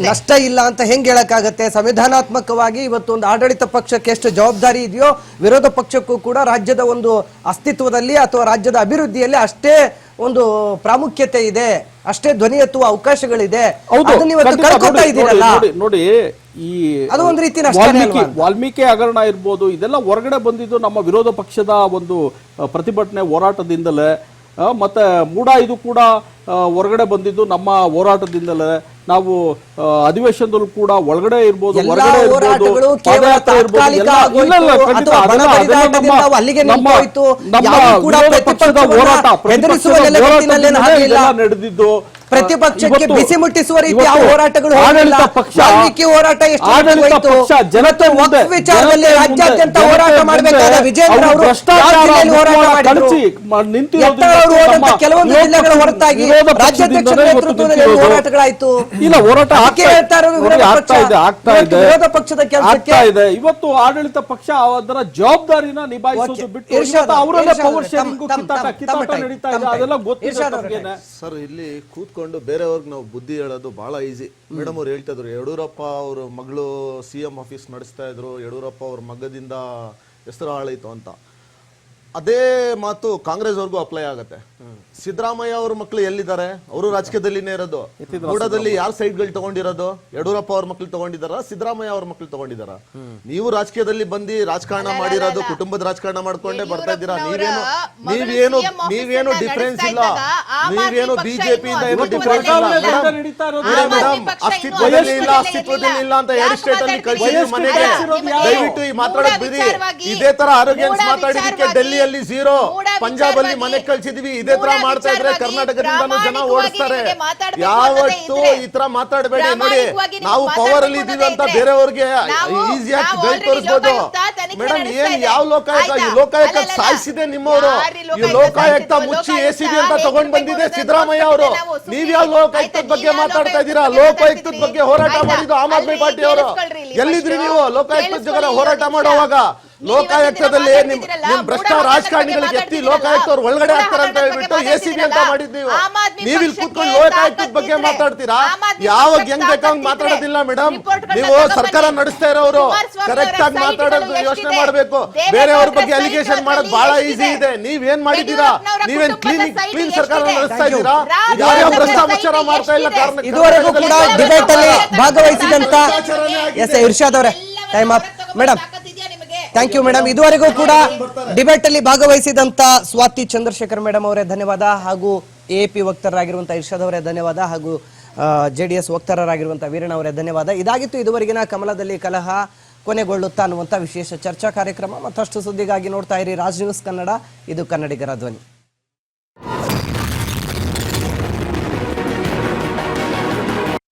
ನಷ್ಟ ಇಲ್ಲ ಅಂತ ಹೆಂಗ್ ಹೇಳಕ್ಕಾಗತ್ತೆ? ಸಂವಿಧಾನಾತ್ಮಕವಾಗಿ ಇವತ್ತು ಒಂದು ಆಡಳಿತ ಪಕ್ಷಕ್ಕೆ ಎಷ್ಟು ಜವಾಬ್ದಾರಿ ಇದೆಯೋ ವಿರೋಧ ಪಕ್ಷಕ್ಕೂ ಕೂಡ ರಾಜ್ಯದ ಒಂದು ಅಸ್ತಿತ್ವದಲ್ಲಿ ಅಥವಾ ರಾಜ್ಯದ ಅಭಿವೃದ್ಧಿಯಲ್ಲಿ ಅಷ್ಟೇ ಒಂದು ಪ್ರಾಮುಖ್ಯತೆ ಇದೆ, ಅಷ್ಟೇ ಧ್ವನಿ ಎತ್ತುವ ಅವಕಾಶಗಳಿದೆ. ನೋಡಿ, ಈ ಅದು ಒಂದು ರೀತಿ ವಾಲ್ಮೀಕಿ ಹಗರಣ ಇರ್ಬೋದು, ಇದೆಲ್ಲ ಹೊರಗಡೆ ಬಂದಿದ್ದು ನಮ್ಮ ವಿರೋಧ ಪಕ್ಷದ ಒಂದು ಪ್ರತಿಭಟನೆ ಹೋರಾಟದಿಂದಲೇ. ಮತ್ತೆ ಮೂಡ ಇದು ಕೂಡ ಹೊರಗಡೆ ಬಂದಿದ್ದು ನಮ್ಮ ಹೋರಾಟದಿಂದಲೇ. ನಾವು ಅಧಿವೇಶನದಲ್ಲೂ ಕೂಡ ಒಳಗಡೆ ಇರ್ಬೋದು, ಹೊರಗಡೆ ಇರ್ಬೋದು, ಪಾದಯಾತ್ರೆ ಇರ್ಬೋದು, ನಡೆದಿದ್ದು. ಪ್ರತಿಪಕ್ಷಕ್ಕೆ ಬಿಸಿ ಮುಟ್ಟಿಸುವ ರೀತಿ ಯಾವ ಹೋರಾಟಗಳು ವಾಲ್ಮೀಕಿ ಹೋರಾಟ ವಿಚಾರದಲ್ಲಿ ರಾಜ್ಯಾದ್ಯಂತ ಹೋರಾಟ ಮಾಡಬೇಕಾದ ವಿಜೇಂದ್ರ ಅವರು ಕೆಲವೊಂದು ಜಿಲ್ಲೆಗಳ ಹೊರತಾಗಿ ರಾಜ್ಯಾಧ್ಯಕ್ಷರ ನೇತೃತ್ವದಲ್ಲಿ ಹೋರಾಟಗಳಾಯ್ತು. ಇಲ್ಲ, ಹೋರಾಟ ವಿರೋಧ ಪಕ್ಷದ ಕೆಲಸಕ್ಕೆ ಇವತ್ತು ಆಡಳಿತ ಪಕ್ಷ ಅದರ ಜವಾಬ್ದಾರಿನ ನಿಭಾಯಿಸೋದು ಬಿಟ್ಟು ಅವರಲ್ಲೇ ಪವರ್ ಶೇರಿಂಗ್ ಕಿತ್ತಾಟ ನಡೀತಾ ಇದೆ. ಅದೆಲ್ಲ ಗೊತ್ತಿದೆ ಸರ್. ಇಲ್ಲಿ ಕೂತ್ಕೊಂಡು ಬೇರೆಯವ್ರಿಗೆ ನಾವು ಬುದ್ಧಿ ಹೇಳೋದು ಬಹಳ ಈಸಿ. ಮೇಡಮ್ ಅವ್ರು ಹೇಳ್ತಾ ಇದ್ರು, ಯಡಿಯೂರಪ್ಪ ಅವ್ರ ಮಗಳು CM ಆಫೀಸ್ ನಡೆಸ್ತಾ ಇದ್ರು, ಯಡಿಯೂರಪ್ಪ ಅವ್ರ ಮಗದಿಂದ ಹೆಸರು ಹಾಳಾಯ್ತು ಅಂತ. ಅದೇ ಮಾತು ಕಾಂಗ್ರೆಸ್ ಅವ್ರಿಗೂ ಅಪ್ಲೈ ಆಗತ್ತೆ. ಸಿದ್ದರಾಮಯ್ಯ ಅವ್ರ ಮಕ್ಳು ಎಲ್ಲಿದ್ದಾರೆ? ಅವರು ರಾಜಕೀಯದಲ್ಲಿನೇ ಇರೋದು. ಕೂಡದಲ್ಲಿ ಯಾರ್ ಸೈಡ್ಗಳು ತಗೊಂಡಿರೋದು? ಯಡಿಯೂರಪ್ಪ ಅವ್ರ ಮಕ್ಳು ತಗೊಂಡಿದಾರ, ಸಿದ್ದರಾಮಯ್ಯ ಅವ್ರ ಮಕ್ಳು ತಗೊಂಡಿದಾರ? ನೀವು ರಾಜಕೀಯದಲ್ಲಿ ಬಂದು ರಾಜಕಾರಣ ಮಾಡಿರೋದು, ಕುಟುಂಬದ ರಾಜಕಾರಣ ಮಾಡ್ಕೊಂಡೇ ಬರ್ತಾ ಇದ್ದೀರಾ. ನೀವೇನು ಡಿಫರೆನ್ಸ್ ಇಲ್ಲ, ನೀವೇನು ಬಿಜೆಪಿಯಿಂದ ಏನು ಡಿಫರೆನ್ಸ್ ಇಲ್ಲ. ಅಸ್ತಿತ್ವದಲ್ಲಿ ಇಲ್ಲ ಅಂತ ಎರಡು ಸ್ಟೇಟ್ ಅಲ್ಲಿ ಕಳಿಸಿದ್ರಿ ಮನೆಗೆ. ದಯವಿಟ್ಟು ಈ ಮಾತಾಡೋದು ಬಿಡಿ. ಇದೇ ತರ ಆರೋಗ್ಯ ಮಾತಾಡಿದಕ್ಕೆ ಡೆಲ್ಲಿಯಲ್ಲಿ 0, ಪಂಜಾಬ್ ಅಲ್ಲಿ ಮನೆ ಕಳ್ಸಿದ್ವಿ. ಇದೇ ತರ ಮಾಡ್ತಾ ಇದ್ರೆ ಕರ್ನಾಟಕದಿಂದ ಜನ ಓಡಿಸ್ತಾರೆ. ಯಾವತ್ತು ಈ ತರ ಮಾತಾಡಬೇಡಿ. ನೋಡಿ, ನಾವು ಪವರ್ ಅಲ್ಲಿ ಇದೀವಿ ಅಂತ ಬೇರೆಯವ್ರಿಗೆ ಈಸಿಯಾಗಿ ಬೆಲ್ ತೋರಿಸಬಹುದು. ಮೇಡಮ್, ಏನ್ ಯಾವ ಲೋಕಾಯುಕ್ತ? ಈ ಲೋಕಾಯುಕ್ತ ಸಾಯಿಸಿದೆ ನಿಮ್ಮವರು. ಈ ಲೋಕಾಯುಕ್ತ ಮುಚ್ಚಿ ACB ಅಂತ ತಗೊಂಡ್ ಬಂದಿದೆ ಸಿದ್ದರಾಮಯ್ಯ ಅವರು. ನೀವ್ ಯಾವ ಲೋಕಾಯುಕ್ತದ ಬಗ್ಗೆ ಮಾತಾಡ್ತಾ ಇದ್ದೀರಾ? ಲೋಕಾಯುಕ್ತದ ಬಗ್ಗೆ ಹೋರಾಟ ಮಾಡಿದ್ದು ಆಮ್ ಆದ್ಮಿ ಪಾರ್ಟಿ ಅವರು. ಎಲ್ಲಿದ್ರಿ ನೀವು ಲೋಕಾಯುಕ್ತದ ಜೊತೆ ಹೋರಾಟ ಮಾಡುವಾಗ? ಲೋಕಾಯುಕ್ತದಲ್ಲಿ ನಿಮ್ ಭ್ರಷ್ಟ ರಾಜಕಾರಣಿಗಳಿಗೆ ಎತ್ತಿ ಲೋಕಾಯುಕ್ತ ಅವ್ರು ಒಳಗಡೆ ಹಾಕ್ತಾರೆ ಅಂತ ಹೇಳ್ಬಿಟ್ಟು ಎಸಿಬಿ ಅಂತ ಮಾಡಿದ್ ನೀವು ಇಲ್ಲಿ ಕೂತ್ಕೊಂಡು ಲೋಕಾಯುಕ್ತದ ಬಗ್ಗೆ ಮಾತಾಡ್ತೀರಾ. ಯಾವಾಗ ಹೆಂಗ್ ಬೇಕಾಗ್ ಮಾತಾಡೋದಿಲ್ಲ ಮೇಡಮ್. ನೀವು ಸರ್ಕಾರ ನಡೆಸ್ತಾ ಇರೋರು ಕರೆಕ್ಟ್ ಆಗಿ ಮಾತಾಡೋದು ಯೋಚನೆ ಮಾಡ್ಬೇಕು. ಬೇರೆಯವ್ರ ಬಗ್ಗೆ ಅಲಿಗೇಷನ್ ಮಾಡೋದು ಬಹಳ ಈಸಿ ಇದೆ. ನೀವೇನ್ ಮಾಡಿದೀರಾ? ನೀವೇನ್ ಕ್ಲೀನ್ ಸರ್ಕಾರ ನಡೆಸ್ತಾ ಇದ್ದೀರಾ? ಯಾವ ಭ್ರಷ್ಟಾಚಾರ ಮಾಡ್ತಾ ಇಲ್ಲ. ಇದುವರೆಗೂ ಕೂಡ ಡಿಬೇಟ್ ಅಲ್ಲಿ ಭಾಗವಹಿಸಿದಂತ ಇರ್ಷಾದ್ ಅವರೇ time up madam. Thank you madam. ಇದುವರೆಗೂ ಕೂಡ ಡಿಬೇಟ್ ಅಲ್ಲಿ ಭಾಗವಹಿಸಿದಂತ ಸ್ವಾತಿ ಚಂದ್ರಶೇಖರ್ ಮೇಡಮ್ ಅವರೇ ಧನ್ಯವಾದ, ಹಾಗೂ ಎಪಿ ವಕ್ತಾರರಾಗಿರುವಂತಹ ಇರ್ಷಾದ್ ಅವರೇ ಧನ್ಯವಾದ, ಹಾಗೂ ಜೆಡಿಎಸ್ ವಕ್ತಾರರಾಗಿರುವಂತಹ ವೀರಣ್ಣ ಅವರೇ ಧನ್ಯವಾದ. ಇದಾಗಿತ್ತು ಇದುವರೆಗಿನ ಕಮಲದಲ್ಲಿ ಕಲಹ ಕೊನೆಗೊಳ್ಳುತ್ತಾ ಅನ್ನುವಂಥ ವಿಶೇಷ ಚರ್ಚಾ ಕಾರ್ಯಕ್ರಮ. ಮತ್ತಷ್ಟು ಸುದ್ದಿಗಾಗಿ ನೋಡ್ತಾ ಇರಿ ರಾಜ್ ನ್ಯೂಸ್ ಕನ್ನಡ, ಇದು ಕನ್ನಡಿಗರ ಧ್ವನಿ.